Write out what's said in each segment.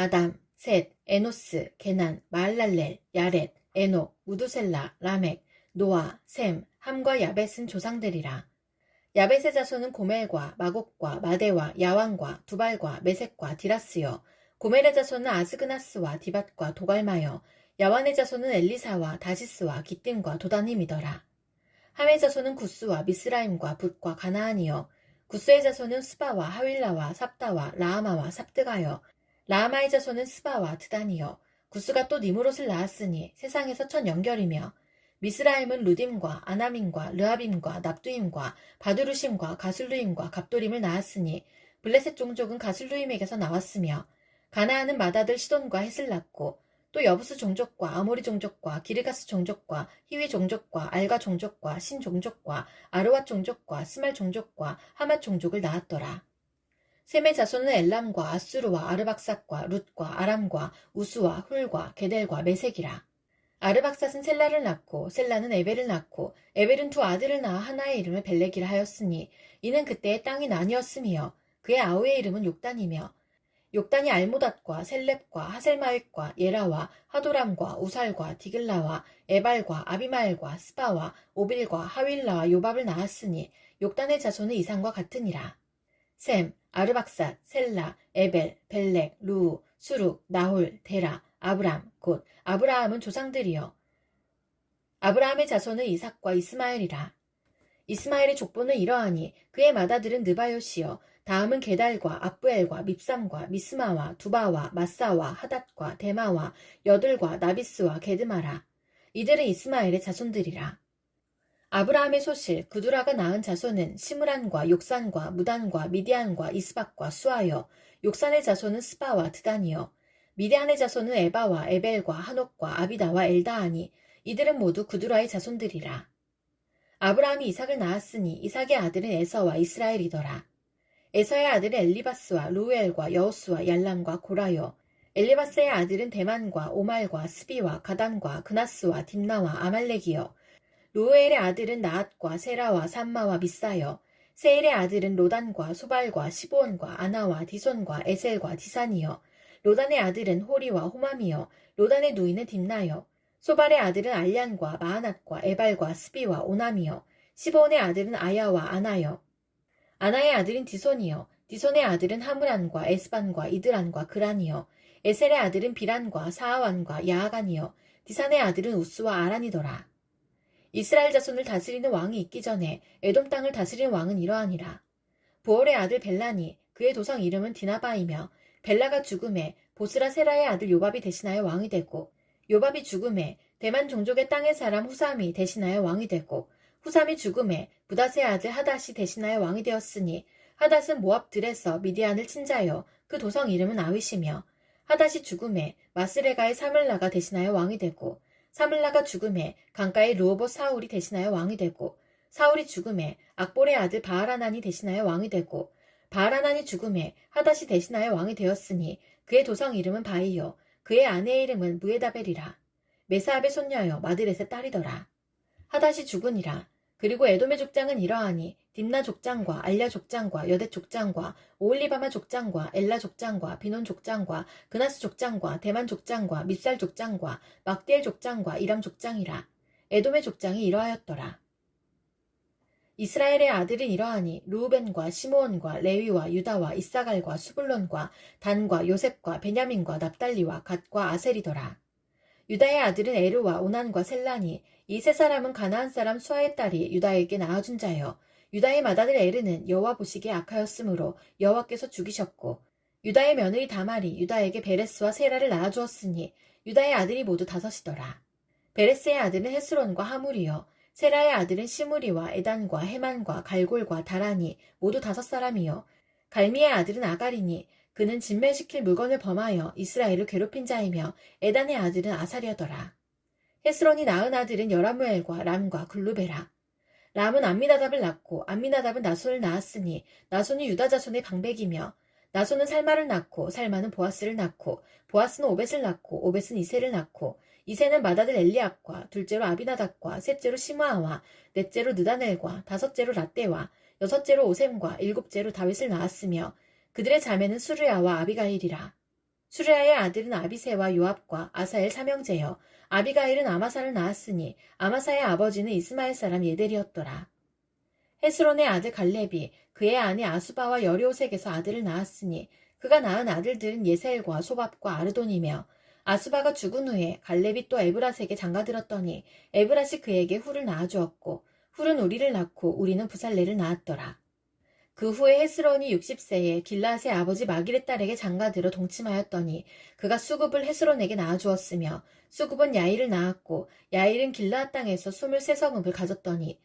아담, 셋, 에노스, 게난, 마할랄렐, 야렛, 에녹, 무두셀라, 라멕, 노아, 셈, 함과 야벳은 조상들이라. 야벳의 자손은 고멜과 마곡과 마대와 야완과 두발과 메색과 디라스요. 고멜의 자손은 아스그나스와 디밧과 도갈마여. 야완의 자손은 엘리사와 다시스와 기띔과 도다님이더라. 함의 자손은 구스와 미스라임과 붓과 가나안이요. 구스의 자손은 스바와 하윌라와 삽다와 라하마와 삽드가요. 라하마의 자손은 스바와 드단이요. 구스가 또 니무롯을 낳았으니 세상에서 첫 연결이며, 미스라임은 루딤과 아나밈과 르하빔과 납두임과 바두루심과 가술루임과 갑도림을 낳았으니 블레셋 종족은 가술루임에게서 나왔으며, 가나안은 맏아들 시돈과 헷을 낳고, 또 여부스 종족과 아모리 종족과 기르가스 종족과 히위 종족과 알가 종족과 신 종족과 아르왓 종족과 스말 종족과 하맛 종족을 낳았더라. 셈의 자손은 엘람과 아수르와 아르박삿과 룻과 아람과 우수와 훌과 게델과 메색이라. 아르박삿은 셀라를 낳고 셀라는 에벨을 낳고 에벨은 두 아들을 낳아 하나의 이름을 벨렉이라 하였으니 이는 그때의 땅이 나뉘었으며 그의 아우의 이름은 욕단이며 욕단이 알모닷과 셀렙과 하셀마웻과 예라와 하도람과 우살과 디글라와 에발과 아비마엘과 스바와 오빌과 하윌라와 요밥을 낳았으니 욕단의 자손은 이상과 같으니라. 셈, 아르박삿, 셀라, 에벨, 벨렉, 루, 수룩, 나홀, 데라, 아브람, 곧 아브라함은 조상들이요. 아브라함의 자손은 이삭과 이스마엘이라. 이스마엘의 족보는 이러하니 그의 맏아들은 느바요시요. 다음은 게달과 압부엘과 밉삼과 미스마와 두바와 마사와 하닷과 데마와 여들과 나비스와 게드마라. 이들은 이스마엘의 자손들이라. 아브라함의 소실 그두라가 낳은 자손은 시므란과 욕산과 무단과 미디안과 이스박과 수아여. 욕산의 자손은 스바와 드단이요. 미디안의 자손은 에바와 에벨과 한옥과 아비다와 엘다하니 이들은 모두 그두라의 자손들이라. 아브라함이 이삭을 낳았으니 이삭의 아들은 에서와 이스라엘이더라. 에서의 아들은 엘리바스와 루엘과 여호수와 얄람과 고라요. 엘리바스의 아들은 데만과 오말과 스비와 가단과 그나스와 딥나와 아말렉이요. 루엘의 아들은 나앗과 세라와 삼마와 미사여. 세일의 아들은 로단과 소발과 시보온과 아나와 디손과 에셀과 디산이요. 로단의 아들은 호리와 호맘이요. 로단의 누이는 딥나요. 소발의 아들은 알량과 마하낫과 에발과 스비와 오남이요. 시보온의 아들은 아야와 아나요. 아나의 아들은 디손이요. 디손의 아들은 하므란과 에스반과 이드란과 그란이요. 에셀의 아들은 비란과 사하완과 야하간이요. 디산의 아들은 우스와 아란이더라. 이스라엘 자손을 다스리는 왕이 있기 전에 에돔 땅을 다스리는 왕은 이러하니라. 보올의 아들 벨라니 그의 도성 이름은 디나바이며 벨라가 죽음에 보스라 세라의 아들 요밥이 대신하여 왕이 되고 요밥이 죽음에 대만 종족의 땅의 사람 후삼이 대신하여 왕이 되고 후삼이 죽음에 부닷의 아들 하닷이 대신하여 왕이 되었으니 하닷은 모압 들에서 미디안을 친 자요. 그 도성 이름은 아윗이며 하닷이 죽음에 마스레가의 사물라가 대신하여 왕이 되고 사물라가 죽음에 강가의 르호봇 사울이 대신하여 왕이 되고 사울이 죽음에 악볼의 아들 바알하난이 대신하여 왕이 되고 바알하난이 죽음에 하닷이 대신하여 왕이 되었으니 그의 도성 이름은 바이요. 그의 아내의 이름은 무에다벨이라. 메사압의 손녀여 마드렛의 딸이더라. 하닷이 죽으니라. 그리고 에돔의 족장은 이러하니 딥나 족장과 알랴 족장과 여댓 족장과 오홀리바마 족장과 엘라 족장과 비논 족장과 그나스 족장과 대만 족장과 밉살 족장과 막디엘 족장과 이람 족장이라. 에돔의 족장이 이러하였더라. 이스라엘의 아들은 이러하니 르우벤과 시므온과 레위와 유다와 이사갈과 수불론과 단과 요셉과 베냐민과 납달리와 갓과 아셀이더라. 유다의 아들은 에르와 오난과 셀라니 이 세 사람은 가나안 사람 수아의 딸이 유다에게 낳아준 자여. 유다의 맏아들 에르는 여호와 보시기에 악하였으므로 여호와께서 죽이셨고 유다의 며느리 다말이 유다에게 베레스와 세라를 낳아주었으니 유다의 아들이 모두 5이더라. 베레스의 아들은 헤스론과 하물이요. 세라의 아들은 시므리와 에단과 헤만과 갈골과 다라니 모두 5사람이요. 갈미의 아들은 아가리니 그는 진멸시킬 물건을 범하여 이스라엘을 괴롭힌 자이며 에단의 아들은 아사랴더라. 헤스론이 낳은 아들은 여라무엘과 람과 글루베라. 람은 암미나답을 낳고 암미나답은 나손을 낳았으니 나손이 유다 자손의 방백이며 나손은 살마를 낳고 살마는 보아스를 낳고 보아스는 오벳을 낳고 오벳은 이세를 낳고 이세는 맏아들 엘리압과 둘째로 아비나답과 셋째로 시므아와 넷째로 느다넬과 다섯째로 라떼와 여섯째로 오셈과 일곱째로 다윗을 낳았으며 그들의 자매는 수르야와 아비가일이라. 수레아의 아들은 아비새와 요압과 아사엘 삼형제여. 아비가일은 아마사를 낳았으니 아마사의 아버지는 이스마엘 사람 예델이었더라. 헤스론의 아들 갈렙이 그의 아내 아수바와 여리오색에서 아들을 낳았으니 그가 낳은 아들들은 예셀과 소밥과 아르돈이며, 아수바가 죽은 후에 갈렙이 또 에브라스에게 장가들었더니 에브라시 그에게 훌을 낳아주었고, 훌은 우리를 낳고 우리는 부살레를 낳았더라. 그 후에 헤스론이 60세에 길라앗의 아버지 마길의 딸에게 장가들어 동침하였더니 그가 수굽을 헤스론에게 낳아주었으며, 수굽은 야일을 낳았고 야일은 길라앗 땅에서 23성읍을 가졌더니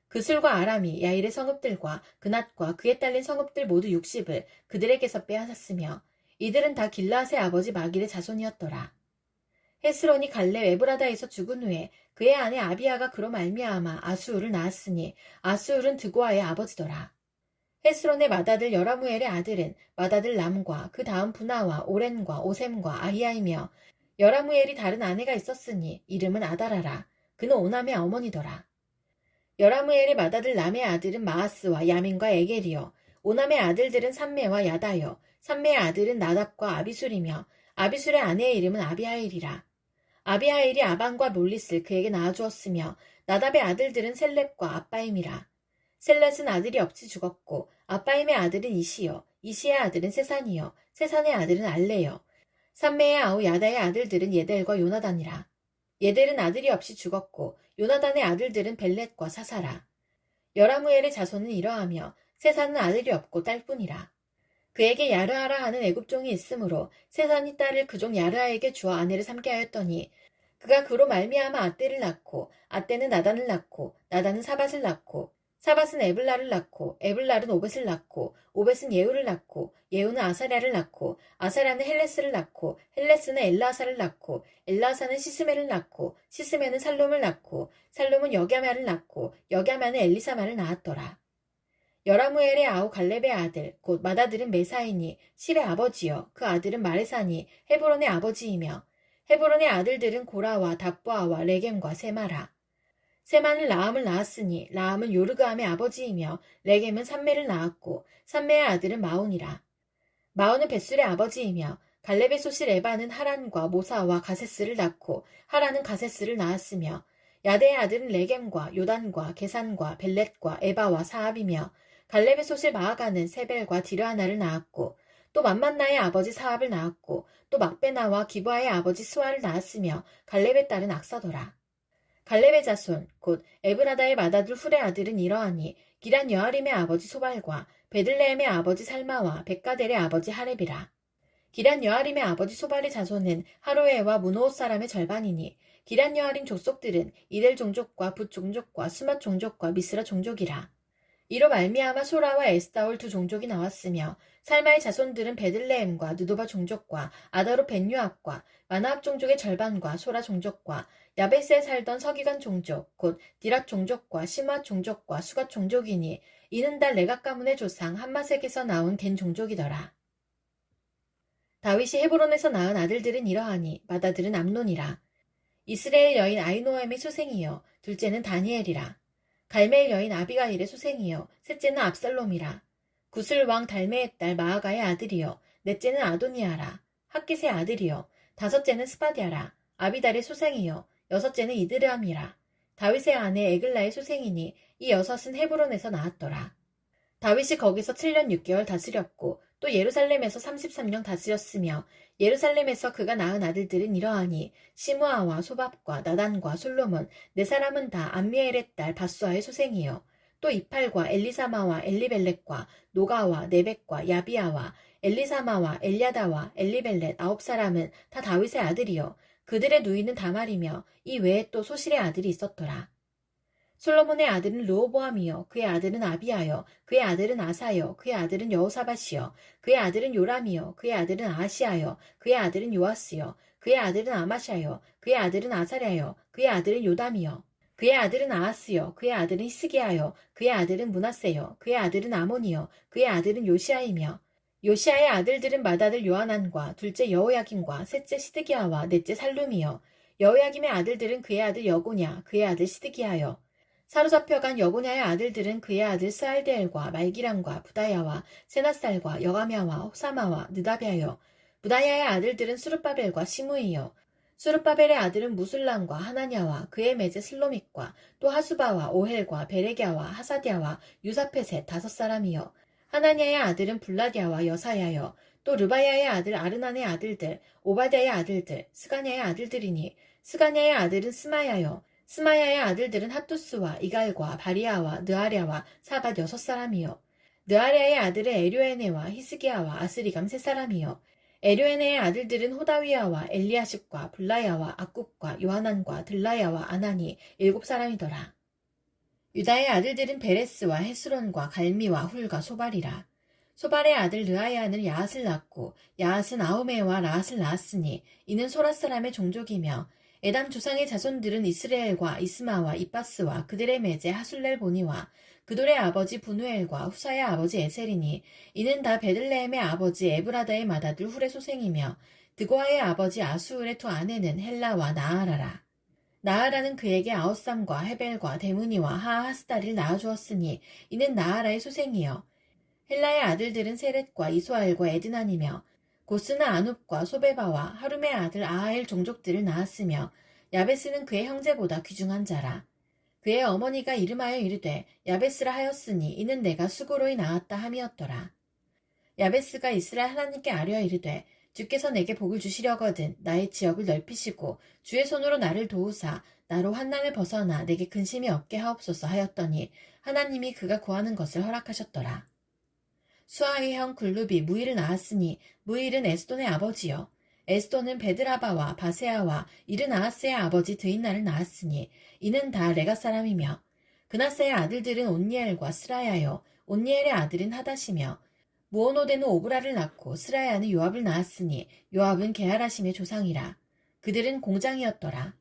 그술과 아람이 야일의 성읍들과 그낫과 그에 딸린 성읍들 모두 60을 그들에게서 빼앗았으며, 이들은 다 길라앗의 아버지 마길의 자손이었더라. 헤스론이 갈렙 에브라다에서 죽은 후에 그의 아내 아비아가 그로 말미암아 아수울을 낳았으니 아수울은 드고아의 아버지더라. 헤스론의 맏아들 여라무엘의 아들은 맏아들 람과 그 다음 부나와 오렌과 오셈과 아히야이며, 여라무엘이 다른 아내가 있었으니 이름은 아다라라. 그는 오남의 어머니더라. 여라무엘의 맏아들 람의 아들은 마아스와 야민과 에겔이요. 오남의 아들들은 삼메와 야다요. 삼메의 아들은 나답과 아비술이며, 아비술의 아내의 이름은 아비하일이라. 아비하일이 아반과 몰릿을 그에게 낳아주었으며, 나답의 아들들은 셀렙과 아빠임이라. 셀렛은 아들이 없이 죽었고 아빠임의 아들은 이시요. 이시의 아들은 세산이요. 세산의 아들은 알레요. 삼메의 아우 야다의 아들들은 예델과 요나단이라. 예델은 아들이 없이 죽었고 요나단의 아들들은 벨렛과 사사라. 여라무엘의 자손은 이러하며 세산은 아들이 없고 딸뿐이라. 그에게 야르하라 하는 애굽종이 있으므로 세산이 딸을 그 종 야르하에게 주어 아내를 삼게 하였더니, 그가 그로 말미암아 아떼를 낳고 아떼는 나단을 낳고 나단은 사밧을 낳고 사밧은 에블라를 낳고 에블랄은 오벳을 낳고 오벳은 예후를 낳고 예후는 아사랴를 낳고 아사랴는 헬레스를 낳고 헬레스는 엘라사를 낳고 엘라사는 시스메를 낳고 시스메는 살롬을 낳고 살롬은 여갸마를 낳고 여갸마는 엘리사마를 낳았더라. 여라무엘의 아우 갈렙의 아들 곧 맏아들은 메사이니 십의 아버지여. 그 아들은 마레사니 헤브론의 아버지이며, 헤브론의 아들들은 고라와 답보아와 레겜과 세마라. 세마는 라함을 낳았으니 라함은 요르그함의 아버지이며 레겜은 삼메를 낳았고 삼메의 아들은 마온이라. 마온은 벳술의 아버지이며, 갈렙의 소실 에바는 하란과 모사와 가세스를 낳고 하란은 가세스를 낳았으며, 야대의 아들은 레겜과 요단과 게산과 벨렛과 에바와 사압이며, 갈렙의 소실 마아가는 세벨과 디르하나를 낳았고 또 맘만나의 아버지 사압을 낳았고 또 막베나와 기브아의 아버지 스와를 낳았으며, 갈렙의 딸은 악사더라. 갈렙의 자손 곧 에브라다의 맏아들 훌의 아들은 이러하니 기란 여아림의 아버지 소발과 베들레헴의 아버지 살마와 백가델의 아버지 하렙이라. 기란 여아림의 아버지 소발의 자손은 하로에와 무노옷 사람의 절반이니, 기란 여아림 족속들은 이델 종족과 붓 종족과 스맛 종족과 미스라 종족이라. 이로 말미암아 소라와 에스다올 두 종족이 나왔으며, 살마의 자손들은 베들레헴과 느도바 종족과 아다로 벤유압과 마나압 종족의 절반과 소라 종족과 야베스에 살던 서기관 종족 곧 디랏 종족과 시므앗 종족과 수갓 종족이니, 이는 다 레각 가문의 조상 함마색에서 나온 겐 종족이더라. 다윗이 헤브론에서 낳은 아들들은 이러하니 맏아들은 암논이라. 이스라엘 여인 아히노암의 소생이요 둘째는 다니엘이라. 갈멜 여인 아비가일의 소생이요 셋째는 압살롬이라. 구슬 왕 달메의 딸 마아가의 아들이요 넷째는 아도니아라. 학깃의 아들이요 다섯째는 스바디아라. 아비달의 소생이요 여섯째는 이드르함이라. 다윗의 아내 에글라의 소생이니 이 여섯은 헤브론에서 나왔더라. 다윗이 거기서 7년 6개월 다스렸고 또 예루살렘에서 33년 다스렸으며, 예루살렘에서 그가 낳은 아들들은 이러하니 시므아와 소밥과 나단과 솔로몬 네 사람은 다 암미엘의 딸 바수아의 소생이요. 또 이팔과 엘리사마와 엘리벨렛과 노가와 네벡과 야비아와 엘리사마와 엘야다와 엘리벨렛 9사람은 다 다윗의 아들이요. 그들의 누이는 다말이며 이 외에 또 소실의 아들이 있었더라. 솔로몬의 아들은 르호보암이요 그의 아들은 아비아요 그의 아들은 아사요 그의 아들은 여호사밧이요 그의 아들은 요람이요 그의 아들은 아하시아요 그의 아들은 요아스요 그의 아들은 아마샤요 그의 아들은 아사랴요 그의 아들은 요담이요 그의 아들은 아하스요 그의 아들은 히스기야요 그의 아들은 므낫세요 그의 아들은 아몬이요 그의 아들은 요시아이며, 요시아의 아들들은 맏아들 요하난과 둘째 여호야김과 셋째 시드기야와 넷째 살룸이요. 여호야김의 아들들은 그의 아들 여고냐 그의 아들 시드기야요. 사로잡혀간 여고냐의 아들들은 그의 아들 스알데엘과 말기람과 부다야와 세나살과 여가мя와 호사마와 느다비아요. 부다야의 아들들은 수룹바벨과 시므이요. 수룹바벨의 아들은 무술람과 하나냐와 그의 매제 슬로밋과 또 하수바와 오헬과 베레갸와 하사디아와 유사페셋 5사람이요. 하나냐의 아들은 블라디아와 여사야요. 또 르바야의 아들 아르난의 아들들, 오바댜의 아들들, 스가냐의 아들들이니 스가냐의 아들은 스마야요. 스마야의 아들들은 핫투스와 이갈과 바리아와 느아랴와 사밧 6사람이요. 느아랴의 아들은 에료에네와 히스기야와 아스리감 3사람이요. 에료에네의 아들들은 호다위야와 엘리아십과 블라야와 악굽과 요하난과 들라야와 아나니 7사람이더라. 유다의 아들들은 베레스와 헤스론과 갈미와 훌과 소발이라. 소발의 아들 르아야는 야앗을 낳고 야앗은 아우메와 라앗을 낳았으니 이는 소라 사람의 종족이며 에담 조상의 자손들은 이스레엘과 이스마와 이빠스와 그들의 매제 하술렐 보니와 그들의 아버지 분우엘과 후사의 아버지 에셀이니 이는 다 베들레헴의 아버지 에브라다의 맏아들 훌의 소생이며 드고아의 아버지 아수울의 두 아내는 헬라와 나아라라. 나아라는 그에게 아웃삼과 헤벨과 데무니와 하하스다리를 낳아주었으니 이는 나아라의 소생이요. 헬라의 아들들은 세렛과 이소알과 에드난이며 고스나 아눕과 소베바와 하룸의 아들 아하엘 종족들을 낳았으며 야베스는 그의 형제보다 귀중한 자라. 그의 어머니가 이름하여 이르되 야베스라 하였으니 이는 내가 수고로이 낳았다 함이었더라. 야베스가 이스라엘 하나님께 아뢰어 이르되 주께서 내게 복을 주시려거든 나의 지역을 넓히시고 주의 손으로 나를 도우사 나로 환난을 벗어나 내게 근심이 없게 하옵소서 하였더니 하나님이 그가 구하는 것을 허락하셨더라. 수아의 형 글룹이 무일을 낳았으니 무일은 에스돈의 아버지요. 에스돈은 베드라바와 바세아와 이르나하스의 아버지 드인나를 낳았으니 이는 다 레가 사람이며 그나스의 아들들은 온니엘과 스라야요. 온니엘의 아들은 하다시며 무오노데는 오브라를 낳고 스라야는 요압을 낳았으니 요압은 게하라심의 조상이라. 그들은 공장이었더라.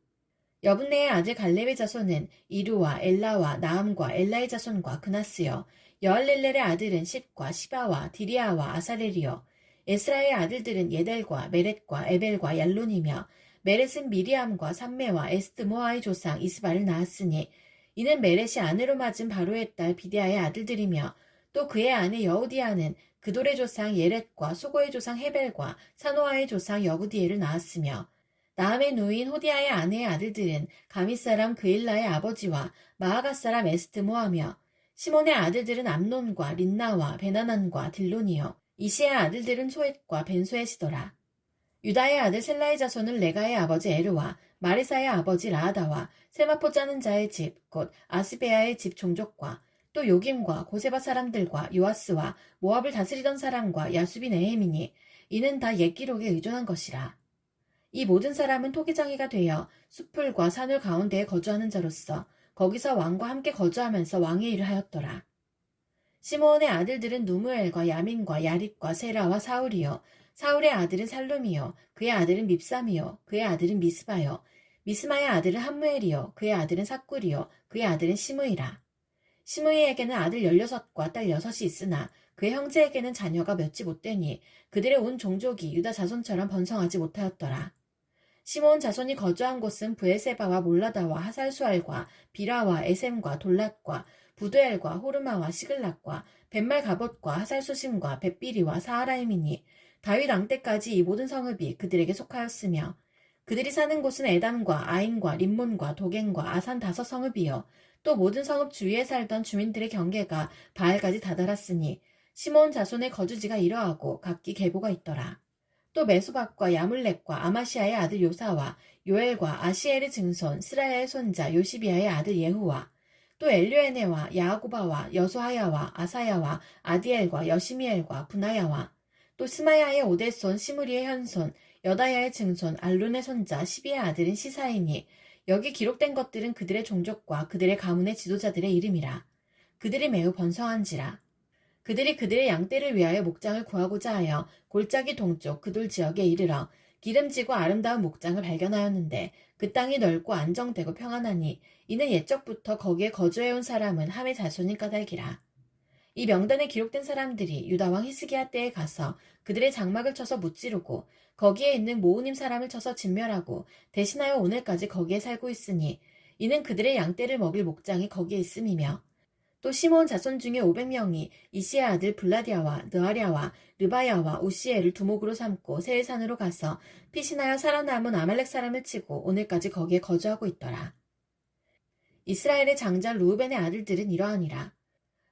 여분네의 아들 갈렙의 자손은 이루와 엘라와 나함과 엘라의 자손과 그나스여. 여할렐렐의 아들은 십과 시바와 디리아와 아사렐이요. 에스라의 아들들은 예델과 메렛과 에벨과 얄론이며 메렛은 미리암과 삼메와 에스드모아의 조상 이스바를 낳았으니 이는 메렛이 아내로 맞은 바로의 딸 비데아의 아들들이며 또 그의 아내 여우디아는 그돌의 조상 예렛과 소고의 조상 헤벨과 사노아의 조상 여구디엘을 낳았으며 나함의 누인 호디아의 아내의 아들들은 가미 사람 그일라의 아버지와 마아가 사람 에스드모아며 시몬의 아들들은 암논과 린나와 베나난과 딜론이요. 이시의 아들들은 소엣과 벤소엣이더라. 유다의 아들 셀라의 자손은 레가의 아버지 에르와 마리사의 아버지 라하다와 세마포 짜는 자의 집, 곧 아스베아의 집 종족과 또 요김과 고세바 사람들과 요아스와 모압을 다스리던 사람과 야수비 네헤미니 이는 다 옛 기록에 의존한 것이라. 이 모든 사람은 토기장이가 되어 숲풀과 산울 가운데에 거주하는 자로서 거기서 왕과 함께 거주하면서 왕의 일을 하였더라. 시므온의 아들들은 누무엘과 야민과 야립과 세라와 사울이요. 사울의 아들은 살룸이요. 그의 아들은 밉삼이요. 그의 아들은 미스바요. 미스마의 아들은 함무엘이요. 그의 아들은 삭굴이요. 그의 아들은 시므이라. 시므이에게는 아들 16과 딸 6이 있으나 그의 형제에게는 자녀가 몇지 못되니 그들의 온 종족이 유다 자손처럼 번성하지 못하였더라. 시므온 자손이 거주한 곳은 브에세바와 몰라다와 하살수알과 비라와 에셈과 돌랏과 부드엘과 호르마와 시글락과 벳말 가봇과 하살수심과 벳비리와 사하라임이니 다윗 왕 때까지 이 모든 성읍이 그들에게 속하였으며 그들이 사는 곳은 에담과 아인과 림몬과 도겐과 아산 5성읍이요 또 모든 성읍 주위에 살던 주민들의 경계가 바알까지 다다랐으니 시므온 자손의 거주지가 이러하고 각기 계보가 있더라. 또 메소박과 야물렉과 아마시아의 아들 요사와 요엘과 아시엘의 증손 스라야의 손자 요시비아의 아들 예후와 또 엘류에네와 야아고바와 여소하야와 아사야와 아디엘과 여시미엘과 분하야와 또 스마야의 오대손 시므리의 현손 여다야의 증손 알룬의 손자 시비의 아들은 시사이니 여기 기록된 것들은 그들의 종족과 그들의 가문의 지도자들의 이름이라. 그들이 매우 번성한지라. 그들이 그들의 양떼를 위하여 목장을 구하고자 하여 골짜기 동쪽 그돌 지역에 이르러 기름지고 아름다운 목장을 발견하였는데 그 땅이 넓고 안정되고 평안하니 이는 옛적부터 거기에 거주해온 사람은 함의 자손인 까닭이라. 이 명단에 기록된 사람들이 유다왕 히스기야 때에 가서 그들의 장막을 쳐서 무찌르고 거기에 있는 모우님 사람을 쳐서 진멸하고 대신하여 오늘까지 거기에 살고 있으니 이는 그들의 양떼를 먹일 목장이 거기에 있음이며 또 시므온 자손 중에 500명이 이시의 아들 블라디아와 느아랴와 르바야와 우시엘을 두목으로 삼고 세일산으로 가서 피신하여 살아남은 아말렉 사람을 치고 오늘까지 거기에 거주하고 있더라. 이스라엘의 장자 르우벤의 아들들은 이러하니라.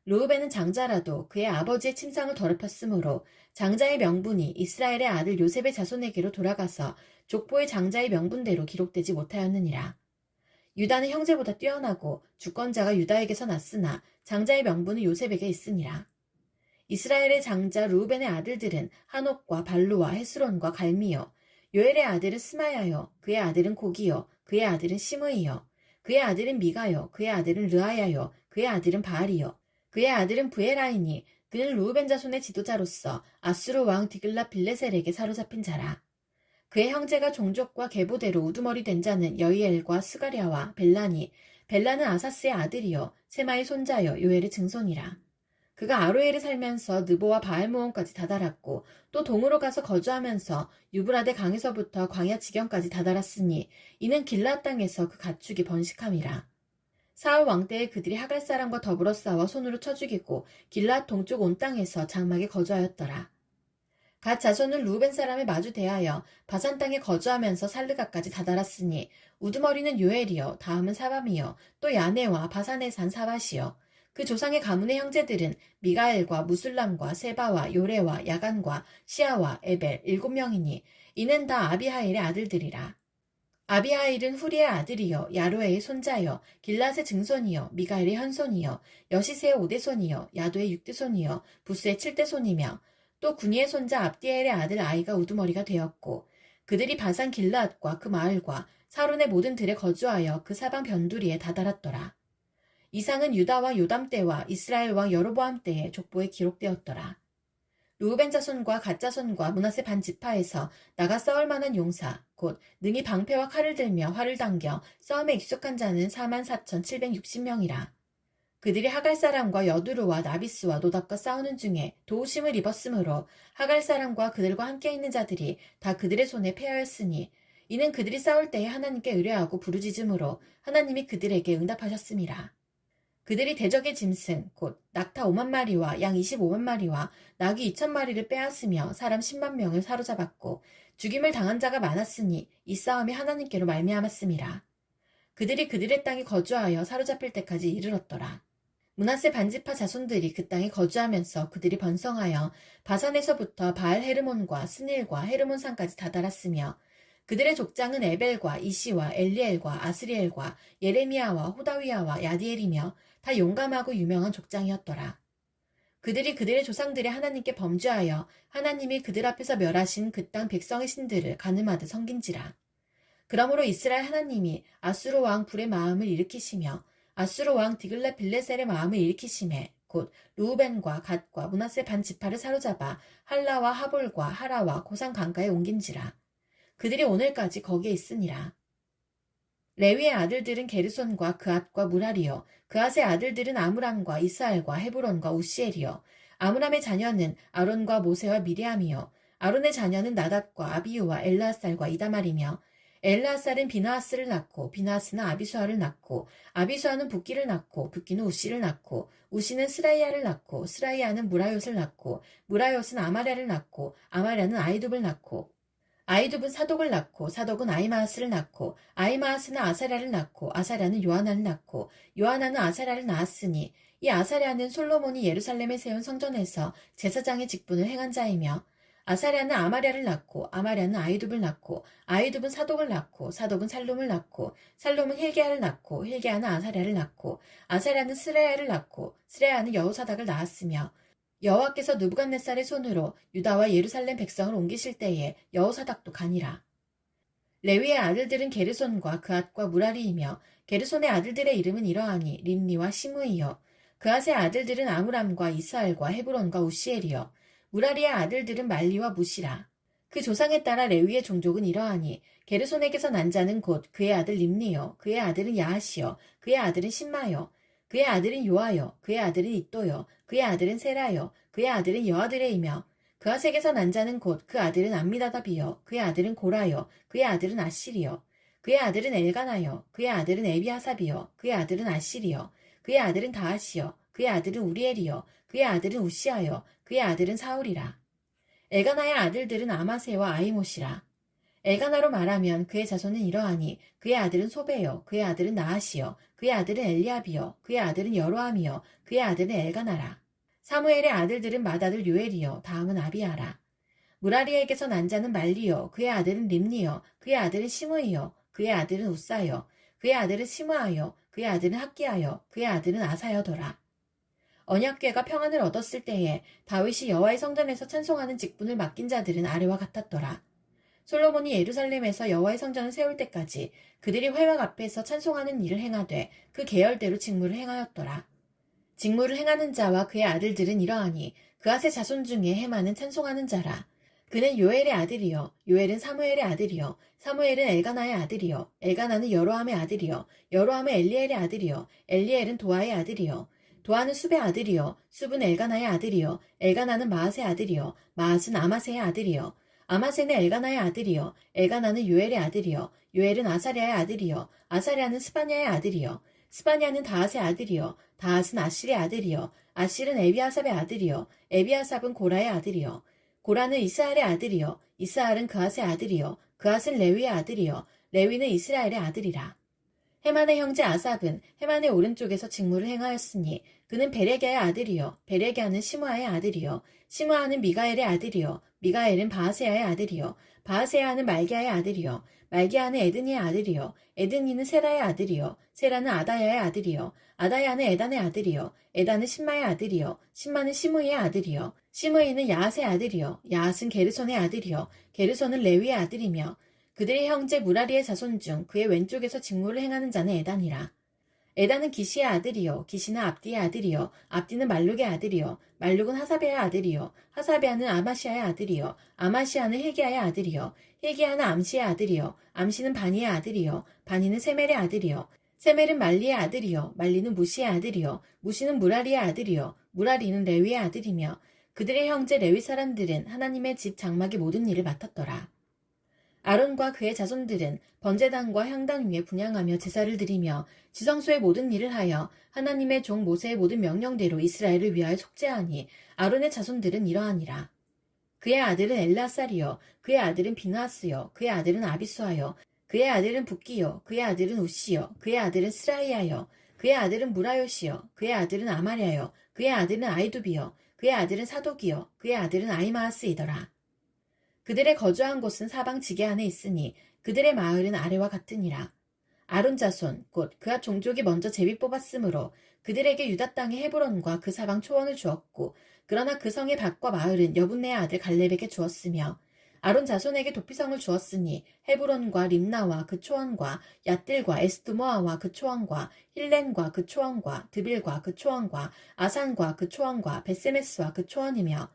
르우벤은 장자라도 그의 아버지의 침상을 더럽혔으므로 장자의 명분이 이스라엘의 아들 요셉의 자손에게로 돌아가서 족보의 장자의 명분대로 기록되지 못하였느니라. 유다는 형제보다 뛰어나고 주권자가 유다에게서 났으나 장자의 명분은 요셉에게 있으니라. 이스라엘의 장자 르우벤의 아들들은 한옥과 발루와 헤스론과 갈미요. 요엘의 아들은 스마야요. 그의 아들은 고기요. 그의 아들은 시므이요. 그의 아들은 미가요. 그의 아들은 르아야요. 그의 아들은 바알이요. 그의 아들은 브에라이니 그는 르우벤 자손의 지도자로서 아수르 왕 디글라 빌레셀에게 사로잡힌 자라. 그의 형제가 종족과 계보대로 우두머리 된 자는 여이엘과 스가랴와 벨라니, 벨라는 아사스의 아들이요 세마의 손자요 요엘의 증손이라. 그가 아로엘에 살면서 느보와 바알모온까지 다다랐고 또 동으로 가서 거주하면서 유브라데 강에서부터 광야 지경까지 다다랐으니 이는 길라앗 땅에서 그 가축이 번식함이라. 사울 왕 때에 그들이 하갈 사람과 더불어 싸워 손으로 쳐 죽이고 길라앗 동쪽 온 땅에서 장막에 거주하였더라. 갓 자손은 루벤 사람에 마주 대하여 바산 땅에 거주하면서 살르가까지 다다랐으니 우두머리는 요엘이요 다음은 사밤이요 또 야네와 바산에 산 사밧이요. 그 조상의 가문의 형제들은 미가엘과 무술람과 세바와 요레와 야간과 시아와 에벨 7명이니 이는 다 아비하일의 아들들이라. 아비하일은 후리의 아들이요 야로에의 손자요 길랏의 증손이요 미가엘의 현손이요 여시세의 5대손이요 야도의 6대손이요 부스의 7대손이며 또 구니의 손자 압디엘의 아들 아이가 우두머리가 되었고 그들이 바산 길르앗과 그 마을과 사론의 모든 들에 거주하여 그 사방 변두리에 다다랐더라. 이상은 유다와 요담 때와 이스라엘 왕 여로보암 때의 족보에 기록되었더라. 르우벤 자손과 갓 자손과 므낫세 반 지파에서 나가 싸울 만한 용사 곧 능히 방패와 칼을 들며 활을 당겨 싸움에 익숙한 자는 44,760명이라. 그들이 하갈 사람과 여두루와 나비스와 노답과 싸우는 중에 도우심을 입었으므로 하갈 사람과 그들과 함께 있는 자들이 다 그들의 손에 패하였으니 이는 그들이 싸울 때에 하나님께 의뢰하고 부르짖음으로 하나님이 그들에게 응답하셨음이라. 그들이 대적의 짐승 곧 낙타 5만 마리와 양 25만 마리와 나귀 2천 마리를 빼앗으며 사람 10만 명을 사로잡았고 죽임을 당한 자가 많았으니 이 싸움이 하나님께로 말미암았음이라. 그들이 그들의 땅에 거주하여 사로잡힐 때까지 이르렀더라. 므낫세 반지파 자손들이 그 땅에 거주하면서 그들이 번성하여 바산에서부터 바알 헤르몬과 스닐과 헤르몬산까지 다다랐으며 그들의 족장은 에벨과 이시와 엘리엘과 아스리엘과 예레미야와 호다위야와 야디엘이며 다 용감하고 유명한 족장이었더라. 그들이 그들의 조상들의 하나님께 범죄하여 하나님이 그들 앞에서 멸하신 그 땅 백성의 신들을 가늠하듯 섬긴지라. 그러므로 이스라엘 하나님이 아수르 왕 불의 마음을 일으키시며 아수르 왕 디글랏 빌레셀의 마음을 일으키심에 곧 르우벤과 갓과 므낫세 반 지파를 사로잡아 할라와 하볼과 하라와 고산 강가에 옮긴지라. 그들이 오늘까지 거기에 있으니라. 레위의 아들들은 게르손과 그앗과 무라리요 그앗의 아들들은 아므람과 이스알과 헤브론과 우시엘이요 아므람의 자녀는 아론과 모세와 미리암이요 아론의 자녀는 나닷과 아비유와 엘라앗살과 이다말이며 엘라앗살은 비나하스를 낳고 비나하스는 아비수아를 낳고 아비수아는 붓기를 낳고 붓기는 우시를 낳고 우시는 스라이아를 낳고 스라이아는 무라욤을 낳고 무라욤은 아마랴를 낳고 아마랴는 아이둡을 낳고 아이둡은 사독을 낳고 사독은 아이마하스를 낳고 아이마하스는 아사랴를 낳고 아사랴는 요하나를 낳고 요하나는 아사랴를 낳았으니 이 아사랴는 솔로몬이 예루살렘에 세운 성전에서 제사장의 직분을 행한 자이며 아사랴는 아마랴를 낳고 아마랴는 아이둡을 낳고 아이둡은 사독을 낳고 사독은 살룸을 낳고 살룸은 힐게아를 낳고 힐게아는 아사랴를 낳고 아사랴는 스레야를 낳고 스레야는 여호사닥을 낳았으며 여호와께서 느부갓네살의 손으로 유다와 예루살렘 백성을 옮기실 때에 여호사닥도 가니라. 레위의 아들들은 게르손과 그앗과 무라리이며 게르손의 아들들의 이름은 이러하니 림니와 시므이요 그앗의 아들들은 아므람과 이스알과 헤브론과 우시엘이요 무라리의 아들들은 말리와 무시라. 그 조상에 따라 레위의 종족은 이러하니 게르손에게서 난 자는 곧 그의 아들 림니요 그의 아들은 야하시요 그의 아들은 신마요 그의 아들은 요아요 그의 아들은 이또요 그의 아들은 세라요 그의 아들은 여아드레이며 그앗에게서 난 자는 곧 그 아들은 암미다답이요 그의 아들은 고라요 그의 아들은 아실이요 그의 아들은 엘가나요 그의 아들은 에비하삽이요 그의 아들은 아실이요 그의 아들은 다하시요 그의 아들은 우리엘이요 그의 아들은 우시아요 그의 아들은 사울이라. 엘가나의 아들들은 아마세와 아이못이라. 엘가나로 말하면 그의 자손은 이러하니 그의 아들은 소베요 그의 아들은 나하시요 그의 아들은 엘리압이요 그의 아들은 여로함이요 그의 아들은 엘가나라. 사무엘의 아들들은 맏아들 요엘이요 다음은 아비아라. 무라리에게서 난 자는 말리요 그의 아들은 림니요 그의 아들은 시므이요 그의 아들은 우사요 그의 아들은 시므아요 그의 아들은 학기야요 그의 아들은 아사여더라. 언약궤가 평안을 얻었을 때에 다윗이 여호와의 성전에서 찬송하는 직분을 맡긴 자들은 아래와 같았더라. 솔로몬이 예루살렘에서 여호와의 성전을 세울 때까지 그들이 회막 앞에서 찬송하는 일을 행하되 그 계열대로 직무를 행하였더라. 직무를 행하는 자와 그의 아들들은 이러하니 그앗의 자손 중에 헤마는 찬송하는 자라. 그는 요엘의 아들이요 요엘은 사무엘의 아들이요 사무엘은 엘가나의 아들이요 엘가나는 여로함의 아들이요 여로함은 엘리엘의 아들이요 엘리엘은 도아의 아들이요 도아는 숲의 아들이요 숲은 엘가나의 아들이요 엘가나는 마앗의 아들이요 마앗은 아마세의 아들이요 아마세는 엘가나의 아들이요 엘가나는 요엘의 아들이요 요엘은 아사랴의 아들이요 아사랴는 스바냐의 아들이요 스바냐는 다앗의 아들이요 다앗은 아실의 아들이요 아실은 에비아삽의 아들이요 에비아삽은 고라의 아들이요 고라는 이스알의 아들이요 이스알은 그앗의 아들이요 그앗은 레위의 아들이요 레위는 이스라엘의 아들이라. 헤만의 형제 아삽은 헤만의 오른쪽에서 직무를 행하였으니 그는 베레게의 아들이요 베레게는 시므아의 아들이요 시므아는 미가엘의 아들이요 미가엘은 바하세아의 아들이요 바하세아는 말기야의 아들이요 말기야는 에드니의 아들이요 에드니는 세라의 아들이요 세라는 아다야의 아들이요 아다야는 에단의 아들이요 에단은 신마의 아들이요 신마는 시므이의 아들이요 시므이는 야앗의 아들이요 야앗은 게르손의 아들이요 게르손은 레위의 아들이며 그들의 형제 무라리의 자손 중 그의 왼쪽에서 직무를 행하는 자는 에단이라. 에단은 기시의 아들이요 기시는 압디의 아들이요 압디는 말룩의 아들이요 말룩은 하사베의 아들이요 하사베아는 아마시아의 아들이요 아마시아는 힐기야의 아들이요 힐기야는 암시의 아들이요 암시는 바니의 아들이요 바니는 세멜의 아들이요 세멜은 말리의 아들이요 말리는 무시의 아들이요 무시는 무라리의 아들이요 무라리는 레위의 아들이며 그들의 형제 레위 사람들은 하나님의 집 장막의 모든 일을 맡았더라. 아론과 그의 자손들은 번제단과 향단 위에 분향하며 제사를 드리며 지성소의 모든 일을 하여 하나님의 종 모세의 모든 명령대로 이스라엘을 위하여 속죄하니 아론의 자손들은 이러하니라. 그의 아들은 엘라살이요 그의 아들은 비느하스요 그의 아들은 아비수아요 그의 아들은 붓기요 그의 아들은 우시요 그의 아들은 스라이아요 그의 아들은 무라요시요 그의 아들은 아마랴요 그의 아들은 아이두비요 그의 아들은 사독이요 그의 아들은 아이마하스이더라. 그들의 거주한 곳은 사방 지게 안에 있으니 그들의 마을은 아래와 같으니라. 아론 자손 곧 그앗 종족이 먼저 제비 뽑았으므로 그들에게 유다 땅의 헤브론과 그 사방 초원을 주었고 그러나 그 성의 밭과 마을은 여분네의 아들 갈렙에게 주었으며 아론 자손에게 도피성을 주었으니 헤브론과 림나와 그 초원과 얏딜과 에스드모아와 그 초원과 힐렌과 그 초원과 드빌과 그 초원과 아산과 그 초원과 베세메스와 그 초원이며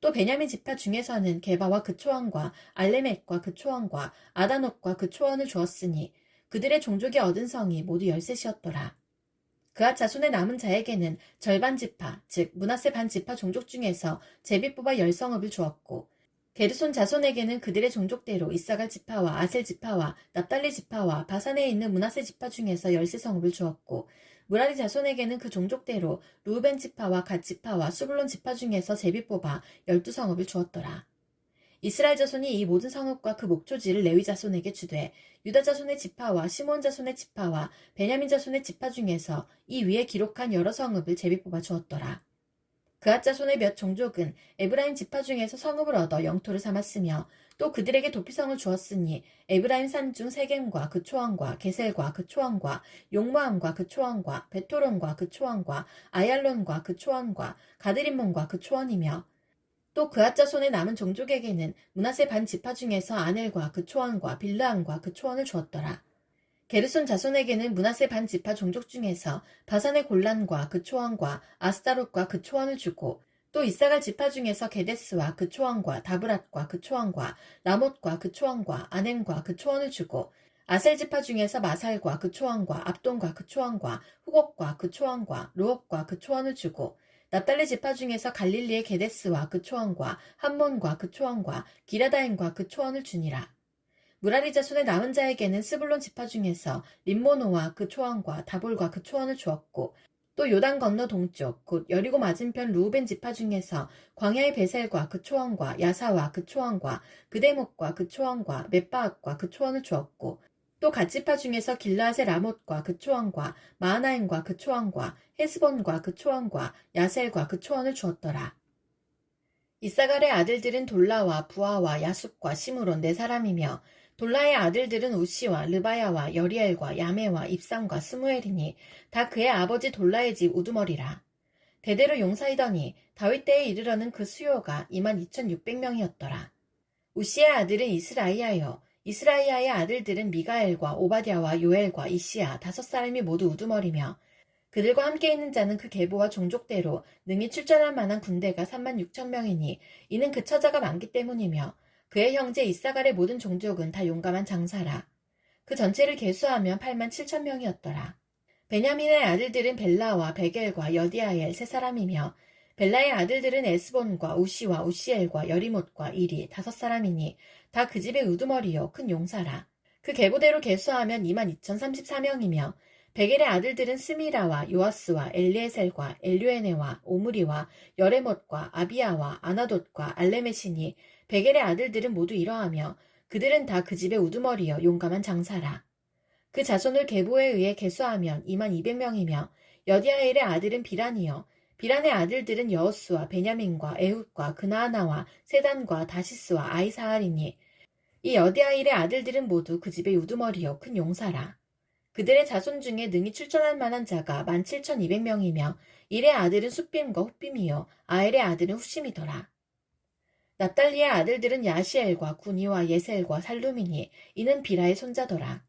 또 베냐민 지파 중에서는 게바와 그 초원과 알레멕과 그 초원과 아다녹과 그 초원을 주었으니 그들의 종족이 얻은 성이 모두 13이었더라. 그앗 자손의 남은 자에게는 절반 지파 즉 므낫세 반 지파 종족 중에서 제비 뽑아 10성읍을 주었고 게르손 자손에게는 그들의 종족대로 이사갈 지파와 아셀 지파와 납달리 지파와 바산에 있는 므낫세 지파 중에서 13성읍을 주었고 무라리 자손에게는 그 종족대로 루벤 지파와 갓 지파와 수블론 지파 중에서 제비 뽑아 12성읍을 주었더라. 이스라엘 자손이 이 모든 성읍과 그 목초지를 레위 자손에게 주되 유다 자손의 지파와 시몬 자손의 지파와 베냐민 자손의 지파 중에서 이 위에 기록한 여러 성읍을 제비 뽑아 주었더라. 그앗 자손의 몇 종족은 에브라임 지파 중에서 성읍을 얻어 영토를 삼았으며 또 그들에게 도피성을 주었으니 에브라임 산중 세겜과 그 초원과 게셀과 그 초원과 용모함과 그 초원과 베토론과 그 초원과 아얄론과 그 초원과 가드림몬과 그 초원이며 또 그앗 자손의 남은 종족에게는 므낫세 반 지파 중에서 아넬과 그 초원과 빌르함과 그 초원을 주었더라. 게르손 자손에게는 므낫세 반 지파 종족 중에서 바산의 골란과 그 초원과 아스타롯과 그 초원을 주고 또 이사갈 지파 중에서 게데스와 그 초원과 다브랏과 그 초원과 라못과 그 초원과 아넴과 그 초원을 주고 아셀 지파 중에서 마살과 그 초원과 압돈과 그 초원과 후곡과 그 초원과 루옥과 그 초원을 주고 납달리 지파 중에서 갈릴리의 게데스와 그 초원과 함몬과 그 초원과 기라다임과 그 초원을 주니라. 무라리 자손의 남은 자에게는 스불론 지파 중에서 림모노와 그 초원과 다볼과 그 초원을 주었고 또 요단 건너 동쪽 곧 여리고 맞은편 루우벤 지파 중에서 광야의 베셀과 그 초원과 야사와 그 초원과 그 대목과 그 초원과 მეტ바앗과 그 초원을 주었고 또 갓지파 중에서 길르앗의 라못과 그 초원과 마하나임과 그 초원과 헤스본과 그 초원과 야셀과 그 초원을 주었더라. 이사갈의 아들들은 돌라와 부하와 야숫과 시므론 네 사람이며 돌라의 아들들은 우시와 르바야와 여리엘과 야메와 입삼과 스무엘이니 다 그의 아버지 돌라의 집 우두머리라. 대대로 용사이더니 다윗 때에 이르러는 그 수요가 22,600명이었더라. 우시의 아들은 이스라이아요. 이스라이아의 아들들은 미가엘과 오바댜와 요엘과 이시야 다섯 사람이 모두 우두머리며 그들과 함께 있는 자는 그 계보와 종족대로 능히 출전할 만한 군대가 36,000명이니 이는 그 처자가 많기 때문이며 그의 형제 이사갈의 모든 종족은 다 용감한 장사라. 그 전체를 계수하면 87,000명이었더라. 베냐민의 아들들은 벨라와 베겔과 여디아엘 세 사람이며 벨라의 아들들은 에스본과 우시와 우시엘과 여리못과 이리 다섯 사람이니 다 그 집의 우두머리요 큰 용사라. 그 계보대로 계수하면 22,034명이며 베겔의 아들들은 스미라와 요아스와 엘리에셀과 엘류에네와 오므리와 여레못과 아비야와 아나돗과 알레메시니 베겔의 아들들은 모두 이러하며 그들은 다 그 집의 우두머리여 용감한 장사라. 그 자손을 계보에 의해 계수하면 22,000명이며 여디아엘의 아들은 비란이요 비란의 아들들은 여호수와 베냐민과 에훗과 그나아나와 세단과 다시스와 아이사알이니 이 여디아엘의 아들들은 모두 그 집의 우두머리요 큰 용사라. 그들의 자손 중에 능히 출전할 만한 자가 17,200명이며 일의 아들은 숫빔과 훗빔이요 아엘의 아들은 훗심이더라. 납달리의 아들들은 야시엘과 구니와 예셀과 살루미니 이는 비라의 손자더라.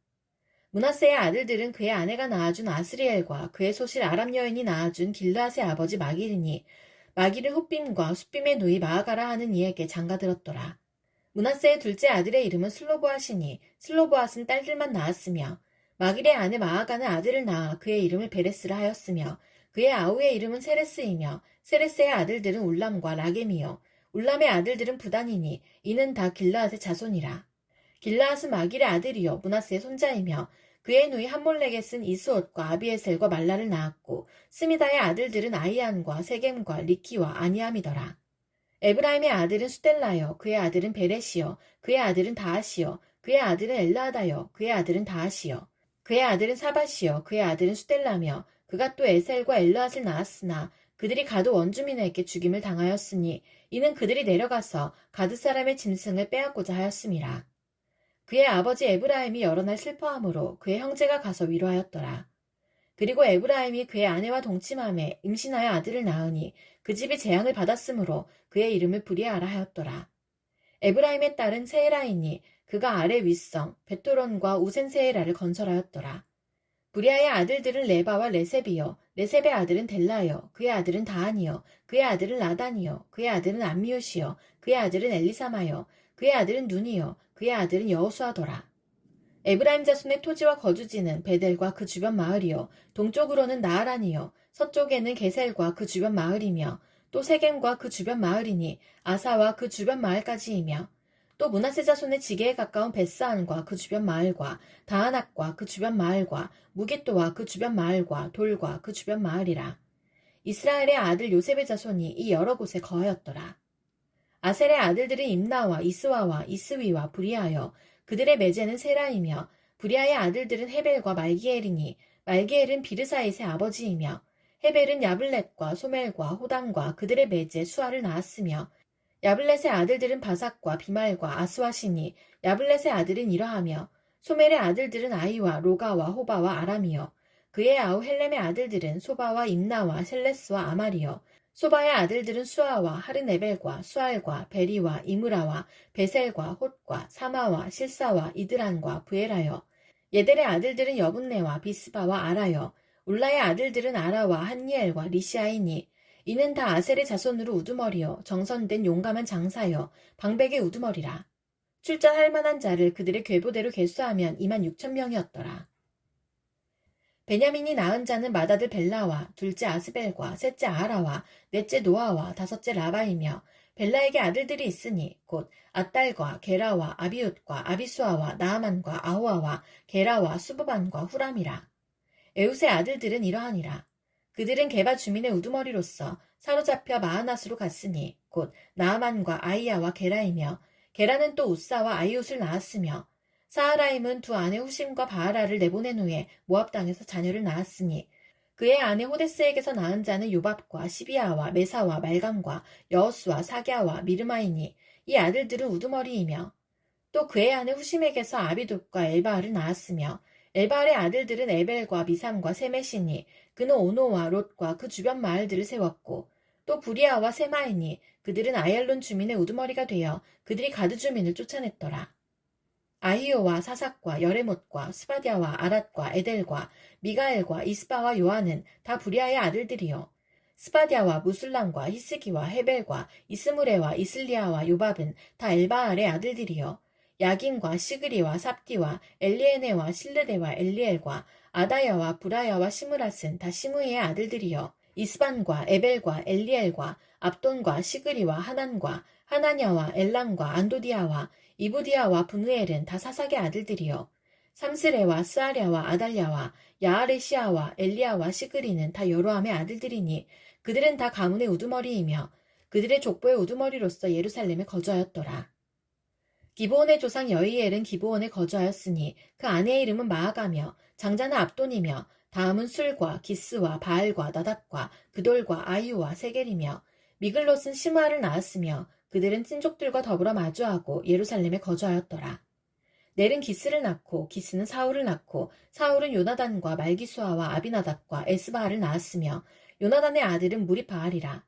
므낫세의 아들들은 그의 아내가 낳아준 아스리엘과 그의 소실 아람 여인이 낳아준 길르앗의 아버지 마길이니 마길은 훗빔과 숫빔의 누이 마아가라 하는 이에게 장가들었더라. 므낫세의 둘째 아들의 이름은 슬로보앗이니 슬로보앗은 딸들만 낳았으며 마길의 아내 마아가는 아들을 낳아 그의 이름을 베레스라 하였으며 그의 아우의 이름은 세레스이며 세레스의 아들들은 울람과 라겜이요 울람의 아들들은 부단이니 이는 다 길르앗의 자손이라. 길르앗은 마길의 아들이요 므낫세의 손자이며 그의 누이 함몰렉에 쓴 이스옷과 아비에셀과 말라를 낳았고 스미다의 아들들은 아이안과 세겜과 리키와 아니암이더라. 에브라임의 아들은 수델라요 그의 아들은 베렛이요 그의 아들은 다하시요 그의 아들은 엘라다요 그의 아들은 다하시요 그의 아들은 사바시요 그의 아들은 수델라며 그가 또 에셀과 엘르앗을 낳았으나 그들이 가드 원주민에게 죽임을 당하였으니 이는 그들이 내려가서 가드 사람의 짐승을 빼앗고자 하였음이라. 그의 아버지 에브라임이 여러 날 슬퍼함으로 그의 형제가 가서 위로하였더라. 그리고 에브라임이 그의 아내와 동침함에 임신하여 아들을 낳으니 그 집이 재앙을 받았으므로 그의 이름을 브리아라 하였더라. 에브라임의 딸은 세에라이니 그가 아래 윗성 베토론과 우센세에라를 건설하였더라. 브리아의 아들들은 레바와 레셉이요 레셉의 아들은 델라요 그의 아들은 다한이요 그의 아들은 라단이요 그의 아들은 암미옷이요 그의 아들은 엘리사마요 그의 아들은 눈이요 그의 아들은 여호수아더라. 에브라임 자손의 토지와 거주지는 베델과 그 주변 마을이요 동쪽으로는 나하란이요 서쪽에는 게셀과 그 주변 마을이며 또 세겜과 그 주변 마을이니 아사와 그 주변 마을까지이며 또 므낫세 자손의 지게에 가까운 벳스안과 그 주변 마을과 다하낙과 그 주변 마을과 무깃도와 그 주변 마을과 돌과 그 주변 마을이라. 이스라엘의 아들 요셉의 자손이 이 여러 곳에 거하였더라. 아셀의 아들들은 임나와 이스와와 이스위와 브리아여 그들의 매제는 세라이며 브리아의 아들들은 헤벨과 말기엘이니 말기엘은 비르사잇의 아버지이며 헤벨은 야블렛과 소멜과 호담과 그들의 매제 수아를 낳았으며 야블렛의 아들들은 바삭과 비말과 아스와시니 야블렛의 아들은 이러하며 소멜의 아들들은 아이와 로가와 호바와 아람이요 그의 아우 헬렘의 아들들은 소바와 임나와 셀레스와 아말이요 소바의 아들들은 수아와 하르네벨과 수알과 베리와 이므라와 베셀과 홑과 사마와 실사와 이드란과 브에라여 예델의 아들들은 여분네와 비스바와 아라여 울라의 아들들은 아라와 한니엘과 리시아이니 이는 다 아셀의 자손으로 우두머리여 정선된 용감한 장사여 방백의 우두머리라. 출전할 만한 자를 그들의 궤보대로 계수하면 26,000명이었더라. 베냐민이 낳은 자는 맏아들 벨라와 둘째 아스벨과 셋째 아라와 넷째 노아와 다섯째 라바이며 벨라에게 아들들이 있으니 곧 앗달과 게라와 아비웃과 아비수아와 나아만과 아호아와 게라와 수부반과 후람이라. 에웃의 아들들은 이러하니라. 그들은 게바 주민의 우두머리로서 사로잡혀 마하낫으로 갔으니 곧 나아만과 아이야와 게라이며 게라는 또 우사와 아이옷을 낳았으며 사하라임은 두 아내 후심과 바하라를 내보낸 후에 모압 땅에서 자녀를 낳았으니 그의 아내 호데스에게서 낳은 자는 요밥과 시비아와 메사와 말감과 여호수와 사갸와 미르마이니 이 아들들은 우두머리이며 또 그의 아내 후심에게서 아비돗과 엘바알을 낳았으며 엘바알의 아들들은 에벨과 미삼과 세메시니 그는 오노와 롯과 그 주변 마을들을 세웠고 또 부리아와 세마이니 그들은 아얄론 주민의 우두머리가 되어 그들이 가드 주민을 쫓아냈더라. 아히오와 사삭과 여레못과 스바디아와 아랏과 에델과 미가엘과 이스바와 요한은 다 부리아의 아들들이요 스바디아와 무술람과 히스기와 헤벨과 이스무레와 이슬리아와 요밥은 다 엘바알의 아들들이요 야긴과 시그리와 삽디와 엘리에네와 실르데와 엘리엘과 아다야와 브라야와 시므랏은 다 시므이의 아들들이요 이스반과 에벨과 엘리엘과 압돈과 시그리와 하난과 하나냐와 엘람과 안도디아와 이부디아와 분우엘은 다 사삭의 아들들이요 삼스레와 스아랴와 아달랴와 야아레시아와 엘리야와 시그리는 다 여로함의 아들들이니 그들은 다 가문의 우두머리이며 그들의 족보의 우두머리로서 예루살렘에 거주하였더라. 기브온의 조상 여이엘은 기브온에 거주하였으니 그 아내의 이름은 마아가며 장자는 압돈이며 다음은 술과 기스와 바알과 나답과 그돌과 아이유와 세겔이며 미글롯은 시므아를 낳았으며 그들은 친족들과 더불어 마주하고 예루살렘에 거주하였더라. 넬은 기스를 낳고 기스는 사울을 낳고 사울은 요나단과 말기수아와 아비나답과 에스바알을 낳았으며 요나단의 아들은 무리바알이라.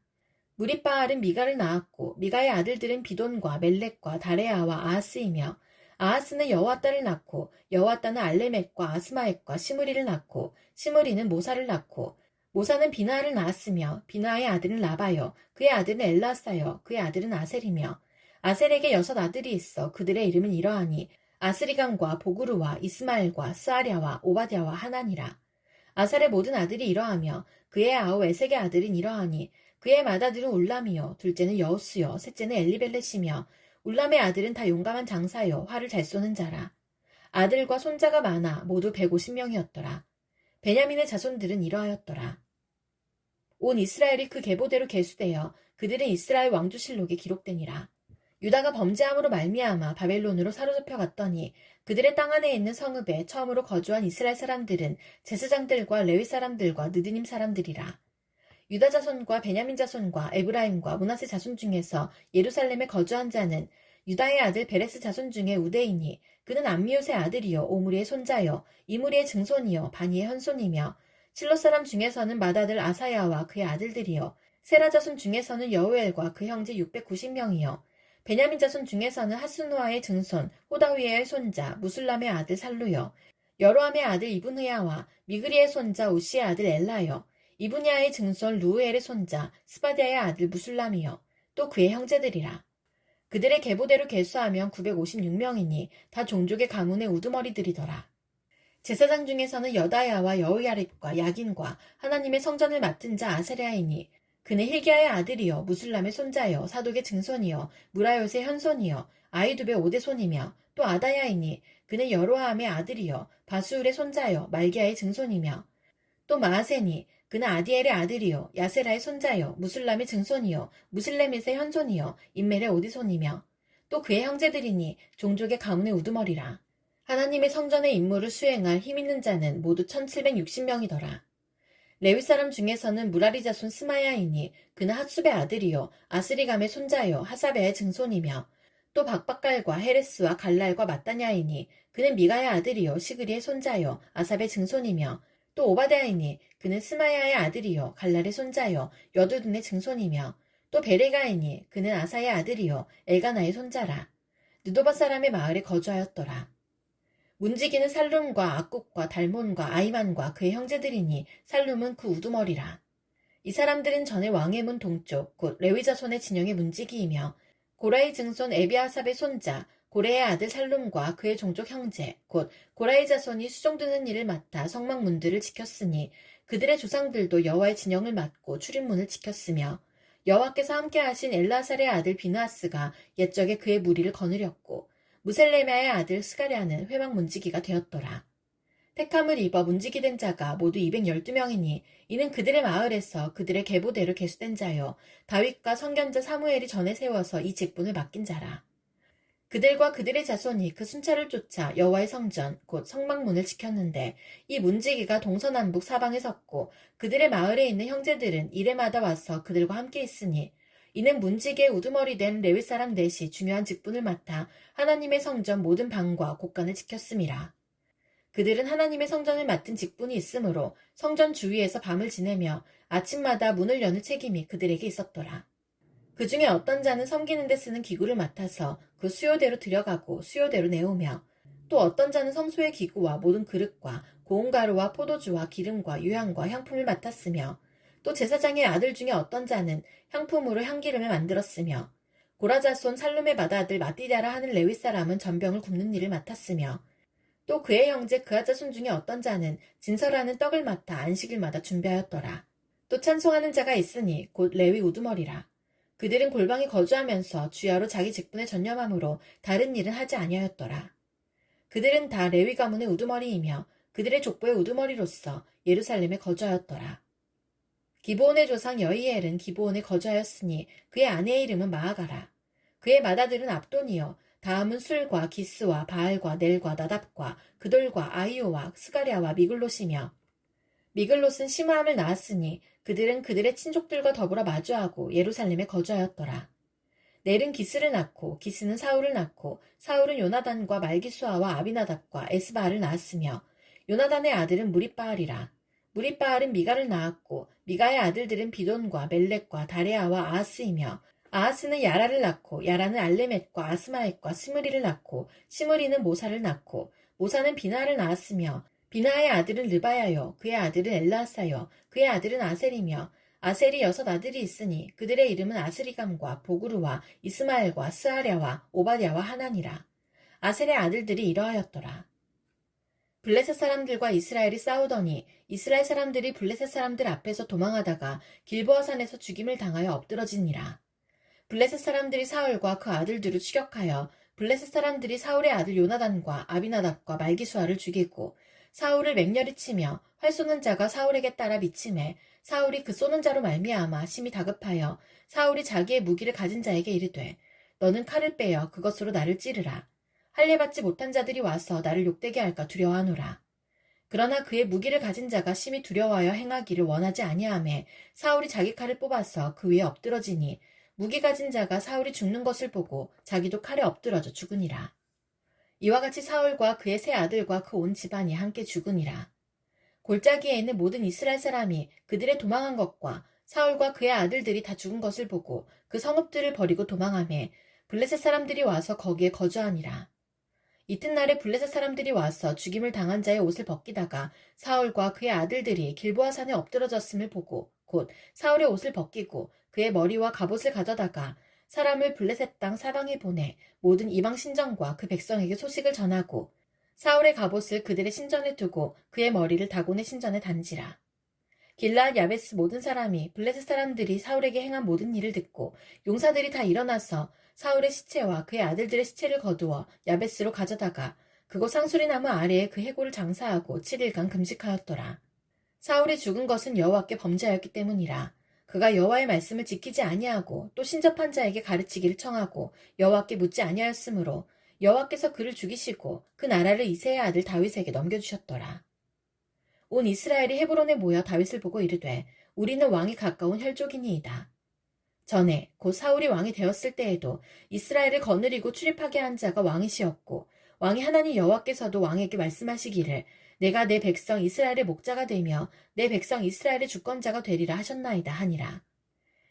무리바알은 미가를 낳았고 미가의 아들들은 비돈과 멜렉과 다레아와 아하스이며 아하스는 여호와따를 낳고 여호와따는 알레멧과 아스마엣과 시므리를 낳고 시므리는 모사를 낳고 모사는 비나아를 낳았으며 비나아의 아들은 라바여 그의 아들은 엘라사여 그의 아들은 아셀이며 아셀에게 6 아들이 있어 그들의 이름은 이러하니 아스리감과 보그루와 이스마엘과 스아랴와 오바댜와 하나니라. 아살의 모든 아들이 이러하며 그의 아우 에색의 아들은 이러하니 그의 맏아들은 울람이요 둘째는 여우스요 셋째는 엘리벨렛이며 울람의 아들은 다 용감한 장사요 활을 잘 쏘는 자라. 아들과 손자가 많아 모두 150명이었더라. 베냐민의 자손들은 이러하였더라. 온 이스라엘이 그 계보대로 계수되어 그들은 이스라엘 왕조실록에 기록되니라. 유다가 범죄함으로 말미암아 바벨론으로 사로잡혀 갔더니 그들의 땅 안에 있는 성읍에 처음으로 거주한 이스라엘 사람들은 제사장들과 레위 사람들과 느드님 사람들이라. 유다 자손과 베냐민 자손과 에브라임과 므낫세 자손 중에서 예루살렘에 거주한 자는 유다의 아들 베레스 자손 중에 우대이니 그는 암미옷의 아들이요 오므리의 손자요 이므리의 증손이요 바니의 현손이며 실로 사람 중에서는 맏아들 아사야와 그의 아들들이요 세라 자손 중에서는 여우엘과 그 형제 690명이요 베냐민 자손 중에서는 하스누아의 증손 호다위의 손자 무술람의 아들 살루요 여로함의 아들 이브느야와 미그리의 손자 우시의 아들 엘라요 이브냐의 증손 루우엘의 손자 스바디아의 아들 무술람이요 또 그의 형제들이라. 그들의 계보대로 계수하면 956명이니 다 종족의 가문의 우두머리들이더라. 제사장 중에서는 여다야와 여우야립과 야긴과 하나님의 성전을 맡은 자 아세랴이니 그는 힐기야의 아들이요 무술람의 손자요 사독의 증손이요 무라요스의 현손이요 아이두베 5대 손이며 또 아다야이니 그는 여로함의 아들이요 바수울의 손자요 말기야의 증손이며 또 마아세니 그는 아디엘의 아들이요 야세라의 손자요 무술람의 증손이요 무실레밋의 현손이요 인멜의 5대 손이며 또 그의 형제들이니 종족의 가문의 우두머리라. 하나님의 성전의 임무를 수행할 힘있는 자는 모두 1760명이더라. 레위 사람 중에서는 무라리 자손 스마야이니 그는 핫숲의 아들이요 아스리감의 손자요 하사베의 증손이며 또 박박갈과 헤레스와 갈랄과 마따냐이니 그는 미가의 아들이요 시그리의 손자요 아삽의 증손이며 또 오바댜이니 그는 스마야의 아들이요 갈랄의 손자요 여두둔의 증손이며 또 베레가이니 그는 아사의 아들이요 엘가나의 손자라. 느도바 사람의 마을에 거주하였더라. 문지기는 살룸과 악국과 달몬과 아이만과 그의 형제들이니 살룸은 그 우두머리라. 이 사람들은 전에 왕의 문 동쪽 곧 레위 자손의 진영의 문지기이며 고라의 증손 에비아삽의 손자 고레의 아들 살룸과 그의 종족 형제 곧 고라의 자손이 수종드는 일을 맡아 성막 문들을 지켰으니 그들의 조상들도 여호와의 진영을 맡고 출입문을 지켰으며 여호와께서 함께하신 엘라살의 아들 비느하스가 옛적에 그의 무리를 거느렸고 무셀레메의 아들 스가랴는 회막 문지기가 되었더라. 택함을 입어 문지기 된 자가 모두 212명이니 이는 그들의 마을에서 그들의 계보대로 계수된 자요 다윗과 선견자 사무엘이 전에 세워서 이 직분을 맡긴 자라. 그들과 그들의 자손이 그 순찰을 쫓아 여호와의 성전 곧 성막문을 지켰는데 이 문지기가 동서남북 사방에 섰고 그들의 마을에 있는 형제들은 이레마다 와서 그들과 함께 있으니 이는 문지기의 우두머리 된 레위 사람 넷이 중요한 직분을 맡아 하나님의 성전 모든 방과 곳간을 지켰음이라. 그들은 하나님의 성전을 맡은 직분이 있으므로 성전 주위에서 밤을 지내며 아침마다 문을 여는 책임이 그들에게 있었더라. 그 중에 어떤 자는 섬기는 데 쓰는 기구를 맡아서 그 수요대로 들여가고 수요대로 내오며 또 어떤 자는 성소의 기구와 모든 그릇과 고운 가루와 포도주와 기름과 유향과 향품을 맡았으며 또 제사장의 아들 중에 어떤 자는 향품으로 향기름을 만들었으며 고라 자손 살룸의 맏아들 마띠랴라 하는 레위 사람은 전병을 굽는 일을 맡았으며 또 그의 형제 그아 자손 중에 어떤 자는 진설하는 떡을 맡아 안식일마다 준비하였더라. 또 찬송하는 자가 있으니 곧 레위 우두머리라. 그들은 골방에 거주하면서 주야로 자기 직분에 전념함으로 다른 일은 하지 아니하였더라. 그들은 다 레위 가문의 우두머리이며 그들의 족보의 우두머리로서 예루살렘에 거주하였더라. 기브온의 조상 여이엘은 기브온에 거주하였으니 그의 아내의 이름은 마아가라. 그의 맏아들은 압돈이요 다음은 술과 기스와 바알과 넬과 나답과 그돌과 아이오와 스가랴와 미글롯이며 미글롯은 시므함을 낳았으니 그들은 그들의 친족들과 더불어 마주하고 예루살렘에 거주하였더라. 넬은 기스를 낳고 기스는 사울을 낳고 사울은 요나단과 말기수아와 아비나답과 에스바알을 낳았으며 요나단의 아들은 무릿바알이라. 무릿바알은 미가를 낳았고 미가의 아들들은 비돈과 멜렉과 다레아와 아하스이며 아하스는 야라를 낳고 야라는 알레멧과 아스마엣과 스므리를 낳고 스므리는 모사를 낳고 모사는 비나를 낳았으며 비나의 아들은 르바야요 그의 아들은 엘라사요 그의 아들은 아셀이며 아셀이 6 아들이 있으니 그들의 이름은 아스리감과 보그루와 이스마엘과 스아랴와 오바댜와 하나니라. 아셀의 아들들이 이러하였더라. 블레셋 사람들과 이스라엘이 싸우더니 이스라엘 사람들이 블레셋 사람들 앞에서 도망하다가 길보아 산에서 죽임을 당하여 엎드러지니라. 블레셋 사람들이 사울과 그 아들들을 추격하여 블레셋 사람들이 사울의 아들 요나단과 아비나답과 말기수아를 죽이고 사울을 맹렬히 치며 활 쏘는 자가 사울에게 따라 미침해 사울이 그 쏘는 자로 말미암아 심히 다급하여 사울이 자기의 무기를 가진 자에게 이르되 너는 칼을 빼어 그것으로 나를 찌르라. 할례받지 못한 자들이 와서 나를 욕되게 할까 두려워하노라. 그러나 그의 무기를 가진 자가 심히 두려워하여 행하기를 원하지 아니하매 사울이 자기 칼을 뽑아서 그 위에 엎드러지니 무기 가진 자가 사울이 죽는 것을 보고 자기도 칼에 엎드러져 죽으니라. 이와 같이 사울과 그의 세 아들과 그 온 집안이 함께 죽으니라. 골짜기에 있는 모든 이스라엘 사람이 그들의 도망한 것과 사울과 그의 아들들이 다 죽은 것을 보고 그 성읍들을 버리고 도망하매 블레셋 사람들이 와서 거기에 거주하니라. 이튿날에 블레셋 사람들이 와서 죽임을 당한 자의 옷을 벗기다가 사울과 그의 아들들이 길보아 산에 엎드러졌음을 보고 곧 사울의 옷을 벗기고 그의 머리와 갑옷을 가져다가 사람을 블레셋 땅 사방에 보내 모든 이방 신전과 그 백성에게 소식을 전하고 사울의 갑옷을 그들의 신전에 두고 그의 머리를 다곤의 신전에 단지라. 길라앗 야베스 모든 사람이 블레셋 사람들이 사울에게 행한 모든 일을 듣고 용사들이 다 일어나서 사울의 시체와 그의 아들들의 시체를 거두어 야베스로 가져다가 그곳 상수리나무 아래에 그 해골을 장사하고 7일간 금식하였더라. 사울이 죽은 것은 여호와께 범죄하였기 때문이라. 그가 여호와의 말씀을 지키지 아니하고 또 신접한 자에게 가르치기를 청하고 여호와께 묻지 아니하였으므로 여호와께서 그를 죽이시고 그 나라를 이새의 아들 다윗에게 넘겨주셨더라. 온 이스라엘이 헤브론에 모여 다윗을 보고 이르되 우리는 왕이 가까운 혈족이니이다. 전에 곧 사울이 왕이 되었을 때에도 이스라엘을 거느리고 출입하게 한 자가 왕이시었고 왕이 하나님 여호와께서도 왕에게 말씀하시기를 내가 내 백성 이스라엘의 목자가 되며 내 백성 이스라엘의 주권자가 되리라 하셨나이다 하니라.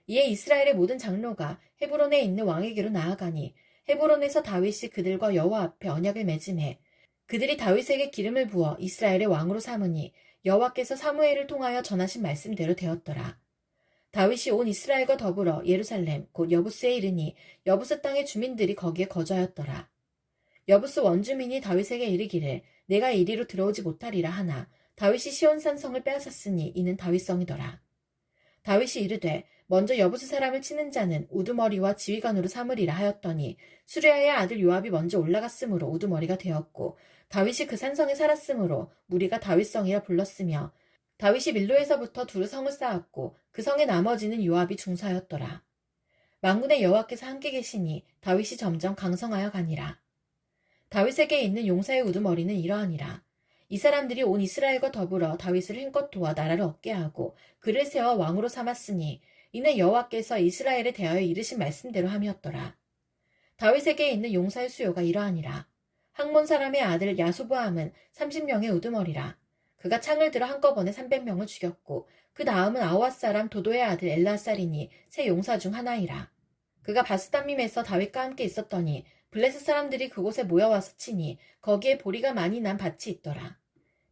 이에 이스라엘의 모든 장로가 헤브론에 있는 왕에게로 나아가니 헤브론에서 다윗이 그들과 여호와 앞에 언약을 맺음해 그들이 다윗에게 기름을 부어 이스라엘의 왕으로 삼으니 여호와께서 사무엘을 통하여 전하신 말씀대로 되었더라. 다윗이 온 이스라엘과 더불어 예루살렘 곧 여부스에 이르니 여부스 땅의 주민들이 거기에 거주하였더라. 여부스 원주민이 다윗에게 이르기를 내가 이리로 들어오지 못하리라 하나 다윗이 시온산 성을 빼앗았으니 이는 다윗성이더라. 다윗이 이르되 먼저 여부스 사람을 치는 자는 우두머리와 지휘관으로 삼으리라 하였더니 수레아의 아들 요압이 먼저 올라갔으므로 우두머리가 되었고 다윗이 그 산성에 살았으므로 무리가 다윗성이라 불렀으며 다윗이 밀로에서부터 두루 성을 쌓았고 그 성의 나머지는 요압이 중사였더라. 만군의 여호와께서 함께 계시니 다윗이 점점 강성하여 가니라. 다윗에게 있는 용사의 우두머리는 이러하니라. 이 사람들이 온 이스라엘과 더불어 다윗을 힘껏 도와 나라를 얻게 하고 그를 세워 왕으로 삼았으니 이는 여호와께서 이스라엘에 대하여 이르신 말씀대로 함이었더라. 다윗에게 있는 용사의 수요가 이러하니라. 학몬 사람의 아들 야소보암은 30명의 우두머리라. 그가 창을 들어 한꺼번에 300명을 죽였고 그 다음은 아우앗 사람 도도의 아들 엘라살이니 세 용사 중 하나이라. 그가 바스담밈에서 다윗과 함께 있었더니 블레셋 사람들이 그곳에 모여와서 치니 거기에 보리가 많이 난 밭이 있더라.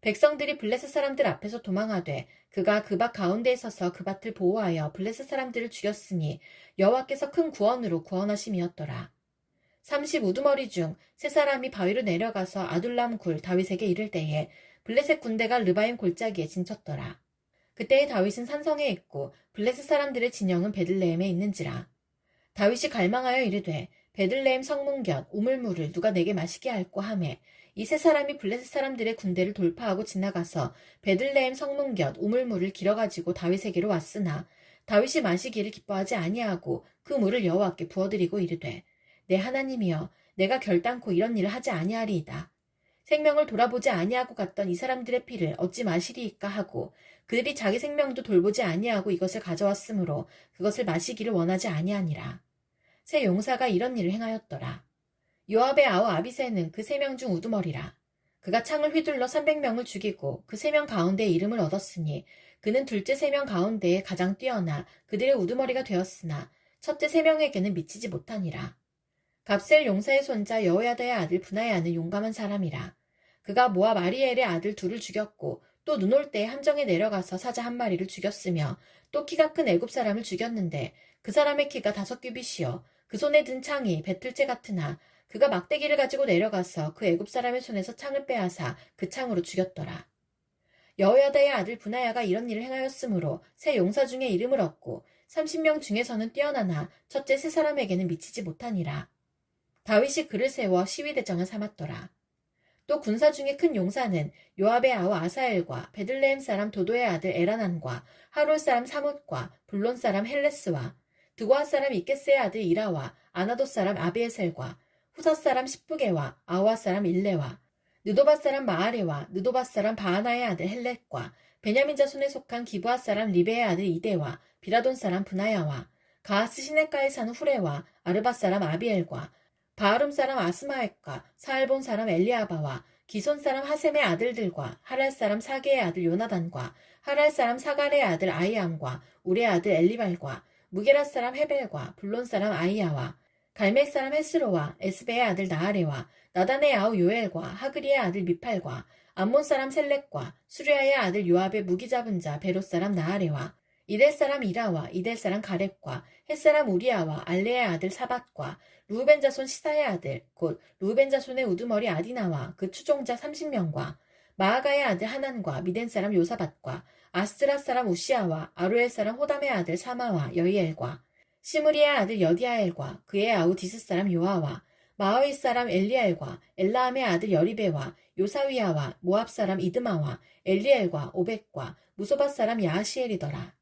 백성들이 블레셋 사람들 앞에서 도망하되 그가 그 밭 가운데에 서서 그 밭을 보호하여 블레셋 사람들을 죽였으니 여호와께서 큰 구원으로 구원하심이었더라. 30 우두머리 중 세 사람이 바위로 내려가서 아둘람 굴 다윗에게 이를 때에 블레셋 군대가 르바임 골짜기에 진쳤더라. 그때에 다윗은 산성에 있고 블레셋 사람들의 진영은 베들레헴에 있는지라. 다윗이 갈망하여 이르되 베들레헴 성문곁 우물물을 누가 내게 마시게 할꼬 하매 이 세 사람이 블레셋 사람들의 군대를 돌파하고 지나가서 베들레헴 성문곁 우물물을 길어가지고 다윗에게로 왔으나 다윗이 마시기를 기뻐하지 아니하고 그 물을 여호와께 부어드리고 이르되 내 하나님이여 내가 결단코 이런 일을 하지 아니하리이다. 생명을 돌아보지 아니하고 갔던 이 사람들의 피를 어찌 마시리이까 하고 그들이 자기 생명도 돌보지 아니하고 이것을 가져왔으므로 그것을 마시기를 원하지 아니하니라. 세 용사가 이런 일을 행하였더라. 요압의 아우 아비새는 그 3명 중 우두머리라. 그가 창을 휘둘러 300명을 죽이고 그 3명 가운데 이름을 얻었으니 그는 둘째 3명 가운데에 가장 뛰어나 그들의 우두머리가 되었으나 첫째 3명에게는 미치지 못하니라. 갑셀 용사의 손자 여호야다의 아들 브나야는 용감한 사람이라. 그가 모압 아리엘의 아들 둘을 죽였고 또 눈 올 때에 함정에 내려가서 사자 한 마리를 죽였으며 또 키가 큰 애굽 사람을 죽였는데 그 사람의 키가 5규빗이요 그 손에 든 창이 배틀째 같으나 그가 막대기를 가지고 내려가서 그 애굽 사람의 손에서 창을 빼앗아 그 창으로 죽였더라. 여호야다의 아들 브나야가 이런 일을 행하였으므로 세 용사 중에 이름을 얻고 30명 중에서는 뛰어나나 첫째 세 사람에게는 미치지 못하니라. 다윗이 그를 세워 시위대장을 삼았더라. 또 군사 중에 큰 용사는 요압의 아우 아사엘과 베들레헴 사람 도도의 아들 에라난과 하롤 사람 사뭇과 블론 사람 헬레스와 드고아 사람 이케스의 아들 이라와 아나돗 사람 아비에셀과 후사 사람 십부게와 아우아 사람 일레와 느도바 사람 마아레와 느도바 사람 바하나의 아들 헬렛과 베냐민 자손에 속한 기브아 사람 리베의 아들 이데와 비라돈 사람 브나야와 가하스 시냇가에 사는 후레와 아르바 사람 아비엘과 바하룸 사람 아스마액과 사알본 사람 엘리아바와 기손 사람 하셈의 아들들과 하랄 사람 사게의 아들 요나단과 하랄 사람 사갈의 아들 아이암과 우리의 아들 엘리발과 무게라 사람 헤벨과 블론 사람 아이야와 갈멜 사람 헤스로와 에스베의 아들 나아레와 나단의 아우 요엘과 하그리의 아들 미팔과 암몬 사람 셀렉과 수리아의 아들 요압의 무기 잡은 자 베롯 사람 나아레와 이델 사람 이라와 이델 사람 가렙과 헷 사람 우리아와 알레의 아들 사밧과 루벤 자손 시사의 아들 곧 루벤 자손의 우두머리 아디나와 그 추종자 30명과 마아가의 아들 하난과 미덴 사람 요사밧과 아스트라 사람 우시아와 아루엘 사람 호담의 아들 사마와 여이엘과 시므리의 아들 여디아엘과 그의 아우 디스 사람 요아와 마허이 사람 엘리엘과 엘라함의 아들 여리베와 요사위아와 모압 사람 이드마와 엘리엘과 오벳과 무소밧 사람 야하시엘이더라.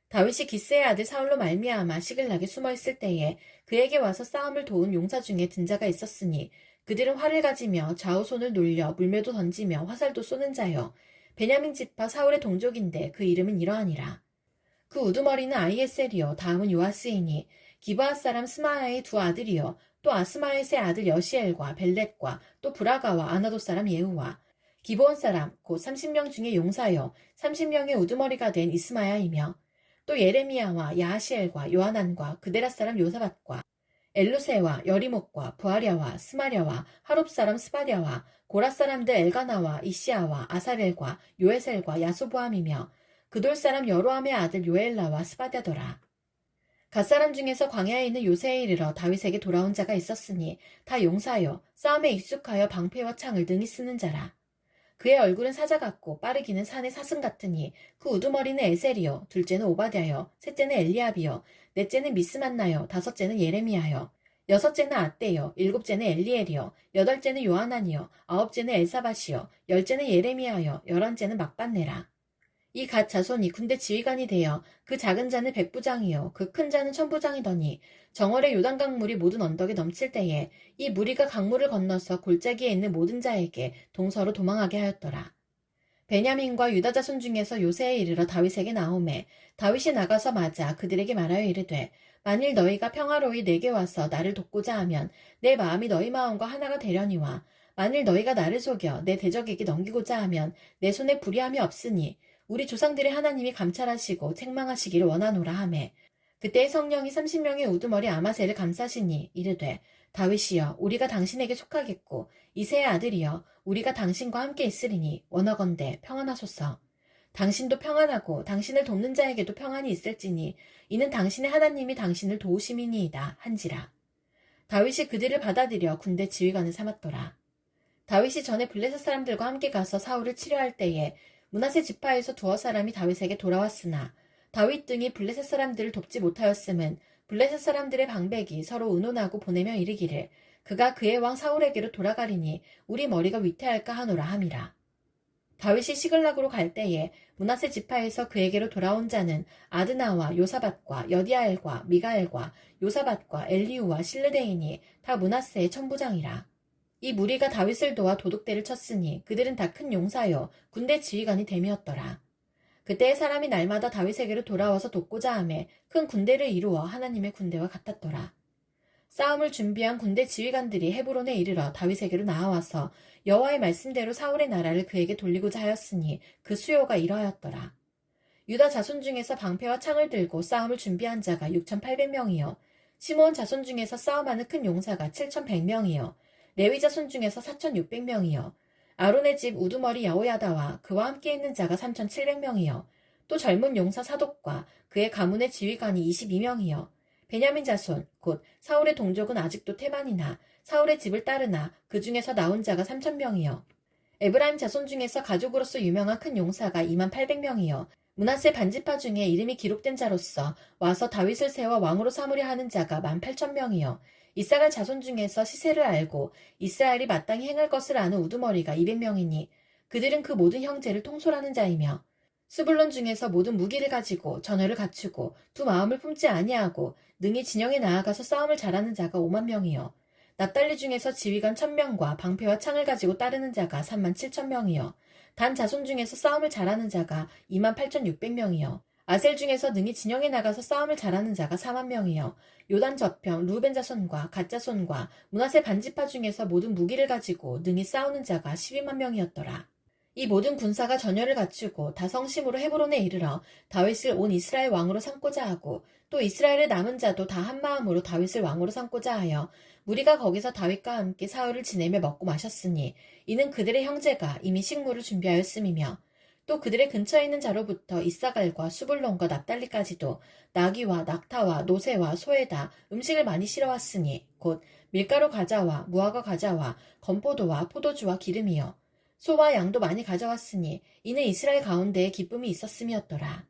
다윗이 기스의 아들 사울로 말미암아 시글락에 숨어있을 때에 그에게 와서 싸움을 도운 용사 중에 든 자가 있었으니 그들은 활을 가지며 좌우 손을 놀려 물매도 던지며 화살도 쏘는 자여 베냐민 지파 사울의 동족인데 그 이름은 이러하니라. 그 우두머리는 아이에셀이요 다음은 요아스이니 기브아 사람 스마아의 두 아들이요 또 아스마엣의 아들 여시엘과 벨렛과 또 브라가와 아나돗 사람 예후와 기브온 사람 곧 30명 중에 용사여 30명의 우두머리가 된 이스마야이며 또 예레미야와 야하시엘과 요하난과 그데라 사람 요사밧과 엘루세와 여리목과 부하랴와 스마랴와 하롭 사람 스바랴와 고라 사람들 엘가나와 이시아와 아사렐과 요에셀과 야소보암이며 그돌 사람 여로함의 아들 요엘라와 스바랴더라. 갓사람 중에서 광야에 있는 요새에 이르러 다윗에게 돌아온 자가 있었으니 다 용사여 싸움에 익숙하여 방패와 창을 능히 쓰는 자라. 그의 얼굴은 사자 같고 빠르기는 산의 사슴 같으니 그 우두머리는 에셀이요, 둘째는 오바댜요, 셋째는 엘리압이요, 넷째는 미스만나요, 다섯째는 예레미야요, 여섯째는 아떼요, 일곱째는 엘리엘이요, 여덟째는 요하난이요, 아홉째는 엘사밧이요, 열째는 예레미야요, 열한째는 막반네라. 이 갓 자손이 군대 지휘관이 되어 그 작은 자는 백부장이요 그 큰 자는 천부장이더니 정월에 요단강 물이 모든 언덕에 넘칠 때에 이 무리가 강물을 건너서 골짜기에 있는 모든 자에게 동서로 도망하게 하였더라. 베냐민과 유다 자손 중에서 요새에 이르러 다윗에게 나오매 다윗이 나가서 맞아 그들에게 말하여 이르되 만일 너희가 평화로이 내게 와서 나를 돕고자 하면 내 마음이 너희 마음과 하나가 되려니와 만일 너희가 나를 속여 내 대적에게 넘기고자 하면 내 손에 불의함이 없으니 우리 조상들의 하나님이 감찰하시고 책망하시기를 원하노라 하매 그때의 성령이 30명의 우두머리 아마새를 감싸시니 이르되 다윗이여 우리가 당신에게 속하겠고 이새의 아들이여 우리가 당신과 함께 있으리니 원하건대 평안하소서. 당신도 평안하고 당신을 돕는 자에게도 평안이 있을지니 이는 당신의 하나님이 당신을 도우심이니이다 한지라. 다윗이 그들을 받아들여 군대 지휘관을 삼았더라. 다윗이 전에 블레셋 사람들과 함께 가서 사울을 치려할 때에 므낫세 지파에서 두어 사람이 다윗에게 돌아왔으나 다윗 등이 블레셋 사람들을 돕지 못하였음은 블레셋 사람들의 방백이 서로 의논하고 보내며 이르기를 그가 그의 왕 사울에게로 돌아가리니 우리 머리가 위태할까 하노라 함이라. 다윗이 시글락으로 갈 때에 므낫세 지파에서 그에게로 돌아온 자는 아드나와 요사밧과 여디아엘과 미가엘과 요사밧과 엘리우와 실르데인이 다 므낫세의 천부장이라. 이 무리가 다윗을 도와 도둑대를 쳤으니 그들은 다 큰 용사여 군대 지휘관이 됨이었더라. 그때의 사람이 날마다 다윗에게로 돌아와서 돕고자 하매 큰 군대를 이루어 하나님의 군대와 같았더라. 싸움을 준비한 군대 지휘관들이 헤브론에 이르러 다윗에게로 나아와서 여호와의 말씀대로 사울의 나라를 그에게 돌리고자 하였으니 그 수요가 이러하였더라. 유다 자손 중에서 방패와 창을 들고 싸움을 준비한 자가 6,800명이요 시므온 자손 중에서 싸움하는 큰 용사가 7,100명이요 레위 자손 중에서 4,600명이요 아론의 집 우두머리 여호야다와 그와 함께 있는 자가 3,700명이요 또 젊은 용사 사독과 그의 가문의 지휘관이 22명이요 베냐민 자손 곧 사울의 동족은 아직도 태반이나 사울의 집을 따르나 그 중에서 나온 자가 3,000명이요 에브라임 자손 중에서 가족으로서 유명한 큰 용사가 28,000명이요 므낫세 반지파 중에 이름이 기록된 자로서 와서 다윗을 세워 왕으로 삼으려 하는 자가 18,000명이요 이사갈 자손 중에서 시세를 알고 이스라엘이 마땅히 행할 것을 아는 우두머리가 200명이니 그들은 그 모든 형제를 통솔하는 자이며 스불론 중에서 모든 무기를 가지고 전열을 갖추고 두 마음을 품지 아니하고 능히 진영에 나아가서 싸움을 잘하는 자가 50,000명이요 납달리 중에서 지휘관 1,000명과 방패와 창을 가지고 따르는 자가 37,000명이요 단 자손 중에서 싸움을 잘하는 자가 28,600명이요 아셀 중에서 능히 진영에 나가서 싸움을 잘하는 자가 40,000명이요 요단 저편 루벤 자손과 갓 자손과 므낫세 반지파 중에서 모든 무기를 가지고 능히 싸우는 자가 120,000명이었더라. 이 모든 군사가 전열을 갖추고 다 성심으로 헤브론에 이르러 다윗을 온 이스라엘 왕으로 삼고자 하고 또 이스라엘의 남은 자도 다 한마음으로 다윗을 왕으로 삼고자 하여 무리가 거기서 다윗과 함께 사흘을 지내며 먹고 마셨으니 이는 그들의 형제가 이미 식물을 준비하였음이며 또 그들의 근처에 있는 자로부터 이사갈과 수불론과 납달리까지도 나귀와 낙타와 노새와 소에다 음식을 많이 실어왔으니 곧 밀가루 과자와 무화과 과자와 건포도와 포도주와 기름이요 소와 양도 많이 가져왔으니 이는 이스라엘 가운데에 기쁨이 있었음이었더라.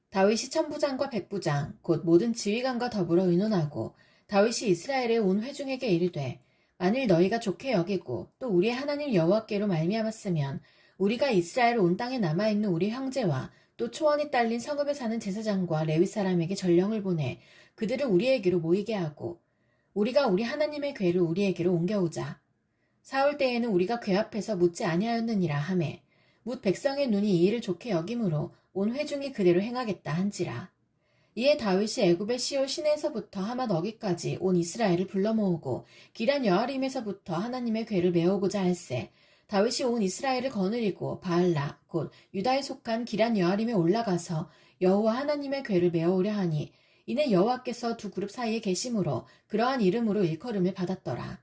다윗이 천부장과 백부장 곧 모든 지휘관과 더불어 의논하고 다윗이 이스라엘의 온 회중에게 이르되 만일 너희가 좋게 여기고 또 우리의 하나님 여호와께로 말미암았으면 우리가 이스라엘 온 땅에 남아있는 우리 형제와 또 초원이 딸린 성읍에 사는 제사장과 레위 사람에게 전령을 보내 그들을 우리에게로 모이게 하고 우리가 우리 하나님의 궤를 우리에게로 옮겨오자. 사울 때에는 우리가 궤 앞에서 묻지 아니하였느니라 하매 뭇 백성의 눈이 이 일을 좋게 여김으로 온 회중이 그대로 행하겠다 한지라. 이에 다윗이 애굽의 시올 시내에서부터 하맛 어기까지 온 이스라엘을 불러 모으고 기란 여아림에서부터 하나님의 궤를 메우고자 할세 다윗이 온 이스라엘을 거느리고 바알라 곧 유다에 속한 기란 여아림에 올라가서 여호와 하나님의 궤를 메어오려 하니 이는 여호와께서 두 그룹 사이에 계심으로 그러한 이름으로 일컬음을 받았더라.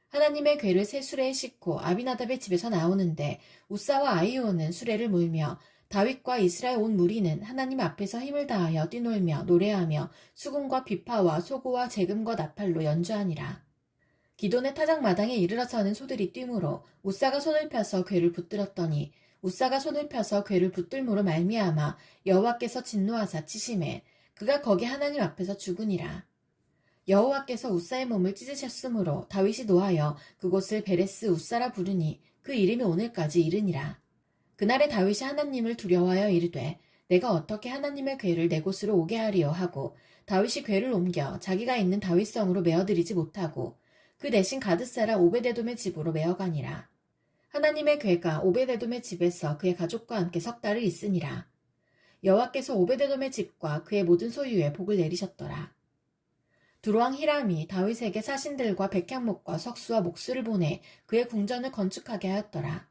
하나님의 궤를 새 수레에 싣고 아비나답의 집에서 나오는데 우사와 아이오는 수레를 몰며 다윗과 이스라엘 온 무리는 하나님 앞에서 힘을 다하여 뛰놀며 노래하며 수금과 비파와 소고와 재금과 나팔로 연주하니라. 기돈의 타작마당에 이르러서는 소들이 뛰므로 우사가 손을 펴서 궤를 붙들었더니 우사가 손을 펴서 궤를 붙들므로 말미암아 여호와께서 진노하사 치심에 그가 거기 하나님 앞에서 죽으니라. 여호와께서 우사의 몸을 찢으셨으므로 다윗이 노하여 그곳을 베레스 우사라 부르니 그 이름이 오늘까지 이르니라. 그날에 다윗이 하나님을 두려워하여 이르되 내가 어떻게 하나님의 궤를 내 곳으로 오게 하리요 하고 다윗이 궤를 옮겨 자기가 있는 다윗성으로 메어들이지 못하고 그 대신 가드사라 오베데돔의 집으로 메어가니라. 하나님의 궤가 오베데돔의 집에서 그의 가족과 함께 석 달을 있으니라. 여호와께서 오베데돔의 집과 그의 모든 소유에 복을 내리셨더라. 두로왕 히람이 다윗에게 사신들과 백향목과 석수와 목수를 보내 그의 궁전을 건축하게 하였더라.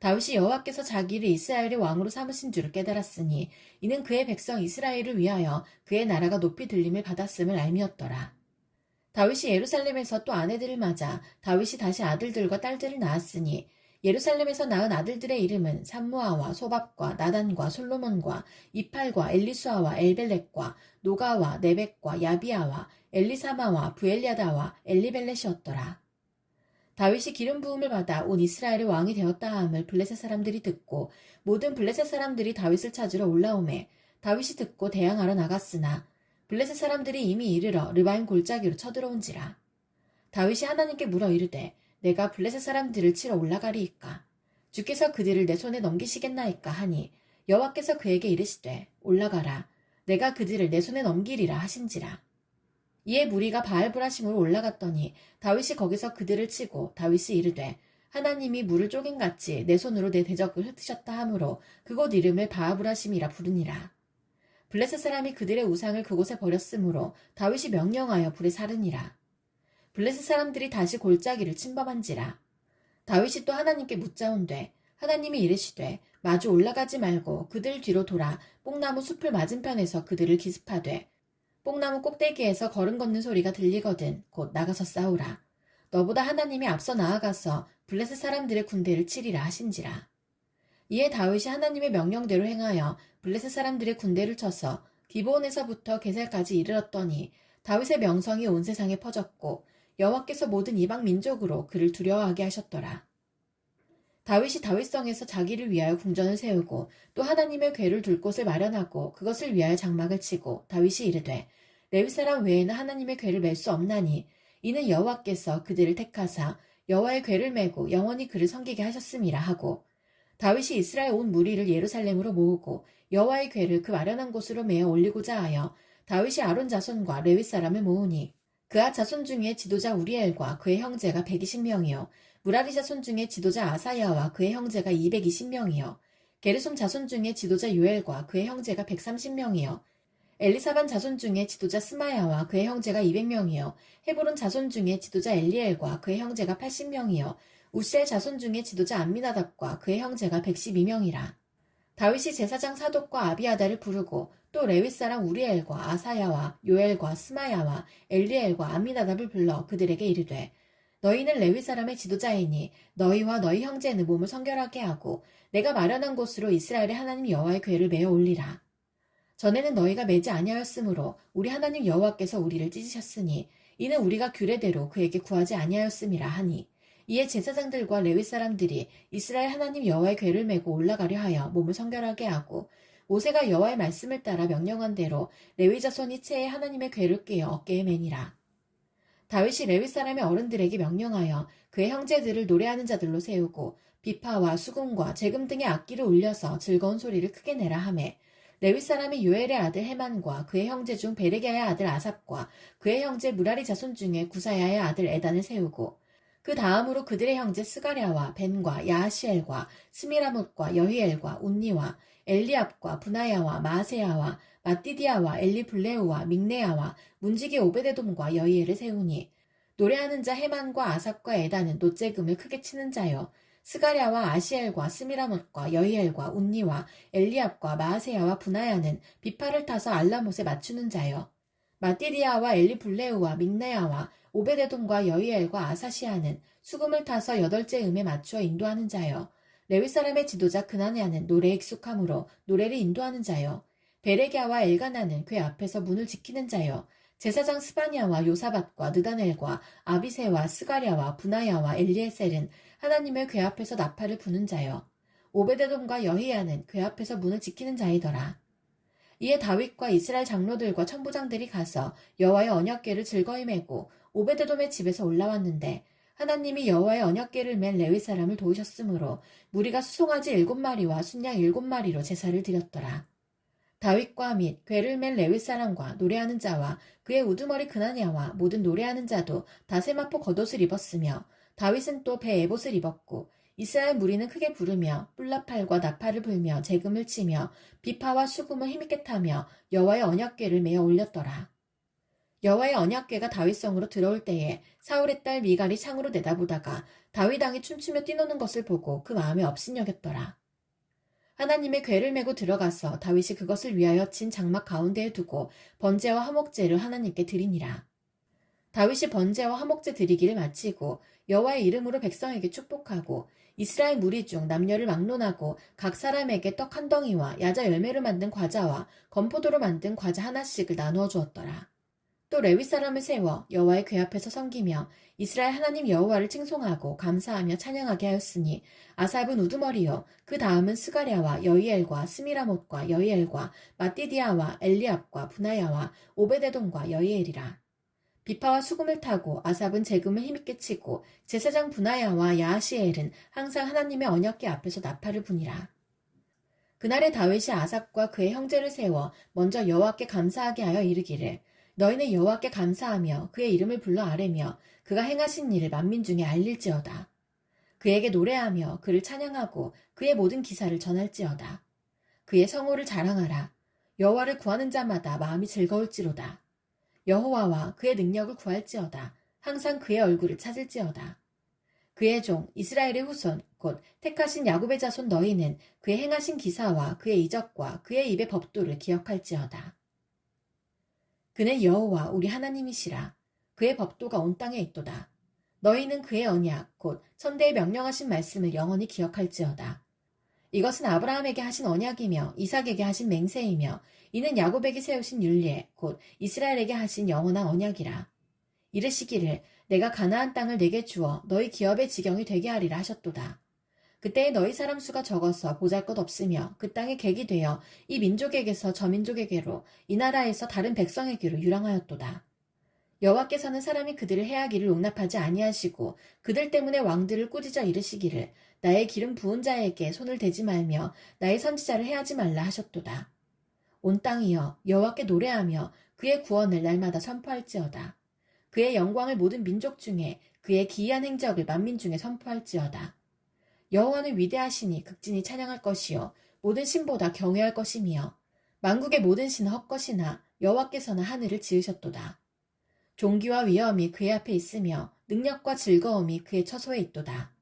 다윗이 여호와께서 자기를 이스라엘의 왕으로 삼으신 줄을 깨달았으니 이는 그의 백성 이스라엘을 위하여 그의 나라가 높이 들림을 받았음을 알미었더라. 다윗이 예루살렘에서 또 아내들을 맞아 다윗이 다시 아들들과 딸들을 낳았으니 예루살렘에서 낳은 아들들의 이름은 삼무아와 소밥과 나단과 솔로몬과 이팔과 엘리수아와 엘벨렉과 노가와 네벡과 야비아와 엘리사마와 부엘야다와 엘리벨렛이었더라. 다윗이 기름 부음을 받아 온 이스라엘의 왕이 되었다 함을 블레셋 사람들이 듣고 모든 블레셋 사람들이 다윗을 찾으러 올라오매 다윗이 듣고 대항하러 나갔으나 블레셋 사람들이 이미 이르러 르바임 골짜기로 쳐들어온지라. 다윗이 하나님께 물어 이르되 내가 블레셋 사람들을 치러 올라가리이까 주께서 그들을 내 손에 넘기시겠나이까 하니 여호와께서 그에게 이르시되 올라가라 내가 그들을 내 손에 넘기리라 하신지라. 이에 무리가 바알브라심으로 올라갔더니 다윗이 거기서 그들을 치고 다윗이 이르되 하나님이 물을 쪼갠같이 내 손으로 내 대적을 흩으셨다 하므로 그곳 이름을 바알브라심이라 부르니라. 블레셋 사람이 그들의 우상을 그곳에 버렸으므로 다윗이 명령하여 불에 사르니라. 블레셋 사람들이 다시 골짜기를 침범한지라. 다윗이 또 하나님께 묻자온되 하나님이 이르시되 마주 올라가지 말고 그들 뒤로 돌아 뽕나무 숲을 맞은편에서 그들을 기습하되 뽕나무 꼭대기에서 걸음 걷는 소리가 들리거든 곧 나가서 싸우라. 너보다 하나님이 앞서 나아가서 블레셋 사람들의 군대를 치리라 하신지라. 이에 다윗이 하나님의 명령대로 행하여 블레셋 사람들의 군대를 쳐서 기브온에서부터 게셀까지 이르렀더니 다윗의 명성이 온 세상에 퍼졌고 여호와께서 모든 이방 민족으로 그를 두려워하게 하셨더라. 다윗이 다윗성에서 자기를 위하여 궁전을 세우고 또 하나님의 궤를 둘 곳을 마련하고 그것을 위하여 장막을 치고 다윗이 이르되 레위 사람 외에는 하나님의 궤를 맬 수 없나니 이는 여호와께서 그들을 택하사 여호와의 궤를 메고 영원히 그를 섬기게 하셨음이라 하고 다윗이 이스라엘 온 무리를 예루살렘으로 모으고 여호와의 궤를 그 마련한 곳으로 메어 올리고자 하여 다윗이 아론 자손과 레위 사람을 모으니 그아 자손 중에 지도자 우리엘과 그의 형제가 120명이요 무라리 자손 중에 지도자 아사야와 그의 형제가 220명이요 게르솜 자손 중에 지도자 요엘과 그의 형제가 130명이요 엘리사반 자손 중에 지도자 스마야와 그의 형제가 200명이요 헤브론 자손 중에 지도자 엘리엘과 그의 형제가 80명이요 우시엘 자손 중에 지도자 암미나답과 그의 형제가 112명이라. 다윗이 제사장 사독과 아비아다를 부르고 또 레위 사람 우리엘과 아사야와 요엘과 스마야와 엘리엘과 암미나답을 불러 그들에게 이르되 너희는 레위 사람의 지도자이니 너희와 너희 형제는 몸을 성결하게 하고 내가 마련한 곳으로 이스라엘의 하나님 여호와의 궤를 메어 올리라. 전에는 너희가 매지 아니하였으므로 우리 하나님 여호와께서 우리를 찢으셨으니 이는 우리가 규례대로 그에게 구하지 아니하였음이라 하니 이에 제사장들과 레위 사람들이 이스라엘 하나님 여호와의 궤를 메고 올라가려 하여 몸을 성결하게 하고 모세가 여호와의 말씀을 따라 명령한 대로 레위 자손이 채에 하나님의 궤를 꿰어 어깨에 매니라. 다윗이 레위 사람의 어른들에게 명령하여 그의 형제들을 노래하는 자들로 세우고 비파와 수금과 재금 등의 악기를 울려서 즐거운 소리를 크게 내라 하매 레위 사람이 요엘의 아들 헤만과 그의 형제 중 베레기야의 아들 아삽과 그의 형제 무라리 자손 중에 구사야의 아들 에단을 세우고 그 다음으로 그들의 형제 스가랴와 벤과 야하시엘과 스미라못과 여히엘과 운니와 엘리압과 분하야와 마세야와 마띠디아와 엘리블레우와 믹네야와 문지기 오베데돔과 여히엘을 세우니 노래하는 자 헤만과 아삽과 에단은 노재금을 크게 치는 자요 스가랴와 아시엘과 스미라못과 여히엘과 운니와 엘리압과 마세야와 분하야는 비파를 타서 알라못에 맞추는 자요 마띠디아와 엘리블레우와 믹네야와 오베데돔과 여히엘과 아사시아는 수금을 타서 8째 음에 맞추어 인도하는 자요 레위 사람의 지도자 그나냐는 노래에 익숙함으로 노래를 인도하는 자요 베레기야와 엘가나는 그 앞에서 문을 지키는 자요 제사장 스바냐와 요사밧과 느다넬과 아비새와 스가랴와 분하야와 엘리에셀은 하나님의 궤 앞에서 나팔을 부는 자요. 오베데돔과 여히야는 궤 앞에서 문을 지키는 자이더라. 이에 다윗과 이스라엘 장로들과 천부장들이 가서 여호와의 언약궤를 즐거이 메고 오베데돔의 집에서 올라왔는데 하나님이 여호와의 언약궤를 맨 레위 사람을 도우셨으므로 무리가 수송아지 7마리와 순양 7마리로 제사를 드렸더라. 다윗과 및 궤를 맨 레위 사람과 노래하는 자와 그의 우두머리 그나냐와 모든 노래하는 자도 다 세마포 겉옷을 입었으며 다윗은 또 배 에봇을 입었고 이스라엘 무리는 크게 부르며 뿔나팔과 나팔을 불며 재금을 치며 비파와 수금을 힘있게 타며 여호와의 언약궤를 메어 올렸더라. 여호와의 언약궤가 다윗성으로 들어올 때에 사울의 딸 미갈이 창으로 내다보다가 다윗 왕이 춤추며 뛰노는 것을 보고 그 마음에 업신여겼더라. 하나님의 궤를 메고 들어가서 다윗이 그것을 위하여 친 장막 가운데에 두고 번제와 화목제를 하나님께 드리니라. 다윗이 번제와 화목제 드리기를 마치고 여호와의 이름으로 백성에게 축복하고 이스라엘 무리 중 남녀를 막론하고 각 사람에게 떡 한 덩이와 야자 열매로 만든 과자와 건포도로 만든 과자 하나씩을 나누어 주었더라. 또 레위 사람을 세워 여호와의 궤 앞에서 섬기며 이스라엘 하나님 여호와를 칭송하고 감사하며 찬양하게 하였으니 아삽은 우두머리요 그 다음은 스가랴와 여이엘과 스미라못과 여이엘과 마띠디아와 엘리압과 분하야와 오베데돔과 여이엘이라. 비파와 수금을 타고 아삽은 재금을 힘있게 치고 제사장 분하야와 야하시엘은 항상 하나님의 언약궤 앞에서 나팔을 부니라. 그날에 다윗이 아삽과 그의 형제를 세워 먼저 여호와께 감사하게 하여 이르기를 너희는 여호와께 감사하며 그의 이름을 불러 아뢰며 그가 행하신 일을 만민 중에 알릴지어다. 그에게 노래하며 그를 찬양하고 그의 모든 기사를 전할지어다. 그의 성호를 자랑하라. 여호와를 구하는 자마다 마음이 즐거울지로다. 여호와와 그의 능력을 구할지어다. 항상 그의 얼굴을 찾을지어다. 그의 종 이스라엘의 후손 곧 택하신 야곱의 자손 너희는 그의 행하신 기사와 그의 이적과 그의 입의 법도를 기억할지어다. 그는 여호와 우리 하나님이시라. 그의 법도가 온 땅에 있도다. 너희는 그의 언약 곧 천대에 명령하신 말씀을 영원히 기억할지어다. 이것은 아브라함에게 하신 언약이며 이삭에게 하신 맹세이며 이는 야곱에게 세우신 율례 곧 이스라엘에게 하신 영원한 언약이라. 이르시기를 내가 가나안 땅을 내게 주어 너희 기업의 지경이 되게 하리라 하셨도다. 그때에 너희 사람 수가 적어서 보잘것없으며 그 땅에 객이 되어 이 민족에게서 저 민족에게로 이 나라에서 다른 백성에게로 유랑하였도다. 여호와께서는 사람이 그들을 해하기를 용납하지 아니하시고 그들 때문에 왕들을 꾸짖어 이르시기를 나의 기름 부은 자에게 손을 대지 말며 나의 선지자를 해하지 말라 하셨도다. 온 땅이여 여호와께 노래하며 그의 구원을 날마다 선포할지어다. 그의 영광을 모든 민족 중에 그의 기이한 행적을 만민 중에 선포할지어다. 여호와는 위대하시니 극진히 찬양할 것이요 모든 신보다 경외할 것이며 만국의 모든 신은 헛것이나 여호와께서는 하늘을 지으셨도다. 존귀와 위엄이 그의 앞에 있으며 능력과 즐거움이 그의 처소에 있도다.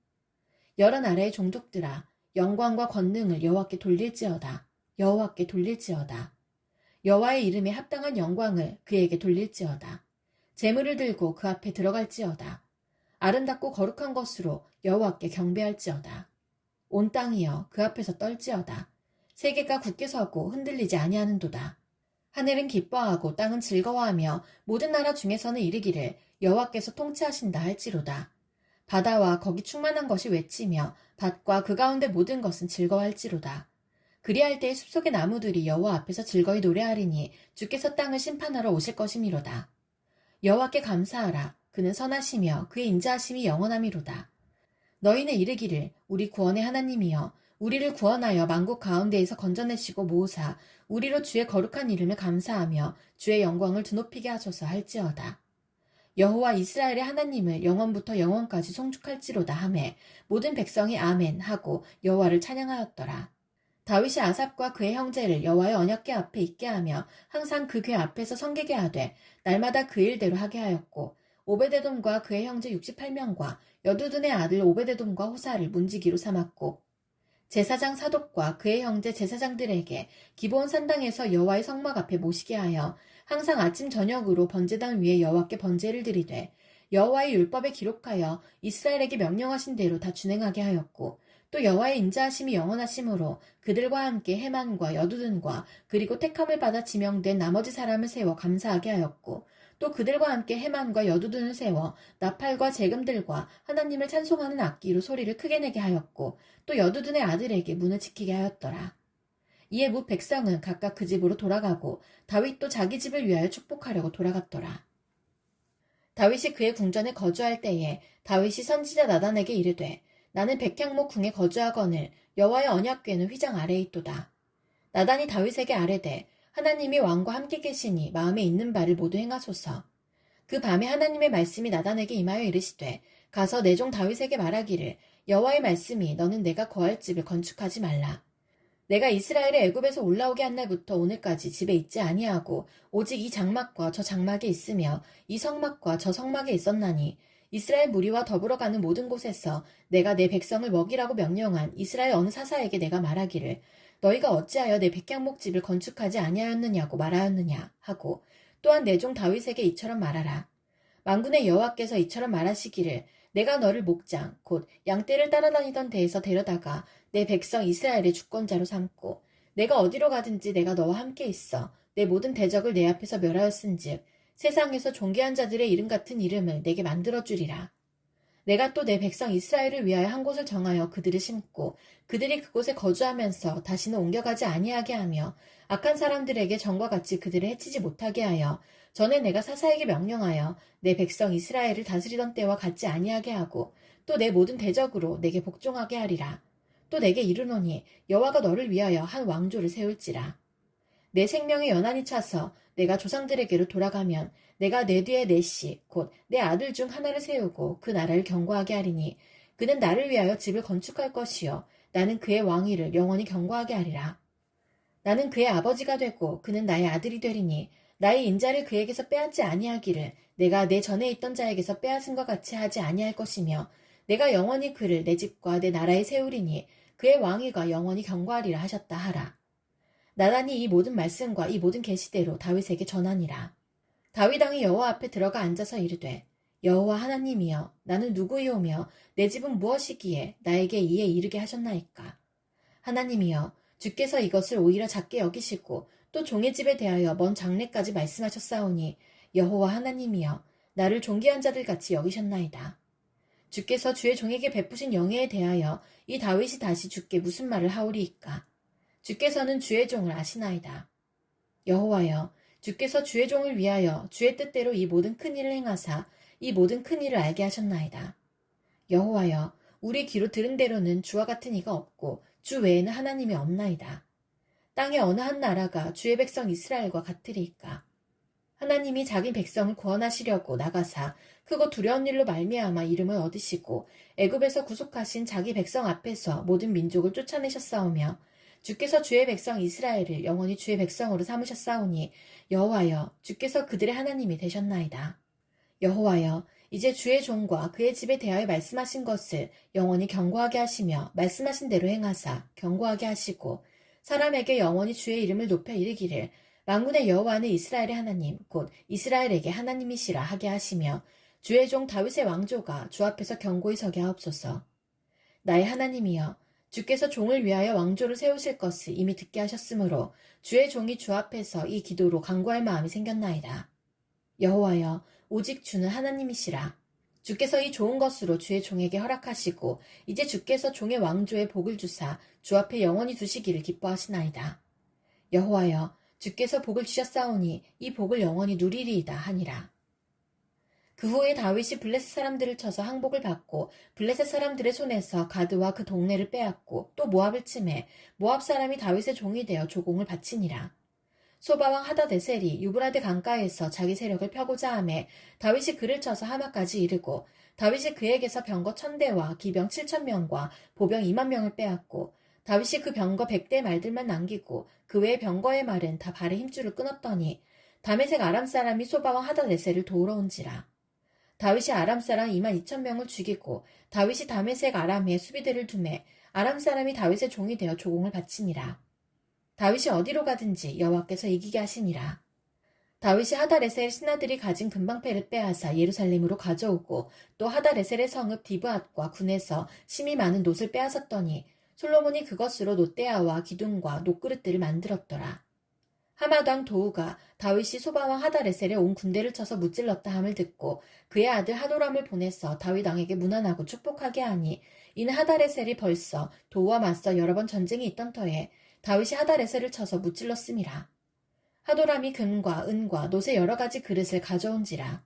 여러 나라의 종족들아 영광과 권능을 여호와께 돌릴지어다. 여호와께 돌릴지어다. 여호와의 이름에 합당한 영광을 그에게 돌릴지어다. 재물을 들고 그 앞에 들어갈지어다. 아름답고 거룩한 것으로 여호와께 경배할지어다. 온 땅이여 그 앞에서 떨지어다. 세계가 굳게 서고 흔들리지 아니하는도다. 하늘은 기뻐하고 땅은 즐거워하며 모든 나라 중에서는 이르기를 여호와께서 통치하신다 할지로다. 바다와 거기 충만한 것이 외치며 밭과 그 가운데 모든 것은 즐거워할지로다. 그리할 때의 숲속의 나무들이 여호와 앞에서 즐거이 노래하리니 주께서 땅을 심판하러 오실 것이미로다. 여호와께 감사하라. 그는 선하시며 그의 인자하심이 영원함이로다. 너희는 이르기를 우리 구원의 하나님이여 우리를 구원하여 만국 가운데에서 건져내시고 모으사 우리로 주의 거룩한 이름을 감사하며 주의 영광을 드높이게 하소서 할지어다. 여호와 이스라엘의 하나님을 영원부터 영원까지 송축할지로다 하매 모든 백성이 아멘 하고 여호와를 찬양하였더라. 다윗이 아삽과 그의 형제를 여호와의 언약궤 앞에 있게 하며 항상 그 궤 앞에서 섬기게 하되 날마다 그 일대로 하게 하였고 오베데돔과 그의 형제 68명과 여두둔의 아들 오베데돔과 호사를 문지기로 삼았고 제사장 사독과 그의 형제 제사장들에게 기브온 산당에서 여호와의 성막 앞에 모시게 하여 항상 아침 저녁으로 번제단 위에 여호와께 번제를 드리되 여호와의 율법에 기록하여 이스라엘에게 명령하신 대로 다 준행하게 하였고 또 여호와의 인자하심이 영원하심으로 그들과 함께 헤만과 여두둔과 그리고 택함을 받아 지명된 나머지 사람을 세워 감사하게 하였고 또 그들과 함께 해만과 여두둔을 세워 나팔과 재금들과 하나님을 찬송하는 악기로 소리를 크게 내게 하였고 또 여두둔의 아들에게 문을 지키게 하였더라. 이에 뭇 백성은 각각 그 집으로 돌아가고 다윗도 자기 집을 위하여 축복하려고 돌아갔더라. 다윗이 그의 궁전에 거주할 때에 다윗이 선지자 나단에게 이르되 나는 백향목 궁에 거주하거늘 여호와의 언약궤는 휘장 아래에 있도다. 나단이 다윗에게 아뢰되 하나님이 왕과 함께 계시니 마음에 있는 바를 모두 행하소서. 그 밤에 하나님의 말씀이 나단에게 임하여 이르시되 가서 내 종 다윗에게 말하기를 여호와의 말씀이 너는 내가 거할 집을 건축하지 말라. 내가 이스라엘을 애굽에서 올라오게 한 날부터 오늘까지 집에 있지 아니하고 오직 이 장막과 저 장막에 있으며 이 성막과 저 성막에 있었나니 이스라엘 무리와 더불어 가는 모든 곳에서 내가 내 백성을 먹이라고 명령한 이스라엘 어느 사사에게 내가 말하기를 너희가 어찌하여 내 백향목 집을 건축하지 아니하였느냐고 말하였느냐 하고 또한 내 종 다윗에게 이처럼 말하라. 만군의 여호와께서 이처럼 말하시기를 내가 너를 목장 곧 양떼를 따라다니던 데에서 데려다가 내 백성 이스라엘의 주권자로 삼고 내가 어디로 가든지 내가 너와 함께 있어 내 모든 대적을 내 앞에서 멸하였은즉 세상에서 존귀한 자들의 이름 같은 이름을 내게 만들어주리라. 내가 또 내 백성 이스라엘을 위하여 한 곳을 정하여 그들을 심고 그들이 그곳에 거주하면서 다시는 옮겨가지 아니하게 하며 악한 사람들에게 전과 같이 그들을 해치지 못하게 하여 전에 내가 사사에게 명령하여 내 백성 이스라엘을 다스리던 때와 같지 아니하게 하고 또 내 모든 대적으로 내게 복종하게 하리라. 또 내게 이르노니 여호와가 너를 위하여 한 왕조를 세울지라. 내 생명의 연한이 차서 내가 조상들에게로 돌아가면 내가 내 뒤에 내 씨 곧 내 아들 중 하나를 세우고 그 나라를 경고하게 하리니 그는 나를 위하여 집을 건축할 것이요 나는 그의 왕위를 영원히 경고하게 하리라. 나는 그의 아버지가 되고 그는 나의 아들이 되리니 나의 인자를 그에게서 빼앗지 아니하기를 내가 내 전에 있던 자에게서 빼앗은 것 같이 하지 아니할 것이며 내가 영원히 그를 내 집과 내 나라에 세우리니 그의 왕위가 영원히 경고하리라 하셨다 하라. 나단이 이 모든 말씀과 이 모든 계시대로 다윗에게 전하니라. 다윗 왕이 여호와 앞에 들어가 앉아서 이르되 여호와 하나님이여 나는 누구이오며 내 집은 무엇이기에 나에게 이에 이르게 하셨나이까. 하나님이여 주께서 이것을 오히려 작게 여기시고 또 종의 집에 대하여 먼 장래까지 말씀하셨사오니 여호와 하나님이여 나를 존귀한 자들 같이 여기셨나이다. 주께서 주의 종에게 베푸신 영예에 대하여 이 다윗이 다시 주께 무슨 말을 하오리이까. 주께서는 주의 종을 아시나이다. 여호와여 주께서 주의 종을 위하여 주의 뜻대로 이 모든 큰 일을 행하사 이 모든 큰 일을 알게 하셨나이다. 여호와여 우리 귀로 들은 대로는 주와 같은 이가 없고 주 외에는 하나님이 없나이다. 땅의 어느 한 나라가 주의 백성 이스라엘과 같으리이까. 하나님이 자기 백성을 구원하시려고 나가사 크고 두려운 일로 말미암아 이름을 얻으시고 애굽에서 구속하신 자기 백성 앞에서 모든 민족을 쫓아내셨사오며 주께서 주의 백성 이스라엘을 영원히 주의 백성으로 삼으셨사오니 여호와여 주께서 그들의 하나님이 되셨나이다. 여호와여 이제 주의 종과 그의 집에 대하여 말씀하신 것을 영원히 경고하게 하시며 말씀하신 대로 행하사 경고하게 하시고 사람에게 영원히 주의 이름을 높여 이르기를 만군의 여호와는 이스라엘의 하나님 곧 이스라엘에게 하나님이시라 하게 하시며 주의 종 다윗의 왕조가 주 앞에서 경고히 서게 하옵소서. 나의 하나님이여 주께서 종을 위하여 왕조를 세우실 것을 이미 듣게 하셨으므로 주의 종이 주 앞에서 이 기도로 간구할 마음이 생겼나이다. 여호와여 오직 주는 하나님이시라. 주께서 이 좋은 것으로 주의 종에게 허락하시고 이제 주께서 종의 왕조에 복을 주사 주 앞에 영원히 두시기를 기뻐하시나이다. 여호와여 주께서 복을 주셨사오니 이 복을 영원히 누리리이다 하니라. 그 후에 다윗이 블레셋 사람들을 쳐서 항복을 받고 블레셋 사람들의 손에서 가드와 그 동네를 빼앗고 또 모압을 치매 모압 사람이 다윗의 종이 되어 조공을 바치니라. 소바왕 하다데셀이 유브라데 강가에서 자기 세력을 펴고자 하매 다윗이 그를 쳐서 하마까지 이르고 다윗이 그에게서 병거 1000대와 기병 7000명과 보병 20000명을 빼앗고 다윗이 그 병거 100대 말들만 남기고 그 외의 병거의 말은 다 발의 힘줄을 끊었더니 다메섹 아람 사람이 소바왕 하다데셀을 도우러 온지라. 다윗이 아람 사람 22,000명을 죽이고 다윗이 다메섹 아람에 수비대를 두매 아람 사람이 다윗의 종이 되어 조공을 바치니라. 다윗이 어디로 가든지 여호와께서 이기게 하시니라. 다윗이 하다레셀 신하들이 가진 금방패를 빼앗아 예루살렘으로 가져오고 또 하다레셀의 성읍 디브앗과 군에서 심이 많은 놋을 빼앗았더니 솔로몬이 그것으로 놋대야와 기둥과 놋그릇들을 만들었더라. 하맛 왕 도우가 다윗이 소바왕 하다레셀에 온 군대를 쳐서 무찔렀다 함을 듣고 그의 아들 하도람을 보내서 다윗 왕에게 문안하고 축복하게 하니 이는 하다레셀이 벌써 도우와 맞서 여러 번 전쟁이 있던 터에 다윗이 하다레셀을 쳐서 무찔렀음이라. 하도람이 금과 은과 노새 여러 가지 그릇을 가져온지라.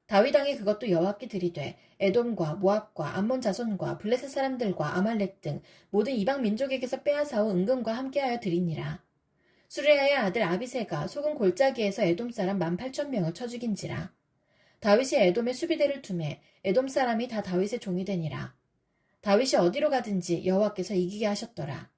다윗 왕이 그것도 여호와께 드리되 에돔과 모압과 암몬 자손과 블레셋 사람들과 아말렉 등 모든 이방 민족에게서 빼앗아온 은금과 함께하여 드리니라. 수레아의 아들 아비새가 소금 골짜기에서 에돔 사람 18,000명을 쳐 죽인지라. 다윗이 에돔에 수비대를 두매 에돔 사람이 다 다윗의 종이 되니라. 다윗이 어디로 가든지 여호와께서 이기게 하셨더라.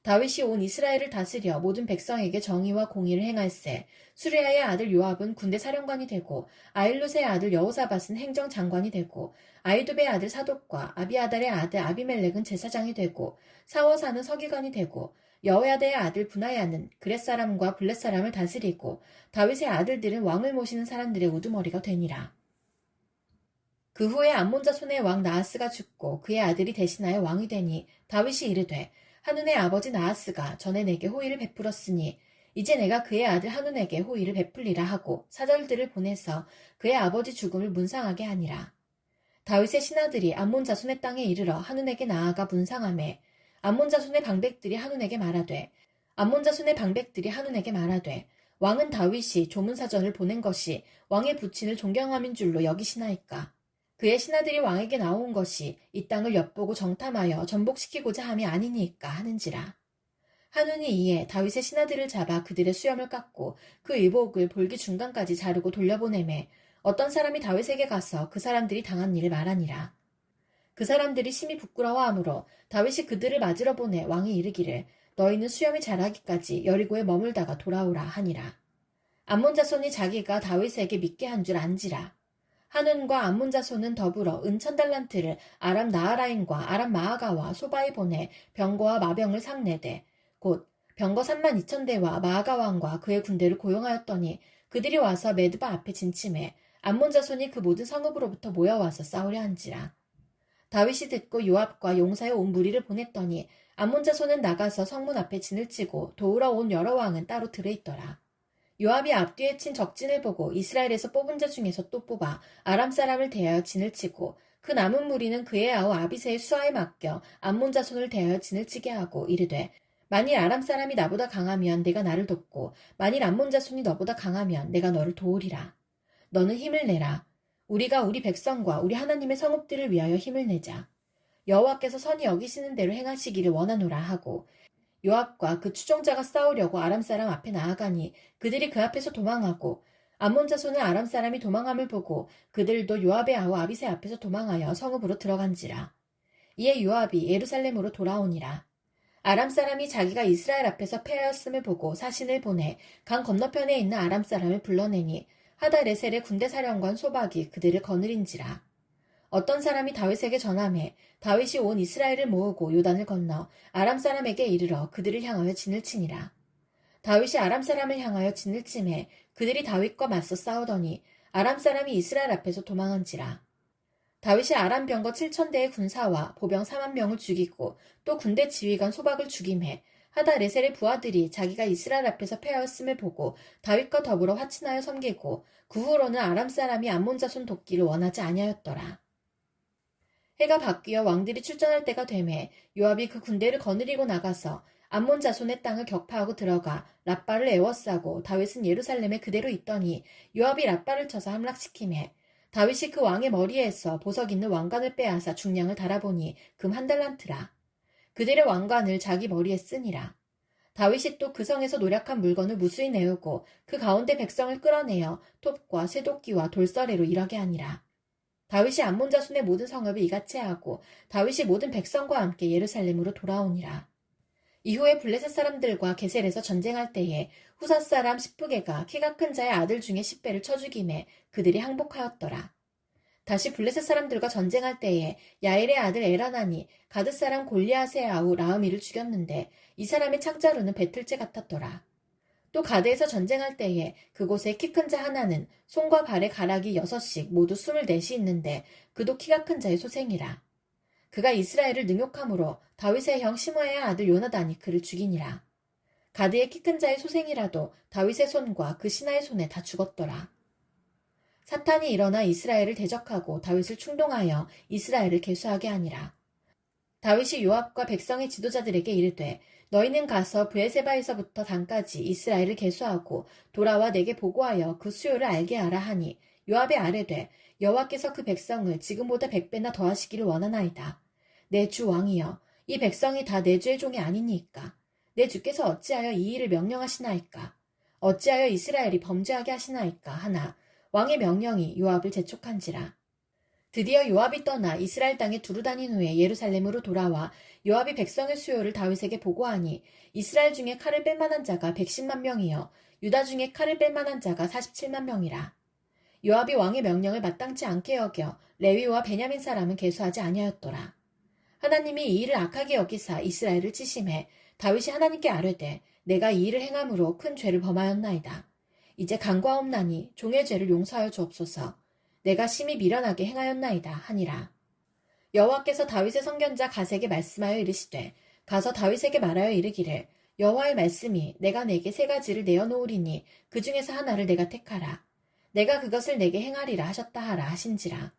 다윗이 온 이스라엘을 다스려 모든 백성에게 정의와 공의를 행할세. 수레아의 아들 요압은 군대 사령관이 되고 아일룻의 아들 여호사밧은 행정장관이 되고 아이두베의 아들 사독과 아비아달의 아들 아비멜렉은 제사장이 되고 사워사는 서기관이 되고 여호야다의 아들 분하야는 그렛 사람과 블렛 사람을 다스리고 다윗의 아들들은 왕을 모시는 사람들의 우두머리가 되니라. 그 후에 암몬 자손의 왕 나하스가 죽고 그의 아들이 대신하여 왕이 되니 다윗이 이르되 한눈의 아버지 나하스가 전에 내게 호의를 베풀었으니 이제 내가 그의 아들 한눈에게 호의를 베풀리라 하고 사절들을 보내서 그의 아버지 죽음을 문상하게 하니라. 다윗의 신하들이 암몬 자손의 땅에 이르러 한눈에게 나아가 문상하매 암몬 자손의 방백들이 한눈에게 말하되 왕은 다윗이 조문사전을 보낸 것이 왕의 부친을 존경함인 줄로 여기시나이까. 그의 신하들이 왕에게 나온 것이 이 땅을 엿보고 정탐하여 전복시키고자 함이 아니니까 하는지라. 한눈이 이에 다윗의 신하들을 잡아 그들의 수염을 깎고 그 의복을 볼기 중간까지 자르고 돌려보내매 어떤 사람이 다윗에게 가서 그 사람들이 당한 일을 말하니라. 그 사람들이 심히 부끄러워하므로 다윗이 그들을 맞으러 보내 왕이 이르기를 너희는 수염이 자라기까지 여리고에 머물다가 돌아오라 하니라. 암몬 자손이 자기가 다윗에게 믿게 한 줄 안지라. 한운과 암몬 자손은 더불어 은 1000달란트를 아람 나하라임과 아람 마아가와 소바에 보내 병거와 마병을 상내되 곧 병거 32,000대와 마아가 왕과 그의 군대를 고용하였더니 그들이 와서 메드바 앞에 진침해 암몬 자손이 그 모든 성읍으로부터 모여와서 싸우려 한지라. 다윗이 듣고 요압과 용사의 온 무리를 보냈더니 암몬 자손은 나가서 성문 앞에 진을 치고 도우러 온 여러 왕은 따로 들어있더라. 요압이 앞뒤에 친 적진을 보고 이스라엘에서 뽑은 자 중에서 또 뽑아 아람 사람을 대하여 진을 치고 그 남은 무리는 그의 아우 아비새의 수하에 맡겨 암몬 자손을 대하여 진을 치게 하고 이르되 만일 아람 사람이 나보다 강하면 내가 나를 돕고 만일 암몬 자손이 너보다 강하면 내가 너를 도우리라. 너는 힘을 내라. 우리가 우리 백성과 우리 하나님의 성읍들을 위하여 힘을 내자. 여호와께서 선히 여기시는 대로 행하시기를 원하노라 하고 요압과 그 추종자가 싸우려고 아람 사람 앞에 나아가니 그들이 그 앞에서 도망하고 암몬 자손은 아람 사람이 도망함을 보고 그들도 요압의 아우 아비새 앞에서 도망하여 성읍으로 들어간지라. 이에 요압이 예루살렘으로 돌아오니라. 아람 사람이 자기가 이스라엘 앞에서 패하였음을 보고 사신을 보내 강 건너편에 있는 아람 사람을 불러내니 하다레셀의 군대 사령관 소박이 그들을 거느린지라. 어떤 사람이 다윗에게 전하매 다윗이 온 이스라엘을 모으고 요단을 건너 아람 사람에게 이르러 그들을 향하여 진을 치니라. 다윗이 아람 사람을 향하여 진을 치매 그들이 다윗과 맞서 싸우더니 아람 사람이 이스라엘 앞에서 도망한지라. 다윗이 아람 병거 7,000대의 군사와 보병 40,000명을 죽이고 또 군대 지휘관 소박을 죽임해 하다레셀의 부하들이 자기가 이스라엘 앞에서 패하였음을 보고 다윗과 더불어 화친하여 섬기고 그 후로는 아람 사람이 암몬 자손 돕기를 원하지 아니하였더라. 해가 바뀌어 왕들이 출전할 때가 되매 요압이 그 군대를 거느리고 나가서 암몬 자손의 땅을 격파하고 들어가 랍바를 에워싸고 다윗은 예루살렘에 그대로 있더니 요압이 랍바를 쳐서 함락시키매 다윗이 그 왕의 머리에서 보석 있는 왕관을 빼앗아 중량을 달아보니 금 1달란트라. 그들의 왕관을 자기 머리에 쓰니라. 다윗이 또 그 성에서 노략한 물건을 무수히 내우고 그 가운데 백성을 끌어내어 톱과 쇠도끼와 돌서래로 일하게 하니라. 다윗이 암몬 자손의 모든 성읍을 이같이 하고 다윗이 모든 백성과 함께 예루살렘으로 돌아오니라. 이후에 블레셋 사람들과 게셀에서 전쟁할 때에 후사 사람 십부게가 키가 큰 자의 아들 중에 10배를 쳐 죽임에 그들이 항복하였더라. 다시 블레셋 사람들과 전쟁할 때에 야엘의 아들 에라난이 가드 사람 골리앗의 아우 라흐미를 죽였는데 이 사람의 창자루는 배틀째 같았더라. 또 가드에서 전쟁할 때에 그곳에 키 큰 자 하나는 손과 발에 가락이 6씩 모두 24이 있는데 그도 키가 큰 자의 소생이라. 그가 이스라엘을 능욕함으로 다윗의 형 시므아의 아들 요나단이 그를 죽이니라. 가드의 키 큰 자의 소생이라도 다윗의 손과 그 신하의 손에 다 죽었더라. 사탄이 일어나 이스라엘을 대적하고 다윗을 충동하여 이스라엘을 계수하게 하니라. 다윗이 요압과 백성의 지도자들에게 이르되 너희는 가서 브에세바에서부터 단까지 이스라엘을 계수하고 돌아와 내게 보고하여 그 수요를 알게 하라 하니 요압이 아뢰되 여호와께서 그 백성을 지금보다 100배나 더하시기를 원하나이다. 내 주 왕이여 이 백성이 다 내 주의 종이 아니니까 내 주께서 어찌하여 이 일을 명령하시나이까 어찌하여 이스라엘이 범죄하게 하시나이까 하나 왕의 명령이 요압을 재촉한지라. 드디어 요압이 떠나 이스라엘 땅에 두루 다닌 후에 예루살렘으로 돌아와 요압이 백성의 수요를 다윗에게 보고하니 이스라엘 중에 칼을 뺄 만한 자가 110만 명이요 유다 중에 칼을 뺄 만한 자가 47만 명이라. 요압이 왕의 명령을 마땅치 않게 여겨 레위와 베냐민 사람은 계수하지 아니하였더라. 하나님이 이 일을 악하게 여기사 이스라엘을 치심해 다윗이 하나님께 아뢰되 내가 이 일을 행함으로 큰 죄를 범하였나이다. 이제 간과옵나니 종의 죄를 용서하여 주옵소서. 내가 심히 미련하게 행하였나이다 하니라. 여호와께서 다윗의 선견자 갓에게 말씀하여 이르시되 가서 다윗에게 말하여 이르기를 여호와의 말씀이 내가 내게 3가지를 내어놓으리니 그 중에서 하나를 내가 택하라. 내가 그것을 내게 행하리라 하셨다 하라 하신지라.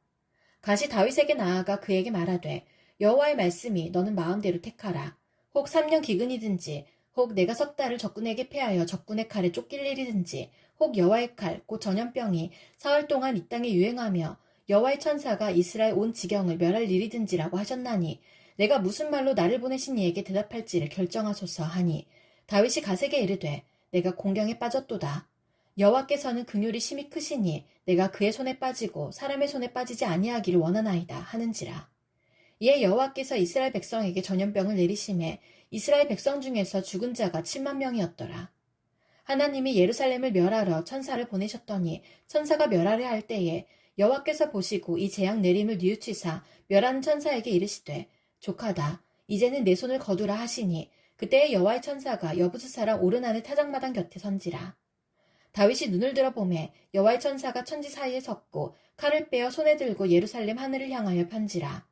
갓이 다윗에게 나아가 그에게 말하되 여호와의 말씀이 너는 마음대로 택하라. 혹 3년 기근이든지 혹 내가 석 달을 적군에게 패하여 적군의 칼에 쫓길 일이든지 혹 여호와의 칼 곧 전염병이 사흘 동안 이 땅에 유행하며 여호와의 천사가 이스라엘 온 지경을 멸할 일이든지라고 하셨나니 내가 무슨 말로 나를 보내신 이에게 대답할지를 결정하소서 하니 다윗이 갓에게 이르되 내가 공경에 빠졌도다. 여호와께서는 긍휼이 심히 크시니 내가 그의 손에 빠지고 사람의 손에 빠지지 아니하기를 원하나이다 하는지라. 이에 여호와께서 이스라엘 백성에게 전염병을 내리심에 이스라엘 백성 중에서 죽은 자가 7만 명이었더라. 하나님이 예루살렘을 멸하러 천사를 보내셨더니 천사가 멸하려 할 때에 여호와께서 보시고 이 재앙 내림을 뉘우치사 멸하는 천사에게 이르시되 족하다 이제는 내 손을 거두라 하시니 그때에 여호와의 천사가 여부스 사람 오르나의 타작마당 곁에 선지라. 다윗이 눈을 들어 보매 여호와의 천사가 천지 사이에 섰고 칼을 빼어 손에 들고 예루살렘 하늘을 향하여 편지라.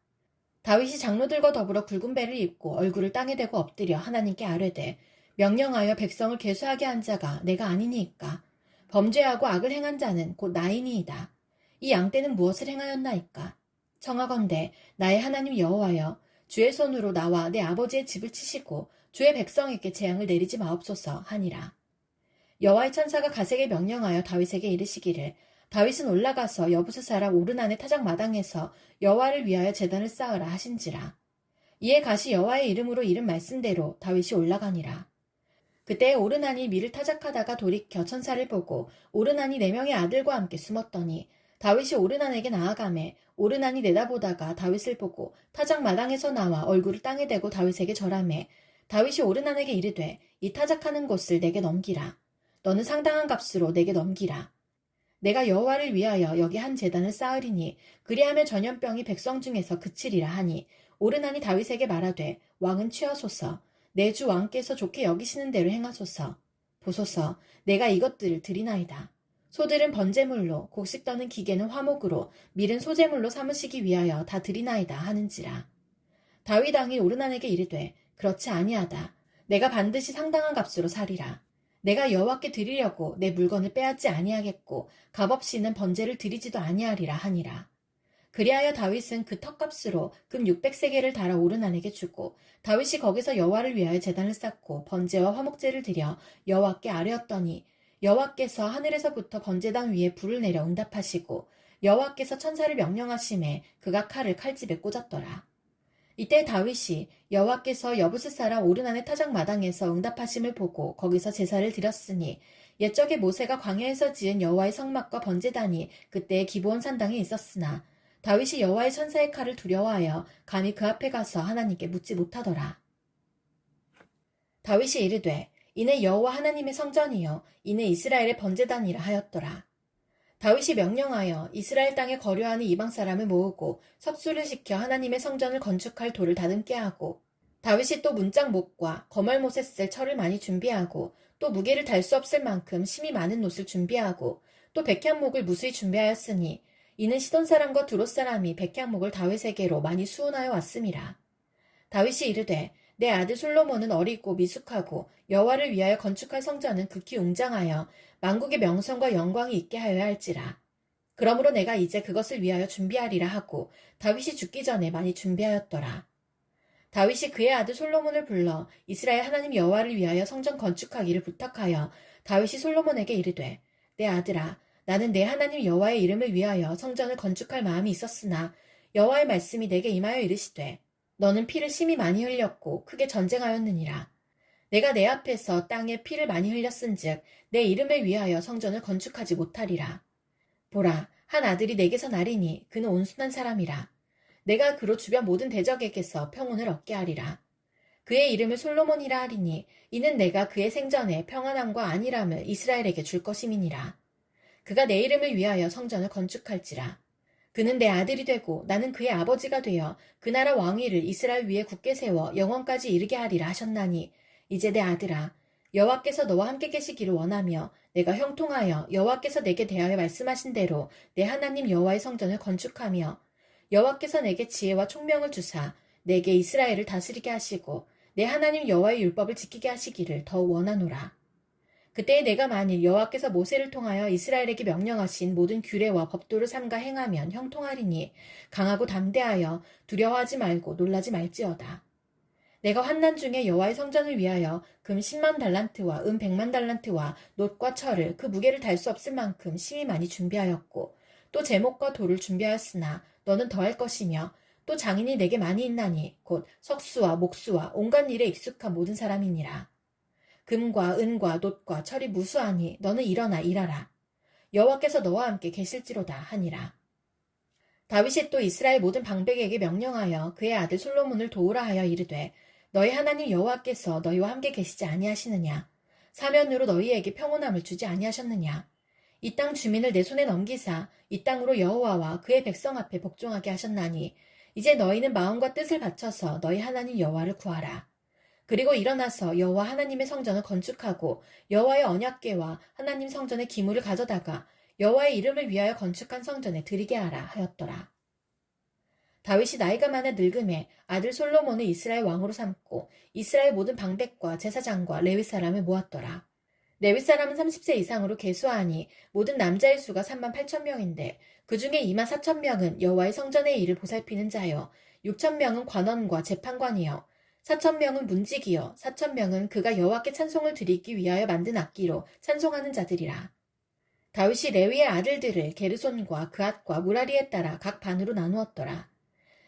다윗이 장로들과 더불어 굵은 배를 입고 얼굴을 땅에 대고 엎드려 하나님께 아뢰되 명령하여 백성을 계수하게 한 자가 내가 아니니이까 범죄하고 악을 행한 자는 곧 나이니이다. 이 양떼는 무엇을 행하였나이까 청하건대 나의 하나님 여호와여 주의 손으로 나와 내 아버지의 집을 치시고 주의 백성에게 재앙을 내리지 마옵소서 하니라. 여호와의 천사가 갓에게 명령하여 다윗에게 이르시기를 다윗은 올라가서 여부스 사람 오르난의 타작 마당에서 여호와를 위하여 제단을 쌓으라 하신지라. 이에 갓이 여호와의 이름으로 이른 말씀대로 다윗이 올라가니라. 그때 오르난이 밀을 타작하다가 돌이켜 천사를 보고 오르난이 4명의 아들과 함께 숨었더니 다윗이 오르난에게 나아가매 오르난이 내다보다가 다윗을 보고 타작 마당에서 나와 얼굴을 땅에 대고 다윗에게 절하매 다윗이 오르난에게 이르되 이 타작하는 곳을 내게 넘기라. 너는 상당한 값으로 내게 넘기라. 내가 여호와를 위하여 여기 한 제단을 쌓으리니 그리하면 전염병이 백성 중에서 그치리라 하니 오르난이 다윗에게 말하되 왕은 취하소서 내 주 왕께서 좋게 여기시는 대로 행하소서. 보소서 내가 이것들을 드리나이다. 소들은 번제물로 곡식 떠는 기계는 화목으로 밀은 소제물로 삼으시기 위하여 다 드리나이다 하는지라. 다윗 왕이 오르난에게 이르되 그렇지 아니하다. 내가 반드시 상당한 값으로 사리라. 내가 여호와께 드리려고 내 물건을 빼앗지 아니하겠고 값없이는 번제를 드리지도 아니하리라 하니라. 그리하여 다윗은 그 턱값으로 금 600세겔을 달아 오르난에게 주고 다윗이 거기서 여호와를 위하여 제단을 쌓고 번제와 화목제를 드려 여호와께 아뢰었더니 여호와께서 하늘에서부터 번제단 위에 불을 내려 응답하시고 여호와께서 천사를 명령하심에 그가 칼을 칼집에 꽂았더라. 이때 다윗이 여호와께서 여부스 사람 오르난의 타작 마당에서 응답하심을 보고 거기서 제사를 드렸으니 옛적에 모세가 광야에서 지은 여호와의 성막과 번제단이 그때의 기브온 산당에 있었으나 다윗이 여호와의 천사의 칼을 두려워하여 감히 그 앞에 가서 하나님께 묻지 못하더라. 다윗이 이르되 이내 여호와 하나님의 성전이요 이내 이스라엘의 번제단이라 하였더라. 다윗이 명령하여 이스라엘 땅에 거류하는 이방 사람을 모으고 석수를 시켜 하나님의 성전을 건축할 돌을 다듬게 하고 다윗이 또 문짝 못과 거멀못에 쓸 철을 많이 준비하고 또 무게를 달 수 없을 만큼 심이 많은 놋을 준비하고 또 백향목을 무수히 준비하였으니 이는 시돈 사람과 두롯 사람이 백향목을 다윗에게로 많이 수운하여 왔음이라. 다윗이 이르되 내 아들 솔로몬은 어리고 미숙하고 여호와를 위하여 건축할 성전은 극히 웅장하여 만국의 명성과 영광이 있게 하여야 할지라. 그러므로 내가 이제 그것을 위하여 준비하리라 하고 다윗이 죽기 전에 많이 준비하였더라. 다윗이 그의 아들 솔로몬을 불러 이스라엘 하나님 여호와를 위하여 성전 건축하기를 부탁하여 다윗이 솔로몬에게 이르되 내 아들아 나는 내 하나님 여호와의 이름을 위하여 성전을 건축할 마음이 있었으나 여호와의 말씀이 내게 임하여 이르시되 너는 피를 심히 많이 흘렸고 크게 전쟁하였느니라. 내가 내 앞에서 땅에 피를 많이 흘렸은즉 내 이름을 위하여 성전을 건축하지 못하리라. 보라, 한 아들이 내게서 나리니 그는 온순한 사람이라. 내가 그로 주변 모든 대적에게서 평온을 얻게 하리라. 그의 이름을 솔로몬이라 하리니 이는 내가 그의 생전에 평안함과 안일함을 이스라엘에게 줄 것임이니라. 그가 내 이름을 위하여 성전을 건축할지라. 그는 내 아들이 되고 나는 그의 아버지가 되어 그 나라 왕위를 이스라엘 위에 굳게 세워 영원까지 이르게 하리라 하셨나니 이제 내 아들아 여호와께서 너와 함께 계시기를 원하며 내가 형통하여 여호와께서 내게 대하여 말씀하신 대로 내 하나님 여호와의 성전을 건축하며 여호와께서 내게 지혜와 총명을 주사 내게 이스라엘을 다스리게 하시고 내 하나님 여호와의 율법을 지키게 하시기를 더욱 원하노라. 그때에 내가 만일 여호와께서 모세를 통하여 이스라엘에게 명령하신 모든 규례와 법도를 삼가 행하면 형통하리니 강하고 담대하여 두려워하지 말고 놀라지 말지어다. 내가 환난 중에 여호와의 성전을 위하여 금 10만 달란트와 은 100만 달란트와 놋과 철을 그 무게를 달 수 없을 만큼 심히 많이 준비하였고 또 제목과 돌을 준비하였으나 너는 더할 것이며 또 장인이 내게 많이 있나니 곧 석수와 목수와 온갖 일에 익숙한 모든 사람이니라. 금과 은과 놋과 철이 무수하니 너는 일어나 일하라. 여호와께서 너와 함께 계실지로다 하니라. 다윗이 또 이스라엘 모든 방백에게 명령하여 그의 아들 솔로몬을 도우라 하여 이르되 너희 하나님 여호와께서 너희와 함께 계시지 아니하시느냐? 사면으로 너희에게 평온함을 주지 아니하셨느냐? 이 땅 주민을 내 손에 넘기사 이 땅으로 여호와와 그의 백성 앞에 복종하게 하셨나니 이제 너희는 마음과 뜻을 바쳐서 너희 하나님 여호와를 구하라. 그리고 일어나서 여호와 하나님의 성전을 건축하고 여호와의 언약궤와 하나님 성전의 기물을 가져다가 여호와의 이름을 위하여 건축한 성전에 드리게 하라 하였더라. 다윗이 나이가 많아 늙음에 아들 솔로몬을 이스라엘 왕으로 삼고 이스라엘 모든 방백과 제사장과 레위 사람을 모았더라. 레위 사람은 30세 이상으로 계수하니 모든 남자의 수가 3만 8천 명인데 그 중에 2만 4천 명은 여호와의 성전의 일을 보살피는 자여 6천 명은 관원과 재판관이여 4천 명은 문지기여 4천 명은 그가 여호와께 찬송을 드리기 위하여 만든 악기로 찬송하는 자들이라. 다윗이 레위의 아들들을 게르손과 그앗과 무라리에 따라 각 반으로 나누었더라.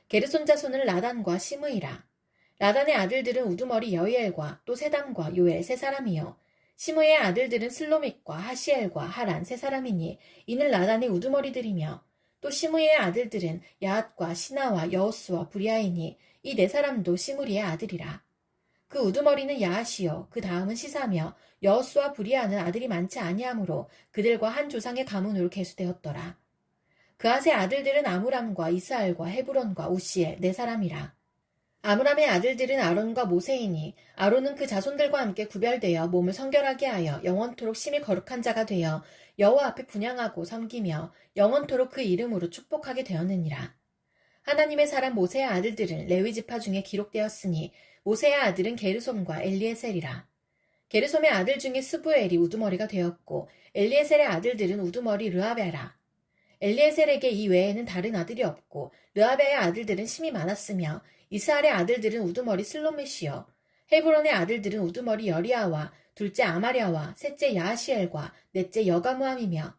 게르손 자손은 라단과 시므이라. 라단의 아들들은 우두머리 여이엘과 또 세담과 요엘 세 사람이요. 시므의 아들들은 슬로밋과 하시엘과 하란 세 사람이니 이는 라단의 우두머리들이며 또 시므의 아들들은 야앗과 시나와 여호스와 브리아이니 이 네 사람도 시므리의 아들이라. 그 우두머리는 야앗이요 그 다음은 시사며 여호스와 브리아는 아들이 많지 아니하므로 그들과 한 조상의 가문으로 계수되었더라. 그앗의 아들들은 아므람과 이스알과 헤브론과 우시엘 네 사람이라. 아므람의 아들들은 아론과 모세이니 아론은 그 자손들과 함께 구별되어 몸을 성결하게 하여 영원토록 심히 거룩한 자가 되어 여호와 앞에 분향하고 섬기며 영원토록 그 이름으로 축복하게 되었느니라. 하나님의 사람 모세의 아들들은 레위 지파 중에 기록되었으니 모세의 아들은 게르솜과 엘리에셀이라. 게르솜의 아들 중에 스부엘이 우두머리가 되었고 엘리에셀의 아들들은 우두머리 르아베라. 엘리에셀에게 이 외에는 다른 아들이 없고 르아베의 아들들은 심이 많았으며 이스알의 아들들은 우두머리 슬로밋이요 헤브론의 아들들은 우두머리 여리아와 둘째 아마랴와 셋째 야하시엘과 넷째 여가무함이며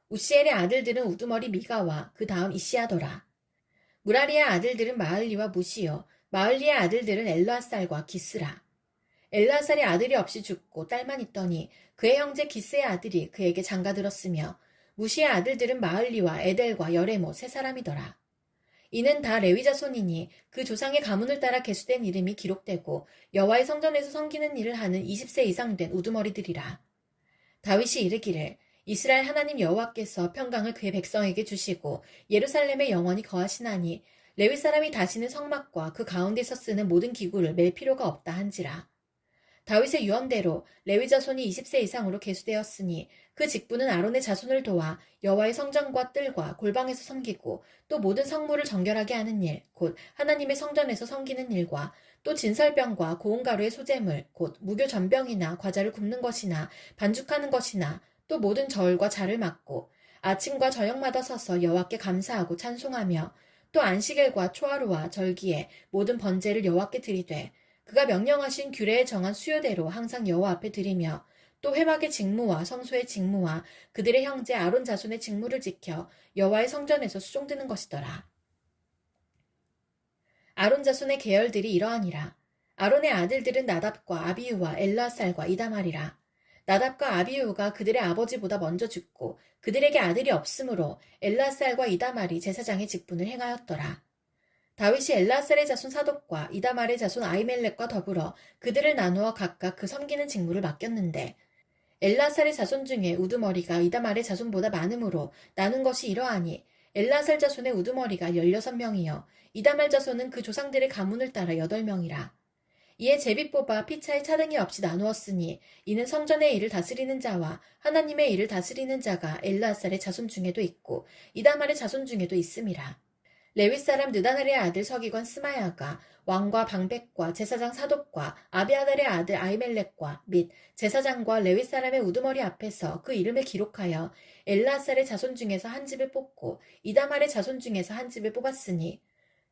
우시엘의 아들들은 우두머리 미가와 그 다음 이시아더라. 무라리의 아들들은 마을리와 무시요 마을리의 아들들은 엘르아살과 기스라. 엘르아살의 아들이 없이 죽고 딸만 있더니 그의 형제 기스의 아들이 그에게 장가들었으며 무시의 아들들은 마을리와 에델과 여레모 세 사람이더라. 이는 다 레위 자손이니 그 조상의 가문을 따라 계수된 이름이 기록되고 여호와의 성전에서 섬기는 일을 하는 20세 이상 된 우두머리들이라. 다윗이 이르기를 이스라엘 하나님 여호와께서 평강을 그의 백성에게 주시고 예루살렘에 영원히 거하시나니 레위 사람이 다시는 성막과 그 가운데서 쓰는 모든 기구를 맬 필요가 없다 한지라. 다윗의 유언대로 레위 자손이 20세 이상으로 계수되었으니 그 직분은 아론의 자손을 도와 여호와의 성전과 뜰과 골방에서 섬기고 또 모든 성물을 정결하게 하는 일, 곧 하나님의 성전에서 섬기는 일과 또 진설병과 고운 가루의 소재물, 곧 무교 전병이나 과자를 굽는 것이나 반죽하는 것이나 또 모든 절과 자를 맡고 아침과 저녁마다 서서 여호와께 감사하고 찬송하며 또 안식일과 초하루와 절기에 모든 번제를 여호와께 드리되 그가 명령하신 규례에 정한 수요대로 항상 여호와 앞에 드리며 또 회막의 직무와 성소의 직무와 그들의 형제 아론 자손의 직무를 지켜 여호와의 성전에서 수종드는 것이더라. 아론 자손의 계열들이 이러하니라. 아론의 아들들은 나답과 아비후와 엘르아살과 이다말이라. 나답과 아비후가 그들의 아버지보다 먼저 죽고 그들에게 아들이 없으므로 엘르아살과 이다말이 제사장의 직분을 행하였더라. 다윗이 엘르아살의 자손 사독과 이다말의 자손 아히멜렉과 더불어 그들을 나누어 각각 그 섬기는 직무를 맡겼는데 엘르아살의 자손 중에 우두머리가 이다말의 자손보다 많으므로 나눈 것이 이러하니 엘르아살 자손의 우두머리가 16명이요 이다말 자손은 그 조상들의 가문을 따라 8명이라. 이에 제비 뽑아 피차에 차등이 없이 나누었으니 이는 성전의 일을 다스리는 자와 하나님의 일을 다스리는 자가 엘르아살의 자손 중에도 있고 이다말의 자손 중에도 있음이라. 레위 사람 느다넬의 아들 서기관 스마야가 왕과 방백과 제사장 사독과 아비아달의 아들 아히멜렉과 및 제사장과 레위 사람의 우두머리 앞에서 그 이름을 기록하여 엘르아살의 자손 중에서 한 집을 뽑고 이다말의 자손 중에서 한 집을 뽑았으니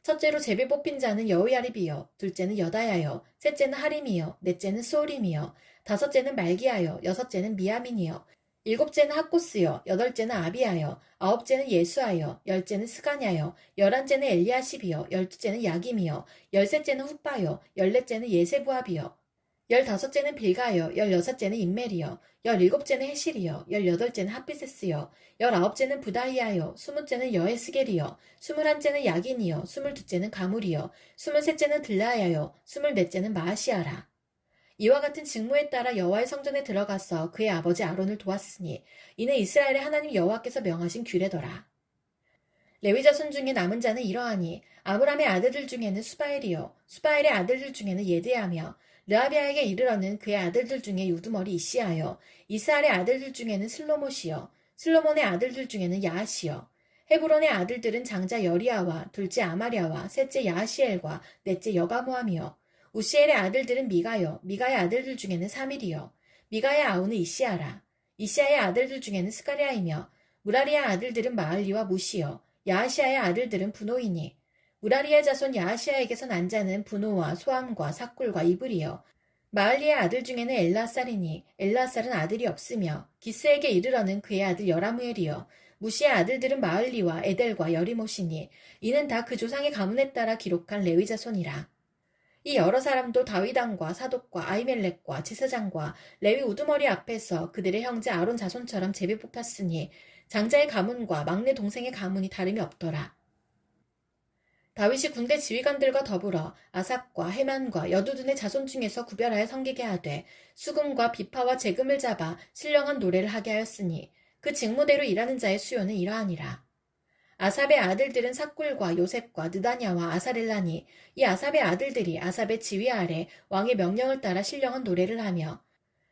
첫째로 제비 뽑힌 자는 여호야립이요 둘째는 여다야요 셋째는 하림이요 넷째는 수오림이요 다섯째는 말기야요 여섯째는 미야민이요 일곱째는 학고스요 여덟째는 아비야요 아홉째는 예수아요 열째는 스가냐요 열한째는 엘리야십이요 열두째는 야김이요 열셋째는 훗바요 열넷째는 예세부압이요 열다섯째는 빌가요 열여섯째는 임멜이요 열일곱째는 헤실이요 열여덟째는 핫비세스요 열아홉째는 부다이아요 스무째는 여에스겔이요 스물한째는 야긴이요 스물두째는 가물이요 스물셋째는 들라야요 스물넷째는 마아시아라. 이와 같은 직무에 따라 여호와의 성전에 들어가서 그의 아버지 아론을 도왔으니 이는 이스라엘의 하나님 여호와께서 명하신 규례더라. 레위 자손 중에 남은 자는 이러하니 아므람의 아들들 중에는 수바엘이요 수바엘의 아들들 중에는 예드야며 르아비아에게 이르러는 그의 아들들 중에 우두머리 이시아요 이스알의 아들들 중에는 슬로못이요 슬로몬의 아들들 중에는 야하시요 헤브론의 아들들은 장자 여리아와 둘째 아마랴와 셋째 야하시엘과 넷째 여가모함이요 우시엘의 아들들은 미가요 미가의 아들들 중에는 사밀이요 미가의 아우는 이시아라. 이시아의 아들들 중에는 스가랴이며 무라리아 아들들은 마을리와 무시요 야하시아의 아들들은 분노이니 무라리아 자손 야하시아에게서 난 자는 분노와 소함과 삭굴과 이불이요 마을리의 아들 중에는 엘르아살이니 엘르아살은 아들이 없으며 기스에게 이르러는 그의 아들 여라무엘이요 무시의 아들들은 마을리와 에델과 여리못이니 이는 다 그 조상의 가문에 따라 기록한 레위 자손이라. 이 여러 사람도 다윗왕과 사독과 아히멜렉과 제사장과 레위 우두머리 앞에서 그들의 형제 아론 자손처럼 제비 뽑혔으니 장자의 가문과 막내 동생의 가문이 다름이 없더라. 다윗이 군대 지휘관들과 더불어 아삽과 헤만과 여두둔의 자손 중에서 구별하여 섬기게 하되 수금과 비파와 재금을 잡아 신령한 노래를 하게 하였으니 그 직무대로 일하는 자의 수요는 이러하니라. 아삽의 아들들은 삭굴과 요셉과 느다냐와 아사렐라니 이 아삽의 아들들이 아삽의 지휘 아래 왕의 명령을 따라 신령한 노래를 하며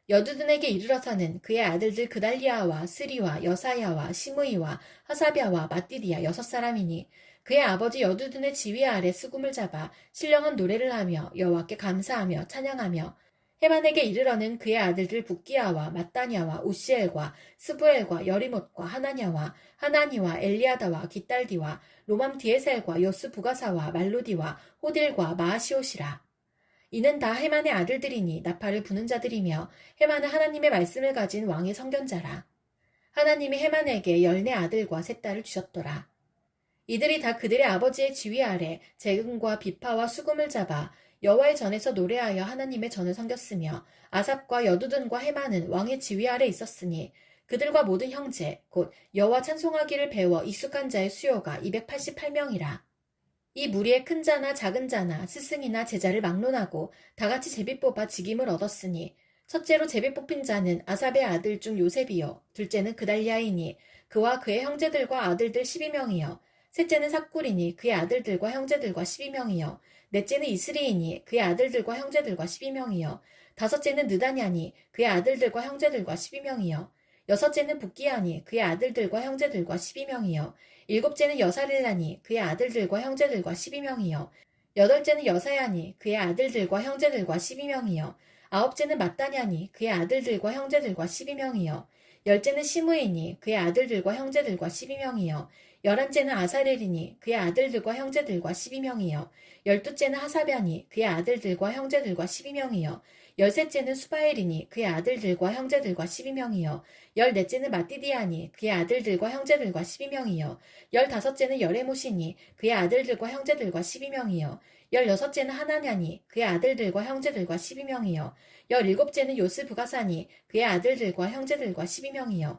여두둔에게 이르러서는 그의 아들들 그달리아와 스리와 여사야와 시므이와 하사비아와 마띠디아 6사람이니 그의 아버지 여두둔의 지휘 아래 수금을 잡아 신령한 노래를 하며 여호와께 감사하며 찬양하며 헤만에게 이르러는 그의 아들들 북기야와 mat다냐와 우시엘과 스부엘과 여리못과 하나냐와 하나니와 엘리아다와 깃달디와 로맘 디에셀과 요스 부가사와 말로디와 호딜과 마아시옷이라. 이는 다 헤만의 아들들이니 나팔을 부는 자들이며 헤만은 하나님의 말씀을 가진 왕의 성견자라. 하나님이 헤만에게 14 아들과 3 딸을 주셨더라. 이들이 다 그들의 아버지의 지휘 아래 재금과 비파와 수금을 잡아 여호와의 전에서 노래하여 하나님의 전을 섬겼으며 아삽과 여두둔과 헤만은 왕의 지휘 아래 있었으니 그들과 모든 형제 곧 여호와 찬송하기를 배워 익숙한 자의 수요가 288명이라. 이 무리의 큰 자나 작은 자나 스승이나 제자를 막론하고 다같이 제비 뽑아 직임을 얻었으니 첫째로 제비 뽑힌 자는 아삽의 아들 중 요셉이요 둘째는 그달리아이니 그와 그의 형제들과 아들들 12명이요 셋째는 삭굴이니 그의 아들들과 형제들과 12명이요. 넷째는 이스리이니 그의 아들들과 형제들과 12명이요. 다섯째는 느다냐니 그의 아들들과 형제들과 12명이요. 여섯째는 붓기야니 그의 아들들과 형제들과 12명이요. 일곱째는 여사릴라니 그의 아들들과 형제들과 12명이요. 여덟째는 여사야니 그의 아들들과 형제들과 12명이요. 아홉째는 mat다냐니 그의 아들들과 형제들과 12명이요. 열째는 시므이니 그의 아들들과 형제들과 12명이요. 열한째는 아사렐이니 그의 아들들과 형제들과 12명이요. 열두째는 하사변이 그의 아들들과 형제들과 12명이요. 열셋째는 수바엘이니 그의 아들들과 형제들과 12명이요. 열넷째는 마띠디아니 그의 아들들과 형제들과 12명이요. 열다섯째는 여레못이니 그의 아들들과 형제들과 12명이요. 열여섯째는 하나냐니 그의 아들들과 형제들과 12명이요. 열일곱째는 요스부가사니 그의 아들들과 형제들과 12명이요.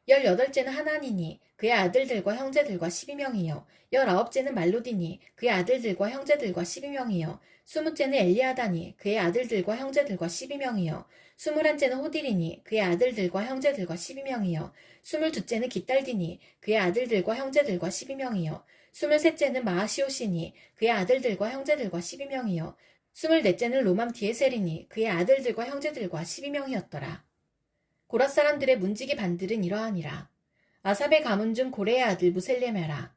열여덟째는 하나니니 그의 아들들과 형제들과 12명이요. 열아홉째는 말로디니 그의 아들들과 형제들과 12명이요. 스무째는 엘리아다니 그의 아들들과 형제들과 12명이요. 스물한째는 호딜이니 그의 아들들과 형제들과 12명이요. 스물두째는 깃달디니 그의 아들들과 형제들과 12명이요. 스물셋째는 마하시오시니 그의 아들들과 형제들과 12명이요. 스물넷째는 로맘디에셀이니 그의 아들들과 형제들과 12명이었더라. 고라 사람들의 문지기 반들은 이러하니라. 아삽의 가문 중 고레의 아들 무셀레메라.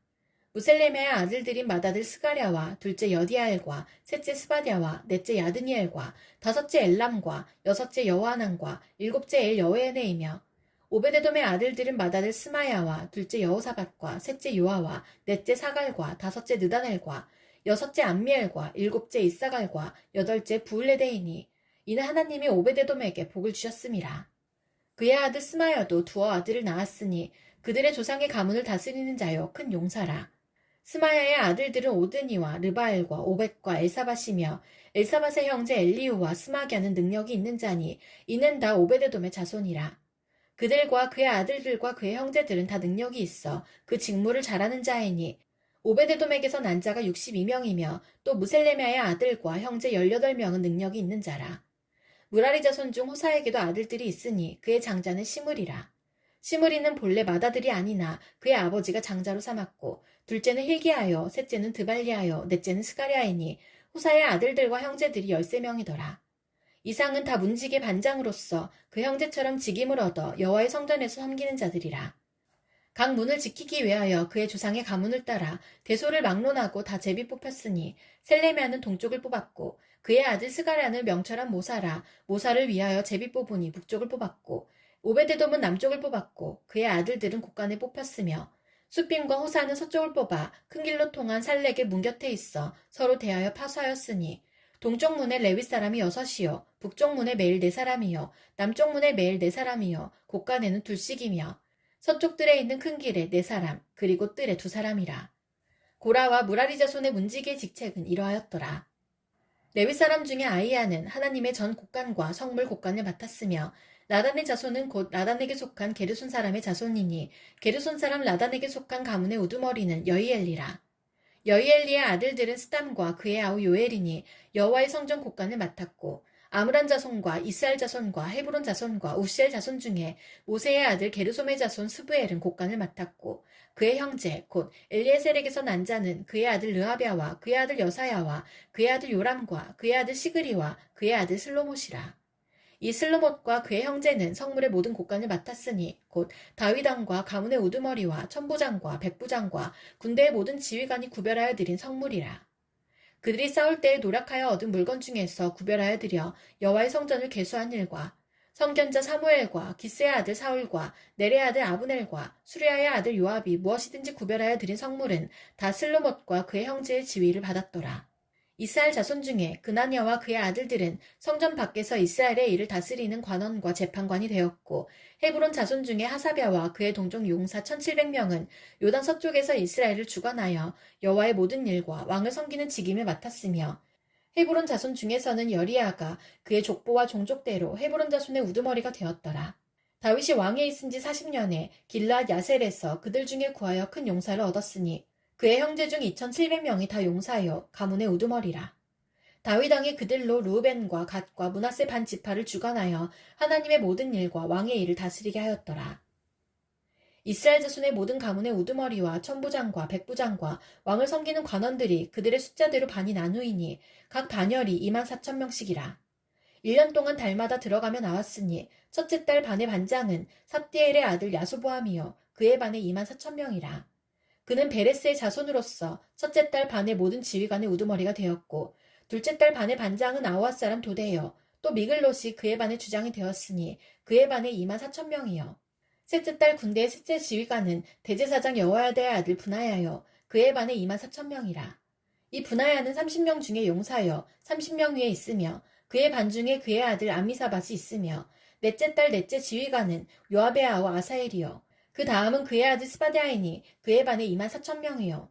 무셀레메의 아들들인 맏아들 스가랴와 둘째 여디아엘과 셋째 스바디아와 넷째 야드니엘과 다섯째 엘람과 여섯째 여호하난과 일곱째 엘 여호에네이며 오베데돔의 아들들은 맏아들 스마야와 둘째 여호사밧과 셋째 요아와 넷째 사갈과 다섯째 느다넬과 여섯째 암미엘과 일곱째 이사갈과 여덟째 부울레데이니 이는 하나님이 오베데돔에게 복을 주셨음이라. 그의 아들 스마야도 두어 아들을 낳았으니 그들의 조상의 가문을 다스리는 자여 큰 용사라. 스마야의 아들들은 오드니와 르바엘과 오벳과 엘사밧이며 엘사밧의 형제 엘리우와 스마기아는 능력이 있는 자니 이는 다 오베데돔의 자손이라. 그들과 그의 아들들과 그의 형제들은 다 능력이 있어 그 직무를 잘하는 자이니 오베데돔에게서 난 자가 62명이며 또 무셀레메아의 아들과 형제 18명은 능력이 있는 자라. 무라리 자손 중 호사에게도 아들들이 있으니 그의 장자는 시므리라. 시므리는 본래 맏아들이 아니나 그의 아버지가 장자로 삼았고 둘째는 hil기야여 셋째는 드발리야여 넷째는 스가랴이니 호사의 아들들과 형제들이 13명이더라. 이상은 다 문지기 반장으로서 그 형제처럼 직임을 얻어 여호와의 성전에서 섬기는 자들이라. 각 문을 지키기 위하여 그의 조상의 가문을 따라 대소를 막론하고 다 제비 뽑혔으니 셀레메아는 동쪽을 뽑았고 그의 아들 스가랴는 명철한 모사라 모사를 위하여 제비 뽑으니 북쪽을 뽑았고 오베데돔은 남쪽을 뽑았고 그의 아들들은 곳간에 뽑혔으며 수빔과 호사는 서쪽을 뽑아 큰 길로 통한 살렉의 문 곁에 있어 서로 대하여 파수하였으니 동쪽 문에 레위 사람이 6이요 북쪽 문에 매일 4사람이요 남쪽 문에 매일 4사람이요 곳간에는 둘씩이며 서쪽 뜰에 있는 큰 길에 4사람 그리고 뜰에 2사람이라. 고라와 무라리 자손의 문지기의 직책은 이러하였더라. 레위 사람 중에 아이야는 하나님의 전 곳간과 성물 곳간을 맡았으며 라단의 자손은 곧 라단에게 속한 게르손 사람의 자손이니 게르손 사람 라단에게 속한 가문의 우두머리는 여이엘리라. 여이엘리의 아들들은 스담과 그의 아우 요엘이니 여호와의 성전 곳간을 맡았고 아므란 자손과 이스알 자손과 헤브론 자손과 우시엘 자손 중에 모세의 아들 게르솜의 자손 스브엘은 곳간을 맡았고 그의 형제 곧 엘리에셀에게서 난 자는 그의 아들 르하비아와 그의 아들 여사야와 그의 아들 요람과 그의 아들 시그리와 그의 아들 슬로못이라. 이 슬로못과 그의 형제는 성물의 모든 곳간을 맡았으니 곧 다윗왕과 가문의 우두머리와 천부장과 백부장과 군대의 모든 지휘관이 구별하여 드린 성물이라. 그들이 싸울 때에 노력하여 얻은 물건 중에서 구별하여 드려 여호와의 성전을 계수한 일과 선견자 사무엘과 기스의 아들 사울과 넬의 아들 아브넬과 수리아의 아들 요압이 무엇이든지 구별하여 드린 성물은 다 슬로못과 그의 형제의 지위를 받았더라. 이스라엘 자손 중에 그나냐와 그의 아들들은 성전 밖에서 이스라엘의 일을 다스리는 관원과 재판관이 되었고 헤브론 자손 중에 하사랴와 그의 동족 용사 1700명은 요단 서쪽에서 이스라엘을 주관하여 여호와의 모든 일과 왕을 섬기는 직임을 맡았으며 헤브론 자손 중에서는 여리야가 그의 족보와 종족대로 헤브론 자손의 우두머리가 되었더라. 다윗이 왕에 있은 지 40년에 길르앗 야셀에서 그들 중에 구하여 큰 용사를 얻었으니 그의 형제 중 2700명이 다 용사여 가문의 우두머리라. 다윗 왕이 그들로 르우벤과 갓과 므낫세 반 지파를 주관하여 하나님의 모든 일과 왕의 일을 다스리게 하였더라. 이스라엘 자손의 모든 가문의 우두머리와 천부장과 백부장과 왕을 섬기는 관원들이 그들의 숫자대로 반이 나누이니 각 반열이 24,000명씩이라. 1년 동안 달마다 들어가며 나왔으니 첫째 달 반의 반장은 삽디엘의 아들 야소보암이요 그의 반에 24,000명이라. 그는 베레스의 자손으로서 첫째 달 반의 모든 지휘관의 우두머리가 되었고 둘째 달 반의 반장은 아우앗 사람 도대요 또 미글롯이 그의 반의 주장이 되었으니 그의 반에 24,000명이요. 셋째 달 군대의 셋째 지휘관은 대제사장 여호야다의 아들 브나야요 그의 반에 24,000명이라. 이 브나야는 30명 중에 용사여 30명 위에 있으며 그의 반 중에 그의 아들 암미사밧이 있으며 넷째 달 넷째 지휘관은 요압의 아우 아사엘이요 그 다음은 그의 아들 스바데아이니 그의 반에 24,000명이요.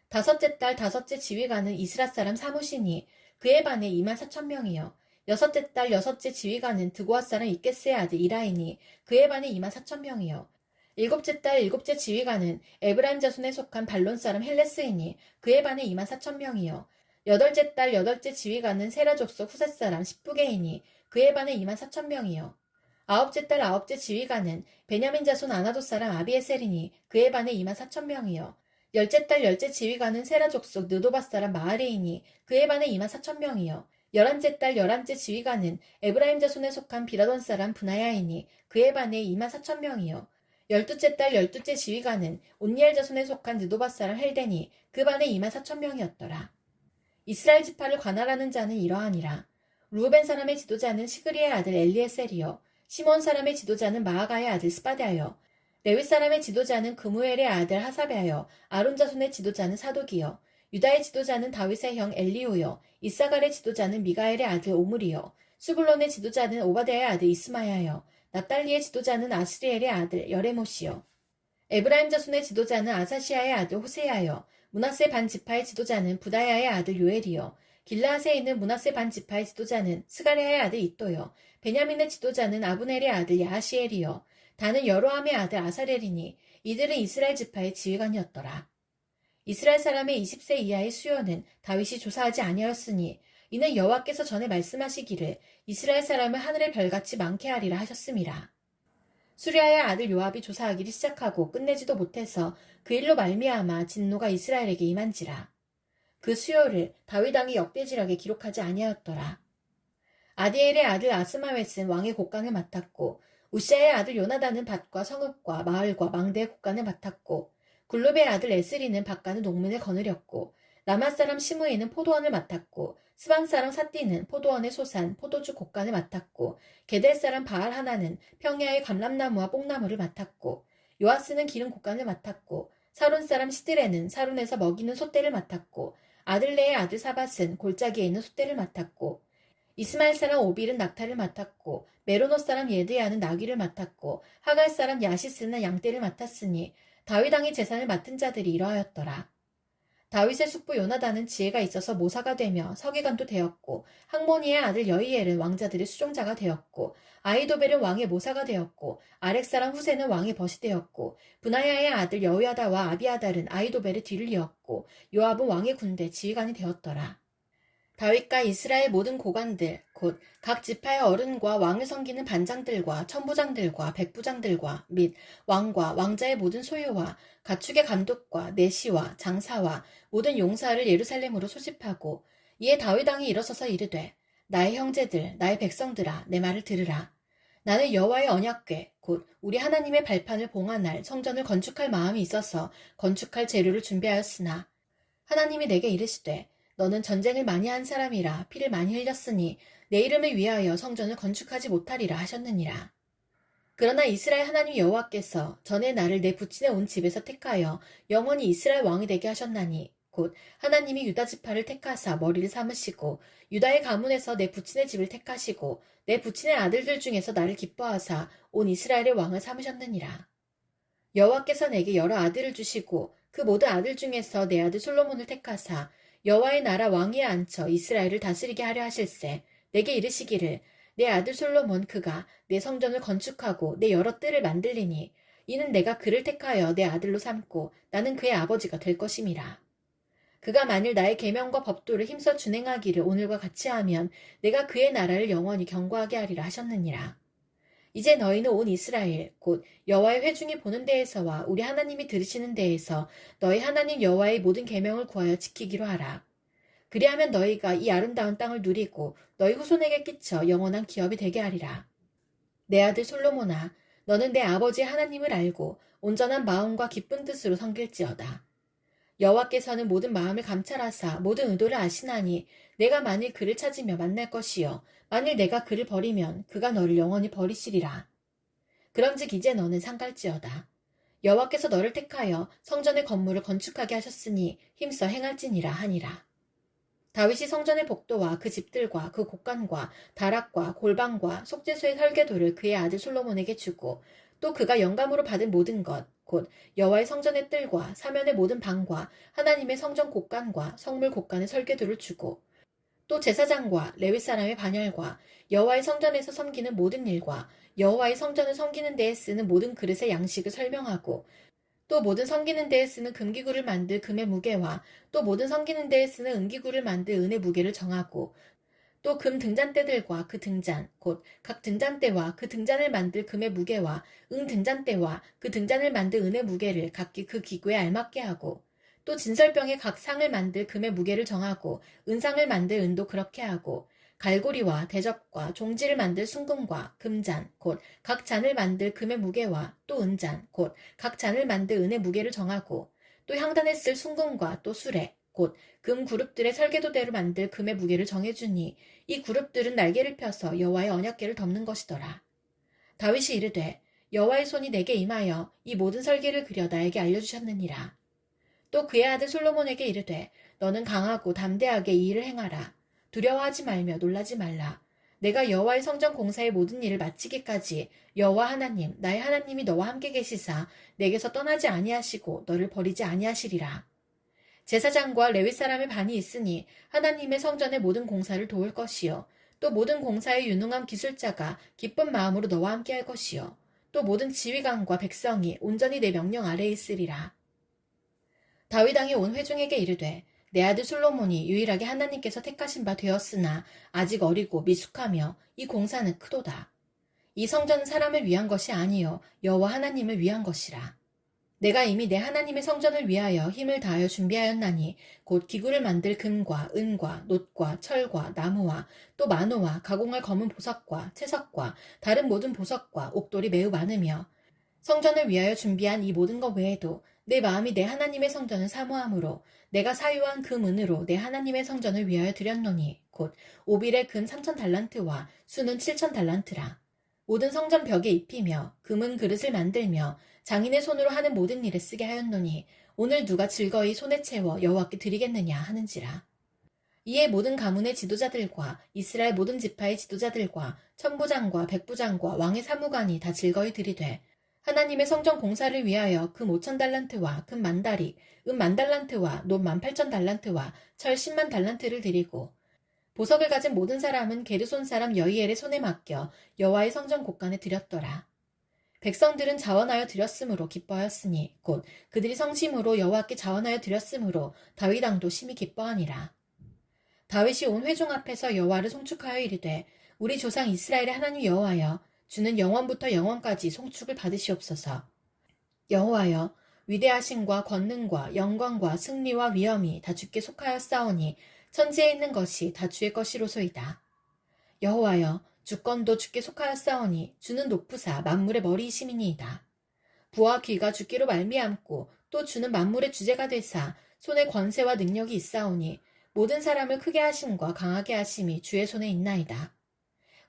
다섯째 달 다섯째 지휘관은 이스라 사람 사무시니 그의 반에 24,000명이요. 여섯째 달 여섯째 지휘관은 드고아 사람 이게스의 아들 이라이니 그의 반에 24,000명이요. 일곱째 달 일곱째 지휘관은 에브라임 자손에 속한 발론 사람 헬레스이니 그의 반에 24,000명이요. 여덟째 달 여덟째 지휘관은 세라 족속 후셋 사람 십부게이니 그의 반에 24,000명이요. 아홉째 달 아홉째 지휘관은 베냐민 자손 아나도 사람 아비에셀이니 그의 반에 24,000명이요. 열째 달 열째 지휘관은 세라 족속 느도바 사람 마아레이니 그의 반에 24,000명이요. 열한째 달 열한째 지휘관은 에브라임 자손에 속한 비라돈 사람 브나야이니 그의 반에 24,000명이요. 열두째 달 열두째 지휘관은 온니엘 자손에 속한 느도바 사람 헬데니 그 반에 24,000명이었더라. 이스라엘 지파를 관할하는 자는 이러하니라. 루벤 사람의 지도자는 시그리의 아들 엘리에셀이요. 시몬 사람의 지도자는 마아가의 아들 스바데아요. 레위 사람의 지도자는 그무엘의 아들 하사베아요. 아론 자손의 지도자는 사독이요. 유다의 지도자는 다윗의 형 엘리오요. 이사갈의 지도자는 미가엘의 아들 오므리요. 수블론의 지도자는 오바댜의 아들 이스마야요. 납달리의 지도자는 아스리엘의 아들 여레못이요. 에브라임 자손의 지도자는 아사시아의 아들 호세야요. 므낫세 반 지파의 지도자는 부다야의 아들 요엘이요. 길라앗에 있는 므낫세 반 지파의 지도자는 스가랴의 아들 이또요. 베냐민의 지도자는 아브넬의 아들 야하시엘이요. 다는 여로함의 아들 아사렐이니 이들은 이스라엘 지파의 지휘관이었더라. 이스라엘 사람의 20세 이하의 수요는 다윗이 조사하지 아니하였으니 이는 여호와께서 전에 말씀하시기를 이스라엘 사람을 하늘의 별같이 많게 하리라 하셨음이라. 수리아의 아들 요압이 조사하기를 시작하고 끝내지도 못해서 그 일로 말미암아 진노가 이스라엘에게 임한지라. 그 수요를 다윗 왕이 역대지력에 기록하지 아니하였더라. 아디엘의 아들 아스마웻은 왕의 곡간을 맡았고 우시아의 아들 요나단은 밭과 성읍과 마을과 망대의 곡간을 맡았고 굴룹의 아들 에스리는 밭가는 농민을 거느렸고 라맛 사람 시므이는 포도원을 맡았고 스방 사람 삿디는 포도원의 소산 포도주 곡간을 맡았고 게델 사람 바알 하나는 평야의 감람나무와 뽕나무를 맡았고 요아스는 기름 곡간을 맡았고 사론 사람 시드레는 사론에서 먹이는 솥대를 맡았고 아들레의 아들 사밧은 골짜기에 있는 솥대를 맡았고 이스마엘 사람 오빌은 낙타를 맡았고 메로노 사람 예드야는 나귀를 맡았고 하갈 사람 야시스는 양떼를 맡았으니 다윗 왕의 재산을 맡은 자들이 이러하였더라. 다윗의 숙부 요나단은 지혜가 있어서 모사가 되며 서기관도 되었고 학모니의 아들 여이엘은 왕자들의 수종자가 되었고 아히도벨은 왕의 모사가 되었고 아렉 사람 후세는 왕의 벗이 되었고 브나야의 아들 여호야다와 아비아달은 아히도벨의 뒤를 이었고 요압은 왕의 군대 지휘관이 되었더라. 다윗과 이스라엘 모든 고관들 곧 각 지파의 어른과 왕을 섬기는 반장들과 천부장들과 백부장들과 및 왕과 왕자의 모든 소유와 가축의 감독과 내시와 장사와 모든 용사를 예루살렘으로 소집하고 이에 다윗 왕이 일어서서 이르되 나의 형제들 나의 백성들아 내 말을 들으라. 나는 여호와의 언약궤 곧 우리 하나님의 발판을 봉헌할 성전을 건축할 마음이 있어서 건축할 재료를 준비하였으나 하나님이 내게 이르시되 너는 전쟁을 많이 한 사람이라 피를 많이 흘렸으니 내 이름을 위하여 성전을 건축하지 못하리라 하셨느니라. 그러나 이스라엘 하나님 여호와께서 전에 나를 내 부친의 온 집에서 택하여 영원히 이스라엘 왕이 되게 하셨나니 곧 하나님이 유다 지파를 택하사 머리를 삼으시고 유다의 가문에서 내 부친의 집을 택하시고 내 부친의 아들들 중에서 나를 기뻐하사 온 이스라엘의 왕을 삼으셨느니라. 여호와께서 내게 여러 아들을 주시고 그 모든 아들 중에서 내 아들 솔로몬을 택하사 여호와의 나라 왕위에 앉혀 이스라엘을 다스리게 하려 하실세 내게 이르시기를 내 아들 솔로몬 그가 내 성전을 건축하고 내 여러 뜰을 만들리니 이는 내가 그를 택하여 내 아들로 삼고 나는 그의 아버지가 될 것임이라. 그가 만일 나의 계명과 법도를 힘써 준행하기를 오늘과 같이 하면 내가 그의 나라를 영원히 견고하게 하리라 하셨느니라. 이제 너희는 온 이스라엘 곧 여호와의 회중이 보는 데에서와 우리 하나님이 들으시는 데에서 너희 하나님 여호와의 모든 계명을 구하여 지키기로 하라. 그리하면 너희가 이 아름다운 땅을 누리고 너희 후손에게 끼쳐 영원한 기업이 되게 하리라. 내 아들 솔로몬아, 너는 내 아버지 하나님을 알고 온전한 마음과 기쁜 뜻으로 섬길지어다. 여호와께서는 모든 마음을 감찰하사 모든 의도를 아시나니 내가 만일 그를 찾으며 만날 것이요 만일 내가 그를 버리면 그가 너를 영원히 버리시리라. 그런즉 이제 너는 상갈지어다. 여호와께서 너를 택하여 성전의 건물을 건축하게 하셨으니 힘써 행할지니라 하니라. 다윗이 성전의 복도와 그 집들과 그 곡간과 다락과 골방과 속죄소의 설계도를 그의 아들 솔로몬에게 주고 또 그가 영감으로 받은 모든 것 곧 여호와의 성전의 뜰과 사면의 모든 방과 하나님의 성전 곡간과 성물 곡간의 설계도를 주고 또 제사장과 레위 사람의 반열과 여호와의 성전에서 섬기는 모든 일과 여호와의 성전을 섬기는 데에 쓰는 모든 그릇의 양식을 설명하고 또 모든 섬기는 데에 쓰는 금기구를 만들 금의 무게와 또 모든 섬기는 데에 쓰는 은기구를 만들 은의 무게를 정하고 또 금 등잔대들과 그 등잔 곧 각 등잔대와 그 등잔을 만들 금의 무게와 은 등잔대와 그 등잔을 만들 은의 무게를 각기 그 기구에 알맞게 하고 또 진설병의 각 상을 만들 금의 무게를 정하고 은상을 만들 은도 그렇게 하고 갈고리와 대접과 종지를 만들 순금과 금잔 곧 각 잔을 만들 금의 무게와 또 은잔 곧 각 잔을 만들 은의 무게를 정하고 또 향단에 쓸 순금과 또 수레 곧 금 그룹들의 설계도대로 만들 금의 무게를 정해주니 이 그룹들은 날개를 펴서 여호와의 언약궤를 덮는 것이더라. 다윗이 이르되 여호와의 손이 내게 임하여 이 모든 설계를 그려 나에게 알려주셨느니라. 또 그의 아들 솔로몬에게 이르되 너는 강하고 담대하게 이 일을 행하라. 두려워하지 말며 놀라지 말라. 내가 여호와의 성전 공사의 모든 일을 마치기까지 여호와 하나님 나의 하나님이 너와 함께 계시사 내게서 떠나지 아니하시고 너를 버리지 아니하시리라. 제사장과 레위 사람의 반이 있으니 하나님의 성전의 모든 공사를 도울 것이요 또 모든 공사에 유능한 기술자가 기쁜 마음으로 너와 함께 할 것이요 또 모든 지휘관과 백성이 온전히 내 명령 아래에 있으리라. 다윗 왕이 온 회중에게 이르되 내 아들 솔로몬이 유일하게 하나님께서 택하신 바 되었으나 아직 어리고 미숙하며 이 공사는 크도다. 이 성전은 사람을 위한 것이 아니요 여호와 하나님을 위한 것이라. 내가 이미 내 하나님의 성전을 위하여 힘을 다하여 준비하였나니 곧 기구를 만들 금과 은과 놋과 철과 나무와 또 만호와 가공할 검은 보석과 채석과 다른 모든 보석과 옥돌이 매우 많으며 성전을 위하여 준비한 이 모든 것 외에도 내 마음이 내 하나님의 성전을 사모함으로 내가 사유한 금 은으로 내 하나님의 성전을 위하여 드렸노니 곧 오빌의 금 3,000달란트와 수는 7,000달란트라. 모든 성전 벽에 입히며 금은 그릇을 만들며 장인의 손으로 하는 모든 일에 쓰게 하였노니 오늘 누가 즐거이 손에 채워 여호와께 드리겠느냐 하는지라. 이에 모든 가문의 지도자들과 이스라엘 모든 지파의 지도자들과 천부장과 백부장과 왕의 사무관이 다 즐거이 드리되 하나님의 성전 공사를 위하여 금 5,000달란트와 금 10,000다리, 은 10,000달란트와 놋 18,000달란트와 철 100,000달란트를 드리고 보석을 가진 모든 사람은 게르손 사람 여이엘의 손에 맡겨 여호와의 성전 곳간에 드렸더라. 백성들은 자원하여 드렸으므로 기뻐하였으니 곧 그들이 성심으로 여호와께 자원하여 드렸으므로 다윗 왕도 심히 기뻐하니라. 다윗이 온 회중 앞에서 여호와를 송축하여 이르되 우리 조상 이스라엘의 하나님 여호와여 주는 영원부터 영원까지 송축을 받으시옵소서. 여호와여 위대하심과 권능과 영광과 승리와 위엄이 다 주께 속하였사오니 천지에 있는 것이 다 주의 것이로소이다. 여호와여 주권도 주께 속하였사오니 주는 높으사 만물의 머리이심이니이다. 부와 귀가 주께로 말미암고 또 주는 만물의 주제가 되사 손에 권세와 능력이 있사오니 모든 사람을 크게 하심과 강하게 하심이 주의 손에 있나이다.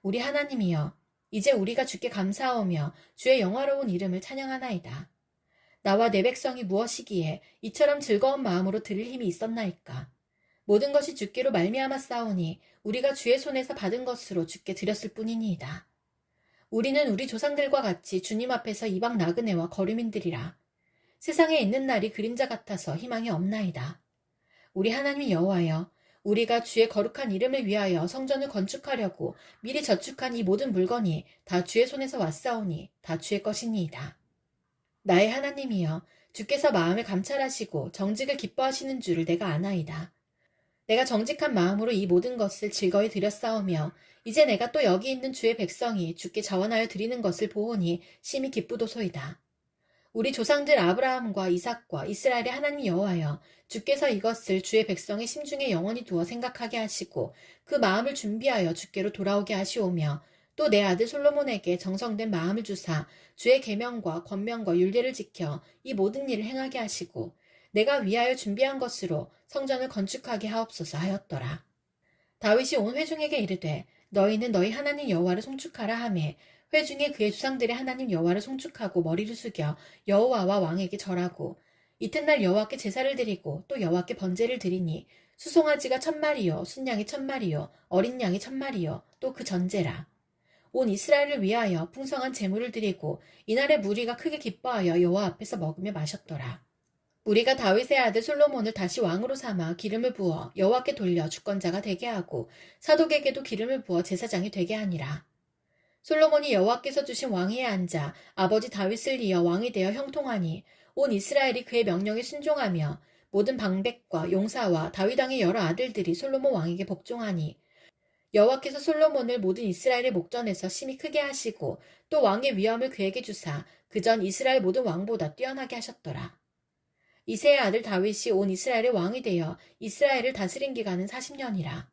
우리 하나님이여 이제 우리가 주께 감사하오며 주의 영화로운 이름을 찬양하나이다. 나와 내 백성이 무엇이기에 이처럼 즐거운 마음으로 들을 힘이 있었나이까. 모든 것이 주께로 말미암아 싸우니 우리가 주의 손에서 받은 것으로 주께 드렸을 뿐이니이다. 우리는 우리 조상들과 같이 주님 앞에서 이방 나그네와 거류민들이라. 세상에 있는 날이 그림자 같아서 희망이 없나이다. 우리 하나님 여호와여 우리가 주의 거룩한 이름을 위하여 성전을 건축하려고 미리 저축한 이 모든 물건이 다 주의 손에서 왔사오니 다 주의 것이니이다. 나의 하나님이여 주께서 마음을 감찰하시고 정직을 기뻐하시는 줄을 내가 아나이다. 내가 정직한 마음으로 이 모든 것을 즐거이 드렸사오며 이제 내가 또 여기 있는 주의 백성이 주께 자원하여 드리는 것을 보오니 심히 기쁘도소이다. 우리 조상들 아브라함과 이삭과 이스라엘의 하나님 여호와여, 주께서 이것을 주의 백성의 심중에 영원히 두어 생각하게 하시고 그 마음을 준비하여 주께로 돌아오게 하시오며 또 내 아들 솔로몬에게 정성된 마음을 주사 주의 계명과 권명과 율례를 지켜 이 모든 일을 행하게 하시고 내가 위하여 준비한 것으로 성전을 건축하게 하옵소서 하였더라. 다윗이 온 회중에게 이르되 너희는 너희 하나님 여호와를 송축하라 하매 회중에 그의 조상들의 하나님 여호와를 송축하고 머리를 숙여 여호와와 왕에게 절하고 이튿날 여호와께 제사를 드리고 또 여호와께 번제를 드리니 수송아지가 1000마리요 순양이 1000마리요 어린 양이 1000마리요 또 그 전제라. 온 이스라엘을 위하여 풍성한 제물을 드리고 이날에 무리가 크게 기뻐하여 여호와 앞에서 먹으며 마셨더라. 무리가 다윗의 아들 솔로몬을 다시 왕으로 삼아 기름을 부어 여호와께 돌려 주권자가 되게 하고 사독에게도 기름을 부어 제사장이 되게 하니라. 솔로몬이 여호와께서 주신 왕위에 앉아 아버지 다윗을 이어 왕이 되어 형통하니 온 이스라엘이 그의 명령에 순종하며 모든 방백과 용사와 다윗 왕의 여러 아들들이 솔로몬 왕에게 복종하니 여호와께서 솔로몬을 모든 이스라엘의 목전에서 심히 크게 하시고 또 왕의 위엄을 그에게 주사 그전 이스라엘 모든 왕보다 뛰어나게 하셨더라. 이새의 아들 다윗이 온 이스라엘의 왕이 되어 이스라엘을 다스린 기간은 40년이라.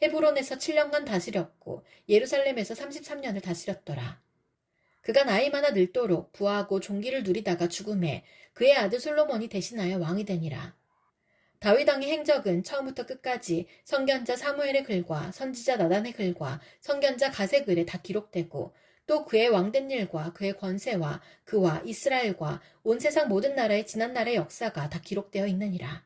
헤브론에서 7년간 다스렸고 예루살렘에서 33년을 다스렸더라. 그가 나이 많아 늙도록 부하고 종기를 누리다가 죽음에 그의 아들 솔로몬이 대신하여 왕이 되니라. 다윗 왕의 행적은 처음부터 끝까지 선견자 사무엘의 글과 선지자 나단의 글과 선견자 갓의 글에 다 기록되고 또 그의 왕된 일과 그의 권세와 그와 이스라엘과 온 세상 모든 나라의 지난 날의 역사가 다 기록되어 있느니라.